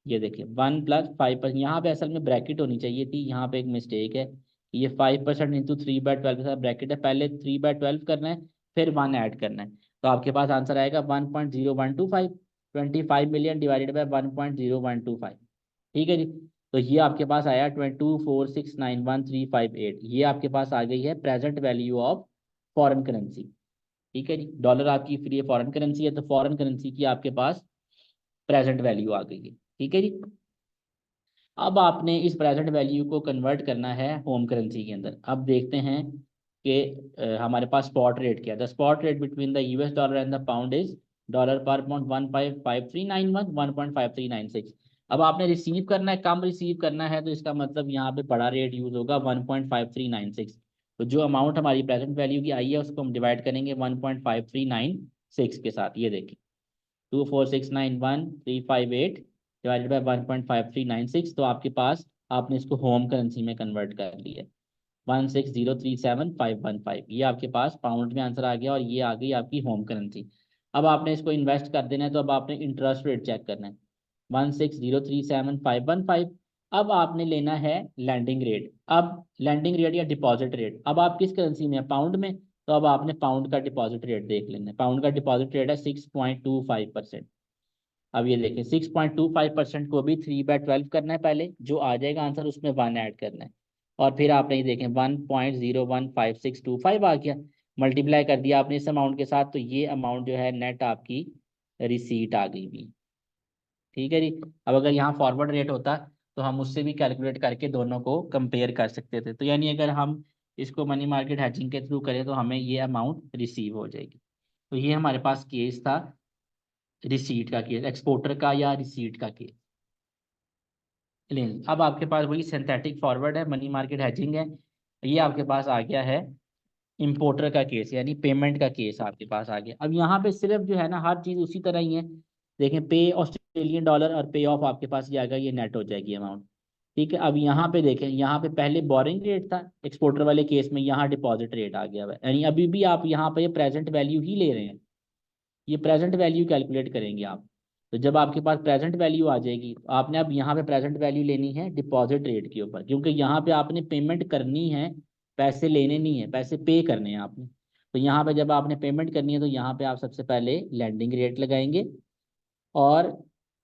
ये देखिए 1+5%, यहाँ पे असल में ब्रैकेट होनी चाहिए थी, यहाँ पे एक मिस्टेक है। ये 5% इंटू 3/12 के साथ ब्रैकेट है, पहले 3/12 करना है फिर 1 ऐड करना है। तो आपके पास आंसर आएगा 1.0125, 25 मिलियन डिवाइडेड बाई 1.0125। ठीक है जी। तो ये आपके पास आया 224691,358, ये आपके पास आ गई है present value of foreign currency. ठीक है जी। डॉलर आपकी फिर ये फॉरेन करेंसी है, तो फॉरेन करेंसी की आपके पास प्रेजेंट वैल्यू आ गई है। ठीक है जी। अब आपने इस प्रेजेंट वैल्यू को कन्वर्ट करना है होम करेंसी के अंदर। अब देखते हैं कि हमारे पास स्पॉट रेट क्या है। The spot rate between the US dollar and the pound is dollar per pound 1.5391, 1.5396। अब आपने रिसीव करना है, कम रिसीव करना है, तो इसका मतलब यहाँ पे बड़ा रेट यूज होगा 1.5396। तो जो अमाउंट हमारी प्रेजेंट वैल्यू की आई है उसको हम डिवाइड करेंगे 1.5396 के साथ। ये देखिए 24691358 डिवाइडेड बाय 1.5396, तो आपके पास आपने इसको होम करेंसी में कन्वर्ट कर लिया 16037515, ये आपके पास पाउंड में आंसर आ गया और ये आ गई आपकी होम करेंसी। अब आपने इसको इन्वेस्ट कर देना है, तो अब आपने इंटरेस्ट रेट चेक करना है 16037515। अब आपने लेना है लैंडिंग रेट। अब लैंडिंग रेट या डिपॉजिट रेट, अब आप किस करेंसी में है, पाउंड में, तो अब आपने पाउंड का डिपॉजिट रेट देख लेना है। पाउंड का डिपॉजिट रेट है 6.25%। अब ये देखें 6.25% को भी 3/12 करना है, पहले जो आ जाएगा आंसर उसमें 1 ऐड करना है, और फिर आपने ये देखें 1.015625 आ गया, मल्टीप्लाई कर दिया आपने इस अमाउंट के साथ, तो ये अमाउंट जो है नेट आपकी रिसीट आ गई भी। ठीक है जी। अब अगर यहाँ फॉरवर्ड रेट होता तो हम उससे भी कैलकुलेट करके दोनों को कंपेयर कर सकते थे, तो यानी अगर हम इसको मनी मार्केट हैजिंग के थ्रू करें तो हमें ये अमाउंट रिसीव हो जाएगी। तो ये हमारे पास केस था रिसीट का केस, एक्सपोर्टर का या रिसीट का केस। लें अब आपके पास वही सिंथेटिक फॉरवर्ड है, मनी मार्केट हैजिंग है, ये आपके पास आ गया है इंपोर्टर का केस, यानी पेमेंट का केस आपके पास आ गया। अब यहाँ पे सिर्फ जो है ना हर चीज़ उसी तरह ही है। देखें पे ऑस्ट्रेलियन डॉलर और पे ऑफ आपके पास ये आएगा, ये नेट हो जाएगी अमाउंट। ठीक है। अब यहाँ पे देखें, यहाँ पे पहले बोरिंग रेट था एक्सपोर्टर वाले केस में, यहाँ डिपॉजिट रेट आ गया है, यानी अभी भी आप यहाँ पे प्रेजेंट वैल्यू ही ले रहे हैं, ये प्रेजेंट वैल्यू कैलकुलेट करेंगे आप। तो जब आपके पास प्रेजेंट वैल्यू आ जाएगी, तो आपने अब यहाँ पे प्रेजेंट वैल्यू लेनी है डिपॉजिट रेट के ऊपर, क्योंकि यहाँ पे आपने पेमेंट करनी है, पैसे लेने नहीं है, पैसे पे करने हैं आपने। तो यहाँ पे जब आपने पेमेंट करनी है तो यहाँ पे आप सबसे पहले लैंडिंग रेट लगाएंगे, और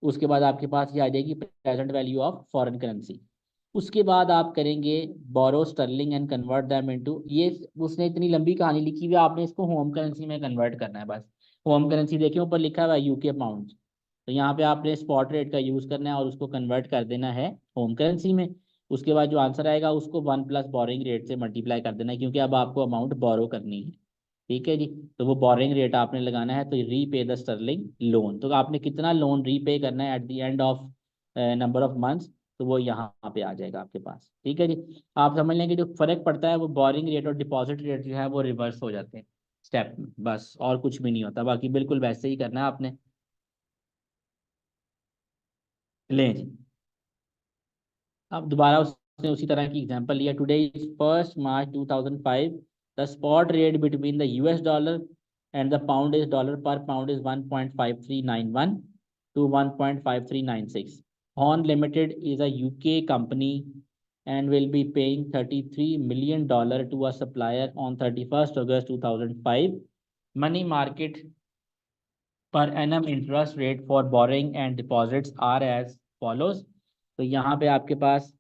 उसके बाद आपके पास ये आ जाएगी present value of foreign currency. उसके बाद आप करेंगे borrow sterling and convert them into, ये उसने इतनी लंबी कहानी लिखी हुई है, आपने इसको होम करेंसी में कन्वर्ट करना है बस। होम करेंसी देखिए ऊपर लिखा हुआ है यूके पाउंड, तो यहाँ पे आपने स्पॉट रेट का यूज करना है और उसको कन्वर्ट कर देना है होम करेंसी में। उसके बाद जो आंसर आएगा उसको 1 + बोरिंग रेट से मल्टीप्लाई कर देना है, क्योंकि अब आपको अमाउंट बोरो करनी है। ठीक है जी। तो वो बोरिंग रेट आपने लगाना है, तो रीपे द स्टर्लिंग लोन, तो आपने कितना लोन रीपे करना है at the end of number of months, तो वो यहाँ पे आ जाएगा आपके पास। ठीक है जी। आप समझ लें कि जो फर्क पड़ता है वो बोरिंग रेट और डिपॉजिट रेट जो है वो रिवर्स हो जाते हैं स्टेप में, बस और कुछ भी नहीं होता, बाकी बिल्कुल वैसे ही करना है आपने। लें जी। अब दोबारा उसने उसी तरह की एग्जांपल लिया, today is 1 March 2005, the spot rate between the US dollar and the pound is, dollar per pound is 1.5391 to 1.5396. Horn Limited is a UK company and will be paying $33 million to a supplier on 31st August 2005. Money market per annum interest rate for borrowing and deposits are as follows. तो यहाँ पे आपके पास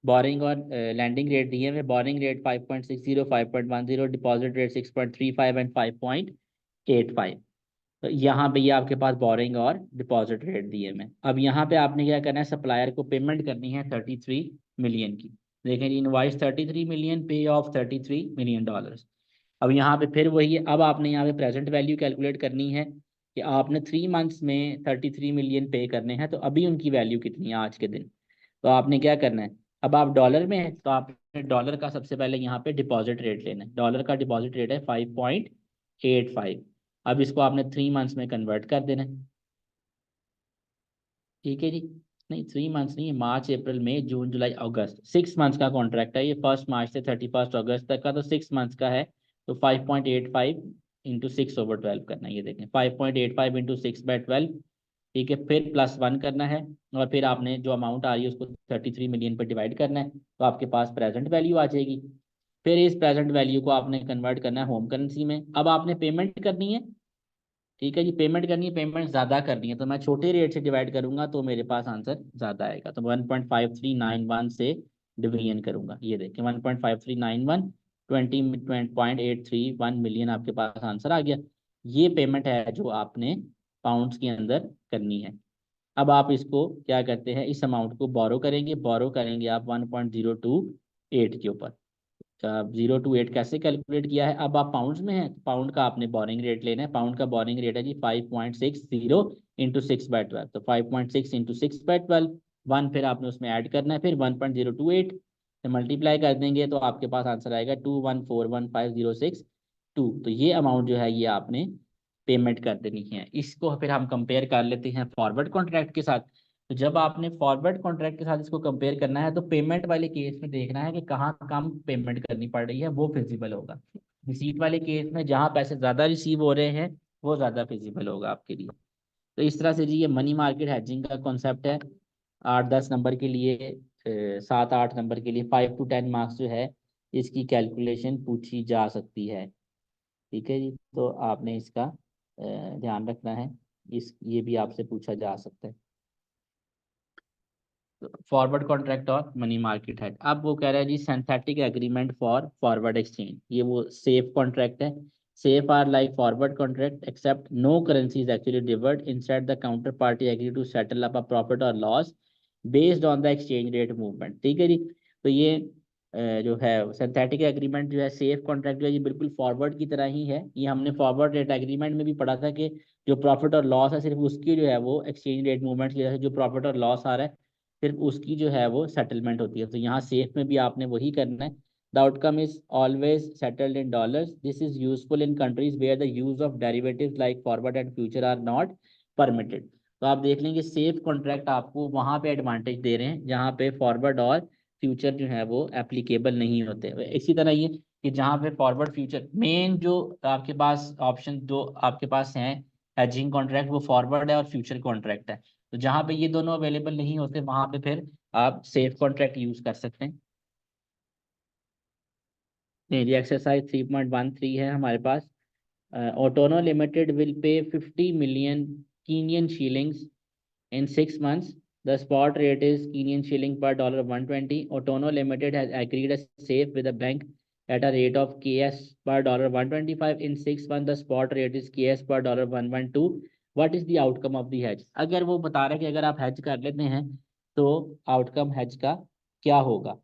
बोरिंग और लैंडिंग रेट दिए हुए, boring rate 5.60, 5.10, deposit rate 6.35 and 5.85। तो यहाँ पे ये आपके पास बोरिंग और डिपॉजिट रेट दिए हुए। अब यहाँ पे आपने क्या करना है, सप्लायर को पेमेंट करनी है 33 मिलियन की। देखें इनवाइस 33 मिलियन, पे ऑफ 33 मिलियन डॉलर्स। अब यहाँ पे फिर वही है, अब आपने यहाँ पे प्रेजेंट वैल्यू कैलकुलेट करनी है कि आपने 3 मंथ्स में 33 मिलियन पे करने हैं, तो अभी उनकी वैल्यू कितनी है आज के दिन। तो आपने क्या करना है, अब आप डॉलर में है तो आपने डॉलर का सबसे पहले यहाँ पे डिपॉजिट रेट लेना है। डॉलर का डिपॉजिट रेट है 5.85। अब इसको आपने 3 मंथ्स में कन्वर्ट कर देना है। ठीक है जी। नहीं 3 मंथ्स नहीं है, मार्च अप्रैल मई जून जुलाई अगस्त, 6 मंथ्स का कॉन्ट्रैक्ट है ये, 1 मार्च से 31 अगस्त तक का, तो 6 मंथ्स का है। तो 5.85 इंटू 6/12 करना है, ये देखें 5.85 इंटू 6/12। ठीक है। फिर +1 करना है, और फिर आपने जो अमाउंट आ रही है उसको 33 मिलियन पर डिवाइड करना है, तो आपके पास प्रेजेंट वैल्यू आ जाएगी। फिर इस प्रेजेंट वैल्यू को आपने कन्वर्ट करना है होम करेंसी में। अब आपने पेमेंट करनी है। ठीक है जी। पेमेंट करनी है, पेमेंट ज़्यादा करनी है, तो मैं छोटे रेट से डिवाइड करूंगा तो मेरे पास आंसर ज़्यादा आएगा, तो 1.5391 से डिवीजन करूंगा। ये देखिए 1.5391 20.831 मिलियन आपके पास आंसर आ गया। ये पेमेंट है जो आपने पाउंड्स के अंदर करनी है। अब आप इसको क्या करते हैं, इस अमाउंट को बोरो करेंगे आप 1.028 के ऊपर। 0 to 8 कैसे कैलकुलेट किया है, अब आप पाउंड्स में हैं तो पाउंड का आपने बोरिंग रेट लेना है। पाउंड का बोरिंग रेट है जी 5.60 इंटू 6/12, तो 5.6 इंटू 6/12, 1 फिर आपने उसमें ऐड करना है, फिर 1.028 से मल्टीप्लाई कर देंगे तो आपके पास आंसर आएगा 2141506 2। तो ये अमाउंट जो है ये आपने पेमेंट कर देनी है। इसको फिर हम कंपेयर कर लेते हैं फॉरवर्ड कॉन्ट्रैक्ट के साथ। तो जब आपने फॉरवर्ड कॉन्ट्रैक्ट के साथ इसको कंपेयर करना है तो पेमेंट वाले केस में देखना है कि कहाँ कम पेमेंट करनी पड़ रही है, वो फिजिबल होगा। रिसीट वाले केस में जहाँ पैसे ज़्यादा रिसीव हो रहे हैं वो ज़्यादा फिजिबल होगा आपके लिए। तो इस तरह से जी ये मनी मार्केट हैजिंग का कॉन्सेप्ट है। 8-10 नंबर के लिए, 7-8 नंबर के लिए, 5 to 10 मार्क्स जो है इसकी कैलकुलेशन पूछी जा सकती है। ठीक है जी, तो आपने इसका ध्यान रखना है। ये भी आपसे पूछा जा सकता है। फॉरवर्ड कॉन्ट्रैक्ट और मनी मार्केट है। अब वो कह रहा है जी synthetic agreement for forward exchange, ये वो सेफ कॉन्ट्रैक्ट है। SAFE are like forward contract except no currency is actually delivered instead the counter party agree to settle up a profit और loss based on the exchange rate movement. ठीक है जी, तो ये जो है सिंथेटिक एग्रीमेंट जो है सेफ कॉन्ट्रैक्ट जो है ये बिल्कुल फॉरवर्ड की तरह ही है। ये हमने फॉरवर्ड रेट एग्रीमेंट में भी पढ़ा था कि जो प्रॉफिट और लॉस है सिर्फ उसकी जो है वो एक्सचेंज रेट मूवमेंट की वजह से जो प्रॉफिट और लॉस आ रहा है सिर्फ उसकी जो है वो सेटलमेंट होती है। तो यहाँ सेफ में भी आपने वही करना है। The outcome is always settled in dollars. This is useful in countries where the use of derivatives like forward and future are not permitted. तो आप देख लेंगे सेफ कॉन्ट्रैक्ट आपको वहां पे एडवांटेज दे रहे हैं जहां पे फॉरवर्ड और फ्यूचर जो है वो एप्लीकेबल नहीं होते। इसी तरह ये कि जहाँ पे फॉरवर्ड फ्यूचर मेन जो आपके पास ऑप्शन जो आपके पास हैं हेजिंग कॉन्ट्रैक्ट वो फॉरवर्ड है और फ्यूचर कॉन्ट्रैक्ट है। तो जहां पे ये दोनों अवेलेबल नहीं होते वहां पे फिर आप सेफ कॉन्ट्रैक्ट यूज कर सकते हैं। नहीं जी, एक्सरसाइज 3.13 है हमारे पास। Otono Limited will pay 50 million Kenyan shillings in 6 months. The spot rate is Kenyan shilling per dollar 120. Otono Limited has agreed a safe with a bank at a rate of KS per dollar 125. In 6 months, the spot rate is KS per dollar 112. What is the outcome of the hedge? अगर वो बता रहे हैं कि अगर आप hedge कर लेते हैं तो आउटकम hedge का क्या होगा।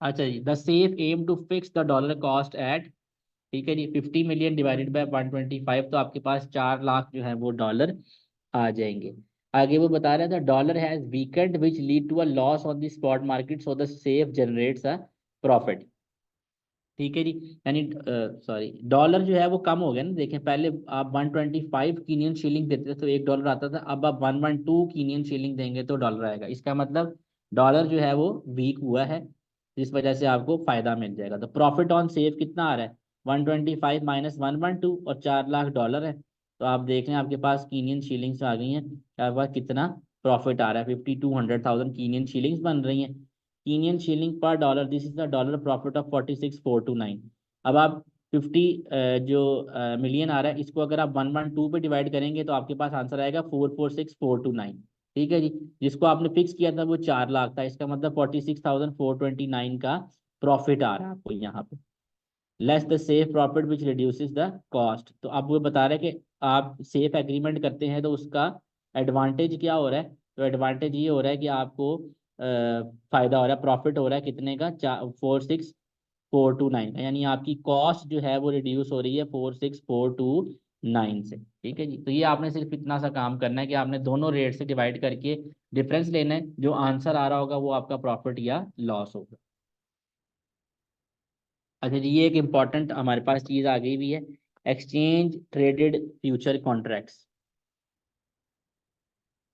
अच्छा जी, the SAFE aim to fix the dollar cost at, ठीक है जी, 50 मिलियन डिवाइडेड बाय 125, तो आपके पास 4 लाख जो है वो डॉलर आ जाएंगे। आगे वो बता रहा था dollar has weakened which lead to a loss on the spot market so the safe generates a profit. ठीक है जी, यानी सॉरी डॉलर जो है वो कम हो गया ना। देखें पहले आप 125 कीनियन शीलिंग देते थे तो $1 आता था, अब आप 112 कीनियन शीलिंग देंगे तो डॉलर आएगा। इसका मतलब डॉलर जो है वो वीक हुआ है, जिस वजह से आपको फायदा मिल जाएगा। तो प्रॉफिट ऑन सेव कितना आ रहा है, 125 माइनस 112 और 4 लाख डॉलर है। तो आप देख लें आपके पास कीनियन शीलिंग्स आ गई हैं, आपके पास कितना प्रॉफिट आ रहा है, 5200,000 कीनियन शीलिंग्स बन रही हैं। Kenyan shilling per dollar, this is the dollar profit of 46,429। अब आप 50 जो मिलियन आ रहा है इसको अगर आप 112 पे डिवाइड करेंगे तो आपके पास आंसर आएगा 446,429। ठीक है जी, जिसको आपने फिक्स किया था वो 4 लाख था, इसका मतलब 46,429 का प्रॉफिट आ रहा है आपको यहाँ पे। Less the safe profit which reduces the cost. तो आप वो बता रहे हैं कि आप सेफ एग्रीमेंट करते हैं तो उसका एडवांटेज क्या हो रहा है। तो एडवांटेज ये हो रहा है कि आपको फायदा हो रहा है, प्रॉफिट हो रहा है कितने का, 46,429 का, यानी आपकी कॉस्ट जो है वो रिड्यूस हो रही है 46,429 से। ठीक है जी, तो ये आपने सिर्फ इतना सा काम करना है कि आपने दोनों रेट से डिवाइड करके डिफरेंस लेना है, जो आंसर आ रहा होगा वो आपका प्रॉफिट या लॉस होगा। अच्छा जी, ये एक इम्पॉर्टेंट हमारे पास चीज आ गई भी है, एक्सचेंज ट्रेडेड फ्यूचर कॉन्ट्रैक्ट्स।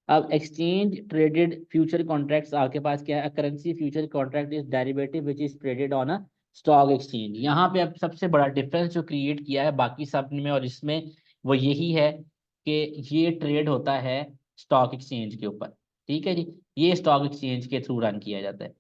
अब एक्सचेंज ट्रेडेड फ्यूचर कॉन्ट्रैक्ट्स आपके पास क्या है, currency future contract is derivative which is traded on a stock exchange. यहाँ पे अब सबसे बड़ा डिफरेंस जो क्रिएट किया है बाकी सब में और इसमें वो यही है कि ये ट्रेड होता है स्टॉक एक्सचेंज के ऊपर। ठीक है जी, ये स्टॉक एक्सचेंज के थ्रू रन किया जाता है।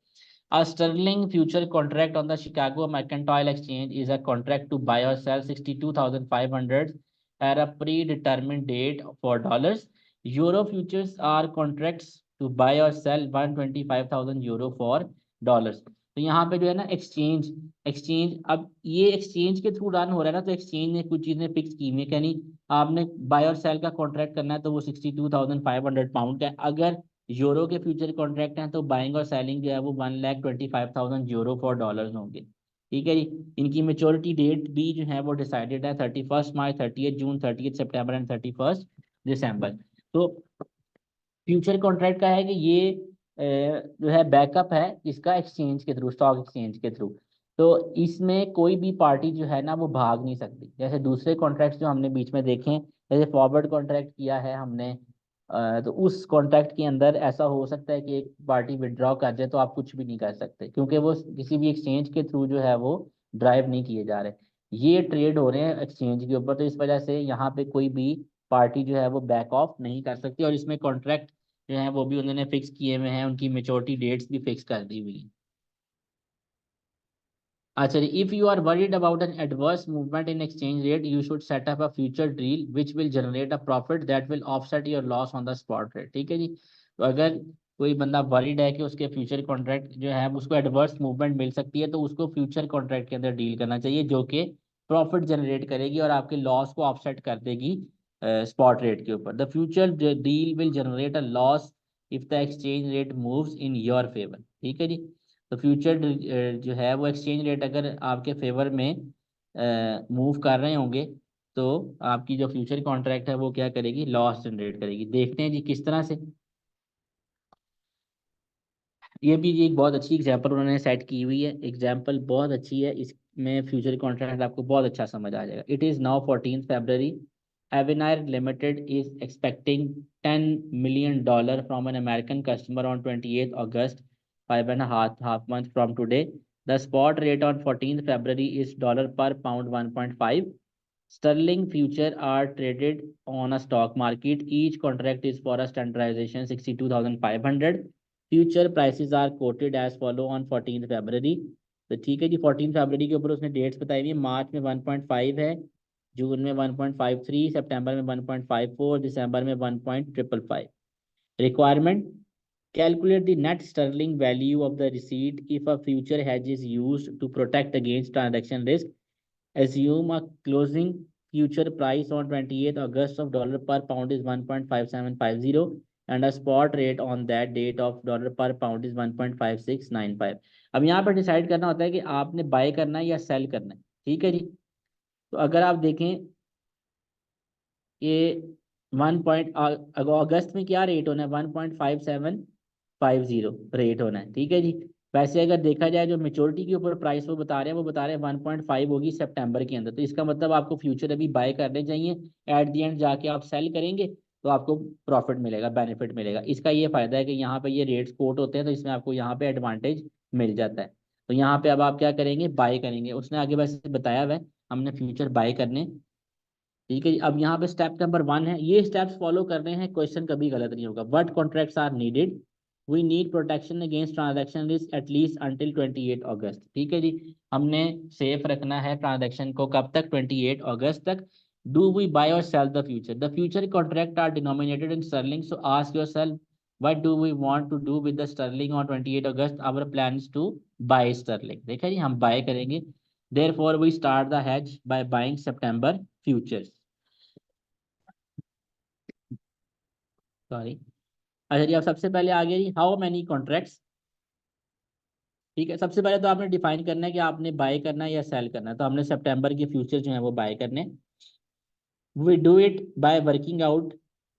A sterling future contract on the Chicago Mercantile Exchange is a contract to buy or sell 62,500 at a predetermined date for dollars. Euro futures are contracts to buy or sell 125,000 euro for dollars। तो यहाँ पे जो है ना एक्सचेंज एक्सचेंज अब ये एक्सचेंज के थ्रू रन हो रहा है ना, तो एक्सचेंज ने कुछ चीजें फिक्स की हुई है, यानी आपने बाय और सेल का कॉन्ट्रैक्ट करना है तो वो 62,500 पाउंड का है। अगर यूरो के फ्यूचर कॉन्ट्रैक्ट हैं तो बाइंग और सेलिंग जो है वो 1,25,000 यूरो फॉर डॉलर होंगे। ठीक है जी, इनकी मेच्योरिटी डेट भी जो है वो डिसाइडेड है 31 मार्च, 30 जून, 30 सितंबर एंड 31 दिसंबर। तो फ्यूचर कॉन्ट्रैक्ट का है कि ये जो है बैकअप है इसका एक्सचेंज के थ्रू, स्टॉक एक्सचेंज के थ्रू। तो इसमें कोई भी पार्टी जो है ना वो भाग नहीं सकती। जैसे दूसरे कॉन्ट्रैक्ट जो हमने बीच में देखे, जैसे फॉरवर्ड कॉन्ट्रैक्ट किया है हमने, तो उस कॉन्ट्रैक्ट के अंदर ऐसा हो सकता है कि एक पार्टी विड्रॉ कर जाए तो आप कुछ भी नहीं कर सकते, क्योंकि वो किसी भी एक्सचेंज के थ्रू जो है वो ड्राइव नहीं किए जा रहे, ये ट्रेड हो रहे हैं एक्सचेंज के ऊपर। तो इस वजह से यहाँ पे कोई भी पार्टी जो है वो बैक ऑफ नहीं कर सकती। और इसमें कॉन्ट्रैक्ट जो है वो भी उन्होंने फिक्स किए हुए हैं, उनकी मेच्योरिटी डेट्स भी फिक्स कर दी हुई है। अच्छा, if you are worried about an adverse movement in exchange rate, you should set up a future deal which will generate a profit that will offset your loss on the spot rate। ठीक है जी। तो अगर कोई बंदा वरीड है कि उसके फ्यूचर कॉन्ट्रैक्ट जो है उसको एडवर्स मूवमेंट मिल सकती है, तो उसको फ्यूचर कॉन्ट्रैक्ट के अंदर डील करना चाहिए, जो कि प्रॉफिट जनरेट करेगी और आपके लॉस को ऑफसेट कर देगी स्पॉट रेट के ऊपर। The future deal will generate a loss if the exchange rate moves in your favour. ठीक है जी। तो फ्यूचर जो है वो एक्सचेंज रेट अगर आपके फेवर में मूव कर रहे होंगे, तो आपकी जो फ्यूचर कॉन्ट्रैक्ट है वो क्या करेगी, लॉस जनरेट करेगी। देखते हैं जी किस तरह से। ये भी एक बहुत अच्छी एग्जांपल उन्होंने सेट की हुई है, एग्जांपल बहुत अच्छी है, इसमें फ्यूचर कॉन्ट्रैक्ट आपको बहुत अच्छा समझ आ जाएगा। It is now 14th February। Avenir Limited is expecting $10 million from an American customer on 28th August, 5.5 months from today. The spot rate on 14th February is dollar per pound 1.5. Sterling future are traded on a stock market. Each contract is for a standardization 62,500. Future prices are quoted as follow on 14th February। तो ठीक है जी, 14th February के ऊपर उसने डेट्स बताई हुई है। मार्च में 1.5 है, जून में 1.53, सितंबर में 1.54, दिसंबर में 1.555। Requirement: calculate the net sterling value of the receipt if a future hedge is used to protect against transaction risk. Assume a closing future price on 28th August of dollar per pound is 1.5750 and a spot rate on that date of dollar per pound is 1.5695। अब यहाँ पर डिसाइड करना होता है कि आपने बाय करना है या सेल करना है। ठीक है जी। तो अगर आप देखें कि अगस्त में क्या रेट होना है, 1.5750 रेट होना है। ठीक है जी। वैसे अगर देखा जाए जो मेच्योरिटी के ऊपर प्राइस वो बता रहे हैं, वो बता रहे हैं 1.5 होगी सितंबर के अंदर। तो इसका मतलब आपको फ्यूचर अभी बाय करने चाहिए, एट द एंड जाके आप सेल करेंगे तो आपको प्रॉफिट मिलेगा, बेनिफिट मिलेगा। इसका ये फायदा है कि यहाँ पे ये रेट्स कोट होते हैं, तो इसमें आपको यहाँ पे एडवांटेज मिल जाता है। तो यहाँ पे अब आप क्या करेंगे, बाय करेंगे। उसने आगे वैसे बताया हुआ है हमने फ्यूचर बाय करने। ठीक है जी। अब यहाँ पे स्टेप नंबर 1 है, ये स्टेप्स फॉलो करने हैं, क्वेश्चन कभी गलत नहीं होगा। What contracts are needed? We need protection against transaction risk at least until 28 August. ठीक है जी। हमने सेफ रखना है ट्रांजैक्शन को कब तक, 28 अगस्त तक। डू वी बाय और sell the future? The future contract are denominated in sterling, so ask yourself what do we want to do with the sterling on 28 August? Our plan is to buy sterling. देखा जी, हम बाय करेंगे। Therefore we start the hedge by buying September futures. Sorry. अच्छा जी, अब सबसे पहले आ गया जी हाउ मैनी कॉन्ट्रैक्ट्स। ठीक है, सबसे पहले तो आपने डिफाइन करना है कि आपने बाय करना है या सेल करना है। तो हमने सितंबर के फ्यूचर जो है वो बाय करने। We do it by working out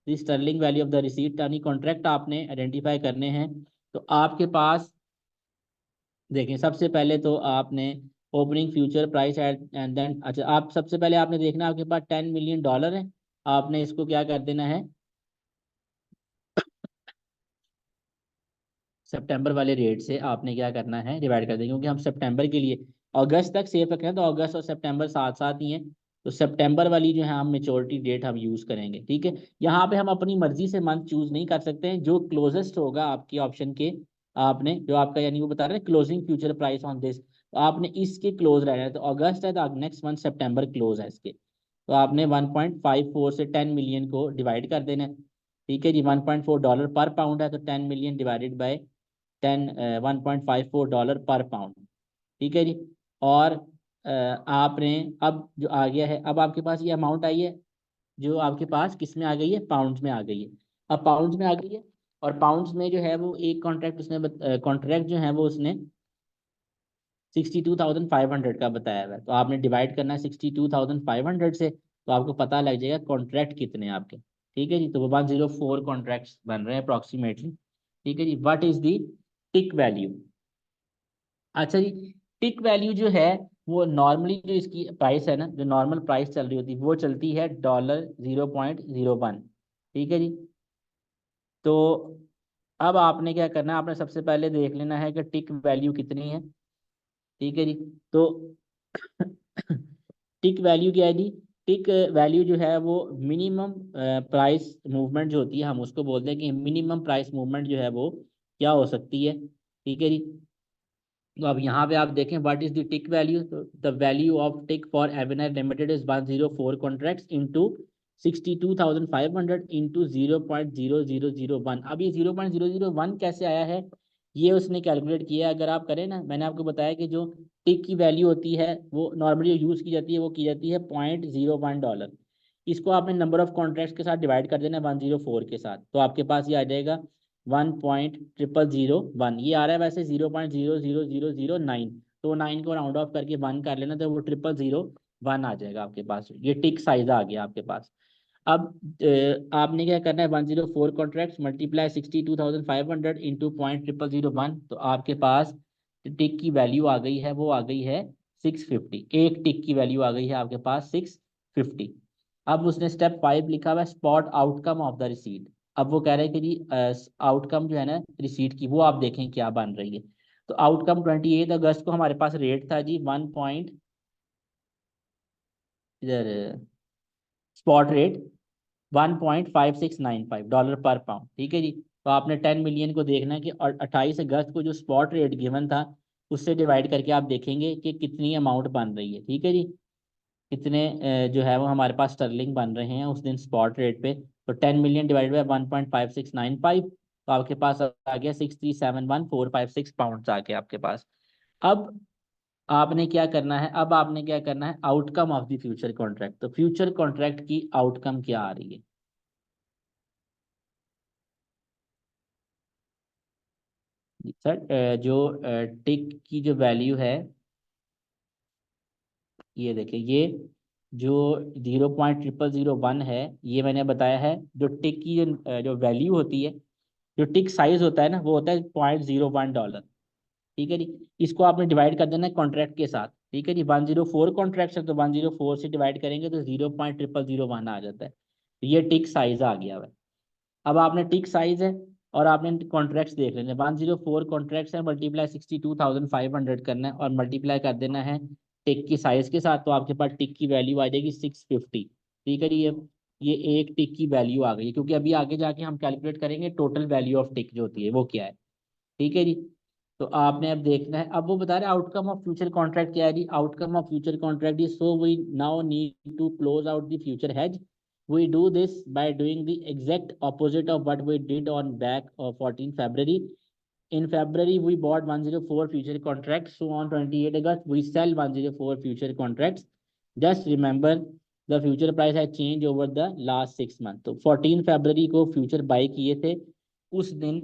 the sterling value of the receipt. यानी कॉन्ट्रैक्ट आपने आइडेंटिफाई करने हैं। तो आपके पास देखें, सबसे पहले तो आपने opening future price and then, अच्छा आप सबसे पहले आपने देखना आपके पास $10 million है। आपने इसको क्या कर देना है, सितंबर वाले रेट से आपने क्या करना है, डिवाइड कर देंगे, क्योंकि हम सितंबर के लिए अगस्त तक सेफ रखें, तो अगस्त और सितंबर साथ साथ ही हैं। तो सितंबर वाली जो है हम मेच्योरिटी डेट हम यूज करेंगे। ठीक है। यहाँ पे हम अपनी मर्जी से मंथ चूज नहीं कर सकते हैं, जो क्लोजेस्ट होगा आपके ऑप्शन के, आपने जो आपका यानी वो बता रहे हैं closing future price on this, तो आपने इसके क्लोज रहना है। तो अगस्त है तो नेक्स्ट मंथ सितंबर क्लोज है इसके, तो आपने 1.54 से 10 मिलियन को डिवाइड कर देना है। ठीक है जी। $1.4 पर पाउंड है, तो 10 मिलियन डिवाइडेड बाय 1.54 पर पाउंड। ठीक है जी। और आपने अब जो आ गया है, अब आपके पास ये अमाउंट आई है जो आपके पास किस में आ गई है, पाउंड्स में आ गई है। अब पाउंड्स में आ गई है, और पाउंड्स में जो है वो एक कॉन्ट्रैक्ट उसने कॉन्ट्रैक्ट जो है वो उसने 62,500 का बताया हुआ है। तो आपने डिवाइड करना है 62,500 से, तो आपको पता लग जाएगा कॉन्ट्रैक्ट कितने हैं आपके। ठीक है जी। तो वो 104 कॉन्ट्रैक्ट्स बन रहे हैं अप्रॉक्सीमेटली। ठीक है जी। What is the tick value? अच्छा जी, टिक वैल्यू जो है वो नॉर्मली जो इसकी प्राइस है ना, जो नॉर्मल प्राइस चल रही होती है वो चलती है $0.01। ठीक है जी। तो अब आपने क्या करना है, आपने सबसे पहले देख लेना है कि टिक वैल्यू कितनी है। ठीक है जी। तो टिक वैल्यू क्या है जी? टिक वैल्यू जो है वो मिनिमम प्राइस मूवमेंट जो होती है, हम उसको बोलते हैं कि मिनिमम प्राइस मूवमेंट जो है वो क्या हो सकती है। ठीक है जी। तो अब यहाँ पे आप देखें what is the tick value, तो the value of tick for एवेनर limited is 104 contracts into 62,500 into 0.0001। अब ये 0.001 कैसे आया है, ये उसने कैलकुलेट किया है। अगर आप करें ना, मैंने आपको बताया कि जो टिक की वैल्यू होती है वो नॉर्मली यूज़ की जाती है, वो की जाती है $0.01। इसको आपने नंबर ऑफ कॉन्ट्रैक्ट्स के साथ डिवाइड कर देना 104 के साथ, तो आपके पास ये आ जाएगा 1.0001। ये आ रहा है वैसे 0.00009, तो 9 को राउंड ऑफ करके 1 कर लेना, तो वो 0001 आ जाएगा आपके पास। ये टिक साइज आ गया आपके पास। अब आपने क्या करना है, 104 कॉन्ट्रैक्ट्स मल्टीप्लाई 62,500 इंटू 0.0001, तो आपके पास टिक की वैल्यू आ गई है, वो आ गई है 650। एक टिक की वैल्यू आ गई है आपके पास 650। अब उसने स्टेप 5 लिखा हुआ है spot outcome of the receipt. अब वो कह रहे हैं कि जी आउटकम जो है ना रिसीट की, वो आप देखें क्या बन रही है। तो आउटकम 28 अगस्त को हमारे पास रेट था जी 1 पॉइंट, इधर स्पॉट रेट $1.5695 पर पाउंड। ठीक है जी। तो आपने 10 मिलियन को देखना है कि, और 28 अगस्त को जो स्पॉट रेट गिवन था उससे डिवाइड करके आप देखेंगे कि कितनी अमाउंट बन रही है। ठीक है जी। कितने जो है वो हमारे पास स्टर्लिंग बन रहे हैं उस दिन स्पॉट रेट पे। तो 10 मिलियन डिवाइड बाई 1.5695, तो आपके पास आ गया 6371456 पाउंड आ गया आपके पास। अब आपने क्या करना है, अब आपने क्या करना है, outcome of the future contract. तो फ्यूचर कॉन्ट्रैक्ट की आउटकम क्या आ रही है? सर जो टिक की जो वैल्यू है, ये देखिए, ये जो 0.0001 है, ये मैंने बताया है। जो टिक की जो वैल्यू होती है, जो टिक साइज होता है ना, वो होता है $0.01। ठीक है जी। इसको आपने डिवाइड कर देना है कॉन्ट्रैक्ट के साथ। ठीक है जी। 104 कॉन्ट्रैक्ट है, तो 104 से डिवाइड करेंगे तो 0.0001 आ जाता है। तो ये टिक साइज आ गया है। अब आपने टिक साइज है और आपने कॉन्ट्रैक्ट्स देख लेने, 104 कॉन्ट्रैक्ट्स है, मल्टीप्लाई 62,500 करना है और मल्टीप्लाई कर देना है टिक की साइज के साथ, तो आपके पास टिक की वैल्यू आ जाएगी 650। ठीक है जी। ये एक टिक की वैल्यू आ गई है, क्योंकि अभी आगे जाके हम कैलकुलेट करेंगे टोटल वैल्यू ऑफ टिक जो होती है वो क्या है। ठीक है जी। तो आपने अब देखना है, अब वो बता रहे आउटकम ऑफ फ्यूचर कॉन्ट्रैक्ट क्या है जी। Outcome of future contract is so we now need to close out the future hedge. We do this by doing the exact opposite of what we did on back of 14 February. In February, we bought 104 future contracts. So on 28 August, we sell 104 future contracts. Just remember, the future price has changed over the last 6 months. तो 14 February को फ्यूचर बाई किए थे, उस दिन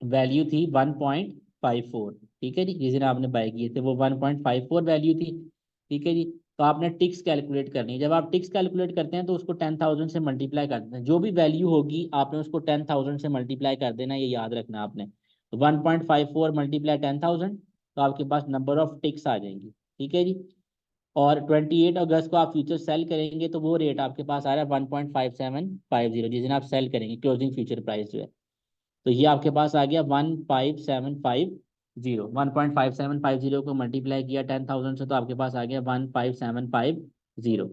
वैल्यू थी 1.54। ठीक है जी। जिस दिन आपने बाय किए थे वो 1.54 वैल्यू थी। ठीक है जी। तो आपने टिक्स कैलकुलेट करनी है। जब आप टिक्स कैलकुलेट करते हैं तो उसको 10,000 से मल्टीप्लाई कर देते हैं, जो भी वैल्यू होगी आपने उसको 10,000 से मल्टीप्लाई कर देना, ये याद रखना आपने। तो 1.54 मल्टीप्लाई 10,000, तो आपके पास नंबर ऑफ टिक्स आ जाएंगी। ठीक है जी। और 28 अगस्त को आप फ्यूचर सेल करेंगे तो वो रेट आपके पास आ रहा है 1.5750, जिस दिन आप सेल करेंगे क्लोजिंग फ्यूचर प्राइस जो है। तो ये आपके पास आ गया 15750। 1.5750 को मल्टीप्लाई किया 10,000 से, तो आपके पास आ गया 15750।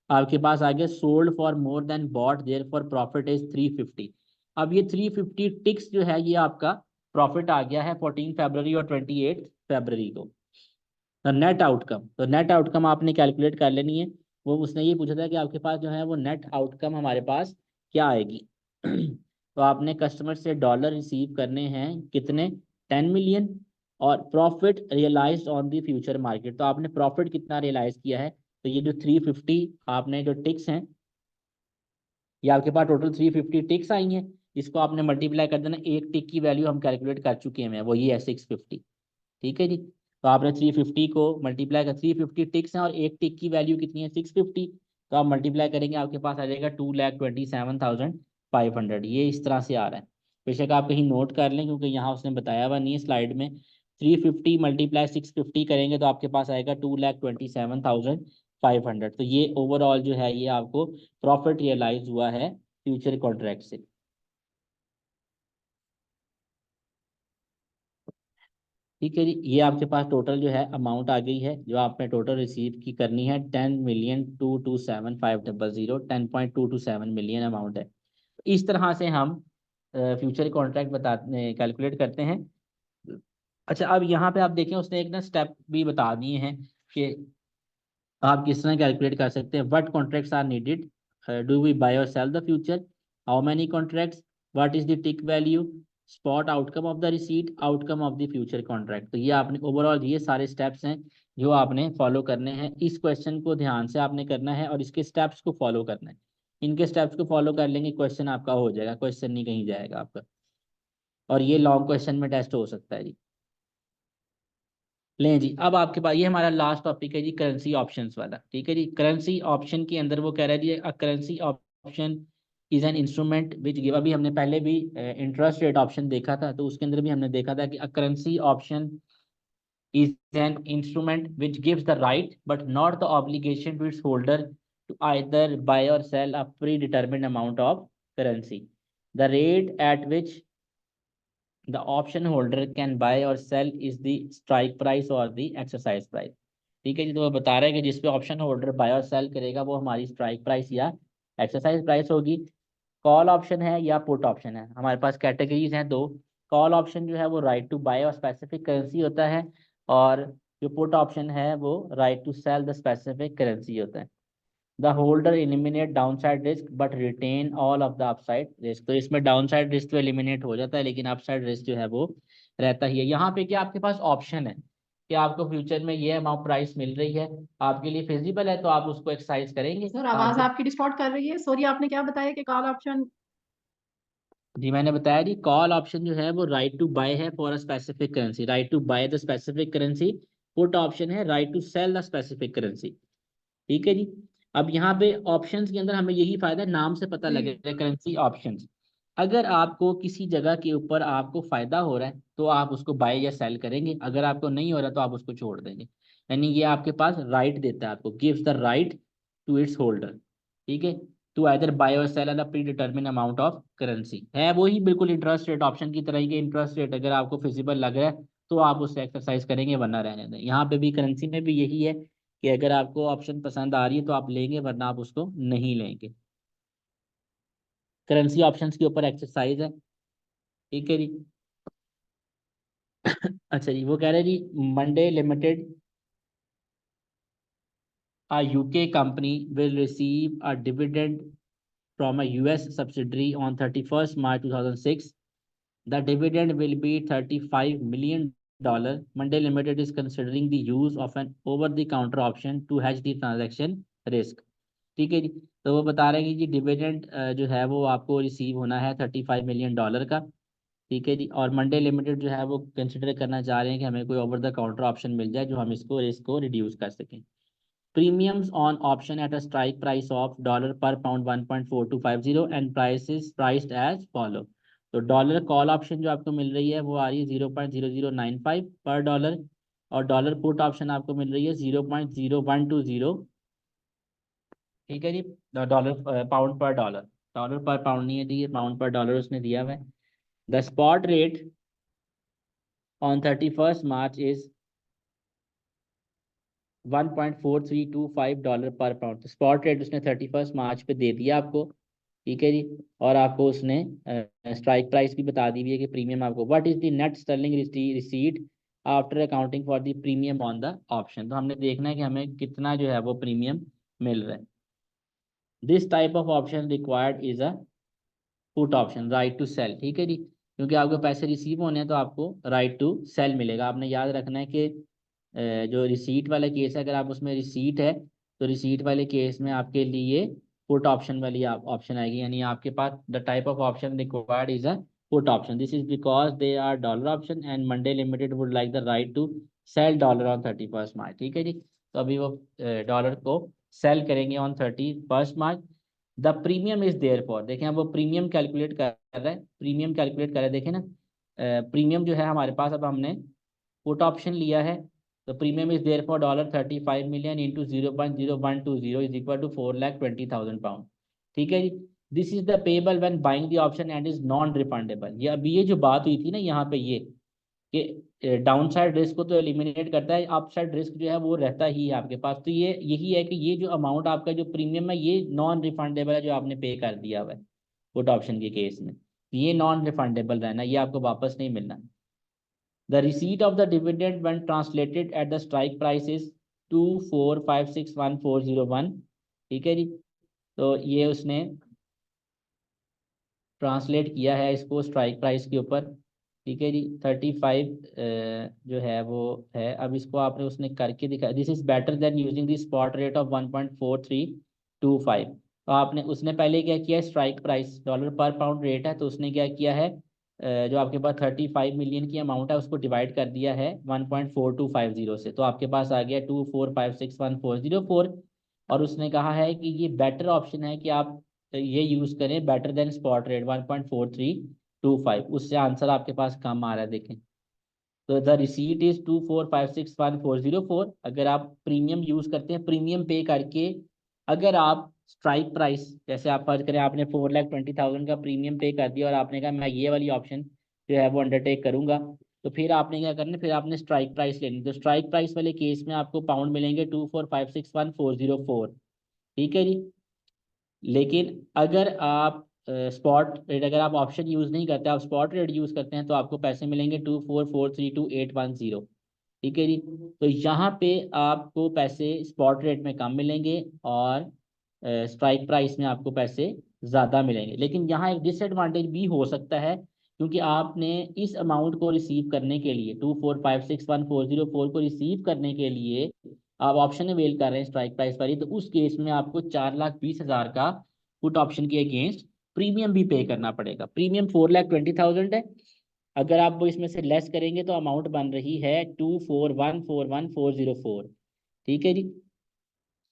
आपके पास आ गया sold for more than bought therefore profit is 350। अब ये 350 टिक्स जो है ये आपका प्रॉफिट आ गया है 14 फरवरी और 28 फरवरी को। तो नेट आउटकम, तो नेट आउटकम आपने कैलकुलेट कर लेनी है। वो उसने ये पूछा था कि आपके पास जो है वो नेट आउटकम हमारे पास क्या आएगी। तो आपने कस्टमर से डॉलर रिसीव करने हैं कितने, 10 मिलियन, और profit realised on the future market, तो आपने प्रॉफिट कितना रियलाइज किया है। तो ये जो 350 आपने जो टिक्स हैं, ये आपके पास टोटल 350 टिक्स आई हैं। इसको आपने मल्टीप्लाई कर देना, एक टिक की वैल्यू हम कैलकुलेट कर चुके हैं, वो ये है 650। ठीक है जी। तो आपने 350 को मल्टीप्लाई कर, 350 टिक्स हैं और एक टिक की वैल्यू कितनी है 650, तो आप मल्टीप्लाई करेंगे आपके पास आ जाएगा 2,27,500। ये इस तरह से आ रहा है। बेशक आप कहीं नोट कर लें क्योंकि यहाँ उसने बताया हुआ नहीं है स्लाइड में। 350 मल्टीप्लाई 650 करेंगे तो आपके पास आएगा 2,27,500। तो ये ओवरऑल जो है ये आपको प्रॉफिट रियलाइज हुआ है फ्यूचर कॉन्ट्रैक्ट से। ठीक है जी, ये आपके पास टोटल जो है अमाउंट आ गई है जो आपने टोटल रिसीव की करनी है 10,227,500, 10.227 मिलियन अमाउंट है। इस तरह से हम फ्यूचर कॉन्ट्रैक्ट बताते कैलकुलेट करते हैं। अच्छा, अब यहाँ पे आप देखें उसने एक ना स्टेप भी बता दिए हैं कि आप किस तरह कैलकुलेट कर सकते हैं। What contracts are needed, do we buy और sell the future, how many contracts, what is the tick value, spot outcome of the receipt, outcome of the future contract. तो ये आपने ओवरऑल ये सारे स्टेप्स हैं जो आपने फॉलो करने हैं। इस क्वेश्चन को ध्यान से आपने करना है और इसके स्टेप्स को फॉलो करना है। इनके स्टेप्स को फॉलो कर लेंगे क्वेश्चन आपका हो जाएगा, क्वेश्चन नहीं कहीं जाएगा आपका। और ये लॉन्ग क्वेश्चन में टेस्ट हो सकता है जी। लें जी, अब आपके पास ये हमारा लास्ट टॉपिक है जी, करेंसी ऑप्शंस वाला। ठीक है जी, करेंसी ऑप्शन के अंदर वो कह रहा है जी a currency option is an instrument which give, अभी हमने पहले भी इंटरेस्ट रेट ऑप्शन देखा था तो उसके अंदर भी हमने देखा था कि अ currency option is an instrument which gives the right but not the obligation to its holder to either buy or sell a predetermined amount of currency. The rate at which the option holder can buy or sell is the strike price or the exercise price. ठीक है जी, तो वो बता रहे हैं कि जिस पे ऑप्शन होल्डर बाय और सेल करेगा वो हमारी स्ट्राइक प्राइस या एक्सरसाइज प्राइस होगी। कॉल ऑप्शन है या पुट ऑप्शन है, हमारे पास कैटेगरीज हैं दो। कॉल ऑप्शन जो है वो right to buy or specific currency होता है, और जो पुट ऑप्शन है वो right to sell the specific currency होता है। The holder eliminate downside risk but retain all of the upside risk. तो इसमें डाउनसाइड रिस्क तो एलिमिनेट हो जाता है लेकिन अपसाइड रिस्क जो है वो रहता ही है। यहाँ पे क्या आपके पास ऑप्शन है कि आपको फ्यूचर में ये अमाउंट प्राइस मिल रही है, आपके लिए फिजिबल है तो आप उसको एक्सरसाइज करेंगे। सर आवाज आपको आपकी डिस्टॉर्ट कर रही है, सॉरी आपने क्या बताया कि कॉल ऑप्शन? जी मैंने बताया जी, कॉल ऑप्शन जो है वो राइट टू बाय है for a specific currency, right to buy the specific currency. Put option है right to sell the specific currency. ठीक है जी, अब यहाँ पे ऑप्शंस के अंदर हमें यही फायदा है, नाम से पता जी। लगेगा करेंसी ऑप्शंस। अगर आपको किसी जगह के ऊपर आपको फायदा हो रहा है तो आप उसको बाय या सेल करेंगे, अगर आपको नहीं हो रहा तो आप उसको छोड़ देंगे। यानी ये आपके पास राइट देता है, आपको gives the right to its holder. ठीक है, टू आइदर बाय और sell at a predetermine amount of currency. है वही बिल्कुल इंटरेस्ट रेट ऑप्शन की तरह ही के इंटरेस्ट रेट अगर आपको फिजिबल लग रहा है तो आप उससे एक्सरसाइज करेंगे वरना रहने दें। यहाँ पे भी करेंसी में भी यही है कि अगर आपको ऑप्शन पसंद आ रही है तो आप लेंगे वरना आप उसको नहीं लेंगे। करेंसी ऑप्शंस के ऊपर एक्सरसाइज है। ठीक है जी। अच्छा जी, वो कह रहे हैं जी Monday limited a UK company will receive a dividend from a US subsidiary on 31st March 2006. The dividend will be $35 million. Monday Limited is considering the use of an over-the-counter option to hedge the transaction risk. ठीक है जी, तो वो बता रहे हैं कि जी डिविडेंड जो है वो आपको रिसीव होना है $35 मिलियन का। ठीक है जी, और मंडे लिमिटेड जो है वो कंसिडर करना चाह रहे हैं कि हमें कोई ओवर द काउंटर ऑप्शन मिल जाए जो हम इसको रिस्क को रिड्यूस कर सकें। Premiums on option at a strike price of dollar per pound 1.4250 and price is priced as follow. तो डॉलर कॉल ऑप्शन जो आपको मिल रही है वो आ रही है 0.0095 पर डॉलर, और डॉलर पुट ऑप्शन आपको मिल रही है 0.0120। ठीक है जी, डॉलर पाउंड पर डॉलर, डॉलर पर पाउंड नहीं है जी, ये पाउंड पर डॉलर उसने दिया हुआ है। The spot rate on 31st March is $1.4325 पर पाउंड। तो स्पॉट रेट उसने 31st March पे दे दिया आपको। ठीक है जी, और आपको उसने स्ट्राइक प्राइस भी बता दी हुई है कि प्रीमियम आपको what is the net sterling receipt after accounting for the premium on the option. तो हमने देखना है कि हमें कितना जो है वो प्रीमियम मिल रहा है। This type of option required is a put option right to sell. ठीक है जी, क्योंकि आपको पैसे रिसीव होने हैं तो आपको राइट टू सेल मिलेगा। आपने याद रखना है कि जो रिसीट वाला केस है अगर आप उसमें रिसीट है तो रिसीट वाले केस में आपके लिए पुट ऑप्शन वाली ऑप्शन आएगी, यानी आपके पास the type of option required is a put option. This is because they are dollar option and Monday limited would like the right to sell dollar on 31st March। ठीक है जी, तो अभी वो डॉलर को सेल करेंगे on 31st March। The premium is there for, देखें अब वो प्रीमियम कैलकुलेट कर रहा है, प्रीमियम कैलकुलेट कर रहा है। देखें ना, प्रीमियम जो है हमारे पास, अब हमने पुट ऑप्शन लिया है, तो premium is there for $35 million into 0.0120 is equal to 4,20,000 pound. ठीक है जी। This is the payable when buying the option and is non refundable. ये अभी ये जो बात हुई थी ना यहाँ पे, ये कि डाउन साइड रिस्क को तो एलिमिनेट करता है, अप साइड रिस्क जो है वो रहता ही है आपके पास। तो ये यही है कि ये जो अमाउंट आपका जो प्रीमियम है ये नॉन रिफंडेबल है, जो आपने पे कर दिया हुआ है पुट ऑप्शन के केस में, ये नॉन रिफंडेबल रहना, ये आपको वापस नहीं मिलना। The receipt of the dividend when translated at the strike price is 24561,401। ठीक है जी। तो ये उसने ट्रांसलेट किया है इसको स्ट्राइक प्राइस के ऊपर। ठीक है जी। 35 जो है वो है। अब इसको आपने उसने करके दिखा, this is better than using the spot rate of 1.4325। तो आपने उसने पहले क्या किया, strike price dollar per pound rate है, तो उसने क्या किया है, जो आपके पास 35 मिलियन की अमाउंट है उसको डिवाइड कर दिया है 1.4250 से, तो आपके पास आ गया 24561,404। और उसने कहा है कि ये बेटर ऑप्शन है कि आप ये यूज करें बेटर देन स्पॉट रेट 1.4325, उससे आंसर आपके पास कम आ रहा है। देखें तो द रिसीट इज 24561,404। अगर आप प्रीमियम यूज करते हैं, प्रीमियम पे करके, अगर आप स्ट्राइक प्राइस, जैसे आप फर्ज करें आपने 4,20,000 का प्रीमियम पे कर दिया और आपने कहा मैं ये वाली ऑप्शन जो है वो अंडरटेक करूंगा, तो फिर आपने क्या करना, फिर आपने स्ट्राइक प्राइस लेनी। तो स्ट्राइक प्राइस वाले केस में आपको पाउंड मिलेंगे 24561,404। ठीक है जी। लेकिन अगर आप स्पॉट रेट, अगर आप ऑप्शन यूज नहीं करते, आप स्पॉट रेट यूज करते हैं, तो आपको पैसे मिलेंगे 24432,810। ठीक है जी। तो यहाँ पे आपको पैसे स्पॉट रेट में कम मिलेंगे और स्ट्राइक प्राइस में आपको पैसे ज़्यादा मिलेंगे। लेकिन यहाँ एक डिसएडवांटेज भी हो सकता है, क्योंकि आपने इस अमाउंट को रिसीव करने के लिए 24561,404 को रिसीव करने के लिए आप ऑप्शन अवेल कर रहे हैं स्ट्राइक प्राइस वाली, तो उस केस में आपको 4,20,000 का पुट ऑप्शन के अगेंस्ट प्रीमियम भी पे करना पड़ेगा। प्रीमियम 4,20,000 है। अगर आप वो इसमें से लेस करेंगे तो अमाउंट बन रही है 24141,404। ठीक है जी।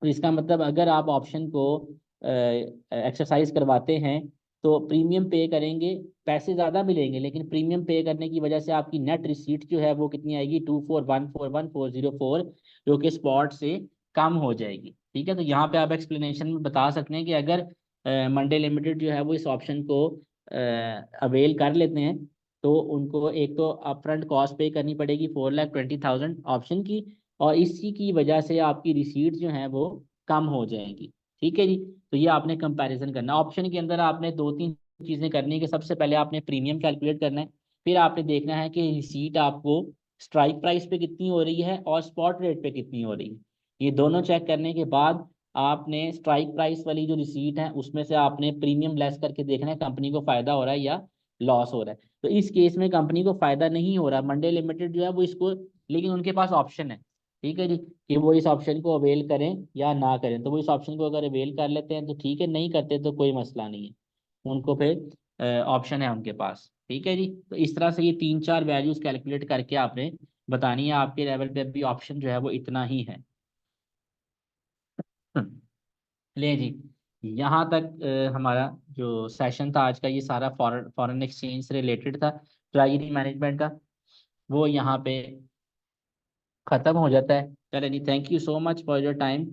तो इसका मतलब अगर आप ऑप्शन को एक्सरसाइज करवाते हैं तो प्रीमियम पे करेंगे, पैसे ज़्यादा मिलेंगे, लेकिन प्रीमियम पे करने की वजह से आपकी नेट रिसीट जो है वो कितनी आएगी, 24141,404, जो कि स्पॉट से कम हो जाएगी। ठीक है। तो यहाँ पे आप एक्सप्लेनेशन में बता सकते हैं कि अगर मंडे लिमिटेड जो है वो इस ऑप्शन को अवेल कर लेते हैं, तो उनको एक तो अपफ्रंट कॉस्ट पे करनी पड़ेगी 4,20,000 ऑप्शन की, और इसी की वजह से आपकी रिसीट जो है वो कम हो जाएंगी। ठीक है जी। तो ये आपने कंपैरिजन करना। ऑप्शन के अंदर आपने दो तीन चीज़ें करनी है कि सबसे पहले आपने प्रीमियम कैलकुलेट करना है, फिर आपने देखना है कि रिसीट आपको स्ट्राइक प्राइस पे कितनी हो रही है और स्पॉट रेट पे कितनी हो रही है। ये दोनों चेक करने के बाद आपने स्ट्राइक प्राइस वाली जो रिसीट है उसमें से आपने प्रीमियम लेस करके देखना है कंपनी को फायदा हो रहा है या लॉस हो रहा है। तो इस केस में कंपनी को फायदा नहीं हो रहा, मंडे लिमिटेड जो है वो इसको, लेकिन उनके पास ऑप्शन है, ठीक है जी, कि वो इस ऑप्शन को अवेल करें या ना करें। तो वो इस ऑप्शन को अगर अवेल कर लेते हैं तो ठीक है, नहीं करते तो कोई मसला नहीं है, उनको फिर ऑप्शन है उनके पास। ठीक है जी। तो इस तरह से ये 3-4 वैल्यूज कैलकुलेट करके आपने बतानी है। आपके लेवल पे भी ऑप्शन जो है वो इतना ही है। ले जी, यहाँ तक हमारा जो सेशन था आज का, ये सारा फॉरेन एक्सचेंज से रिलेटेड था, ट्रेजरी मैनेजमेंट का, वो यहाँ पे ख़त्म हो जाता है। चले जी, thank you so much for your time.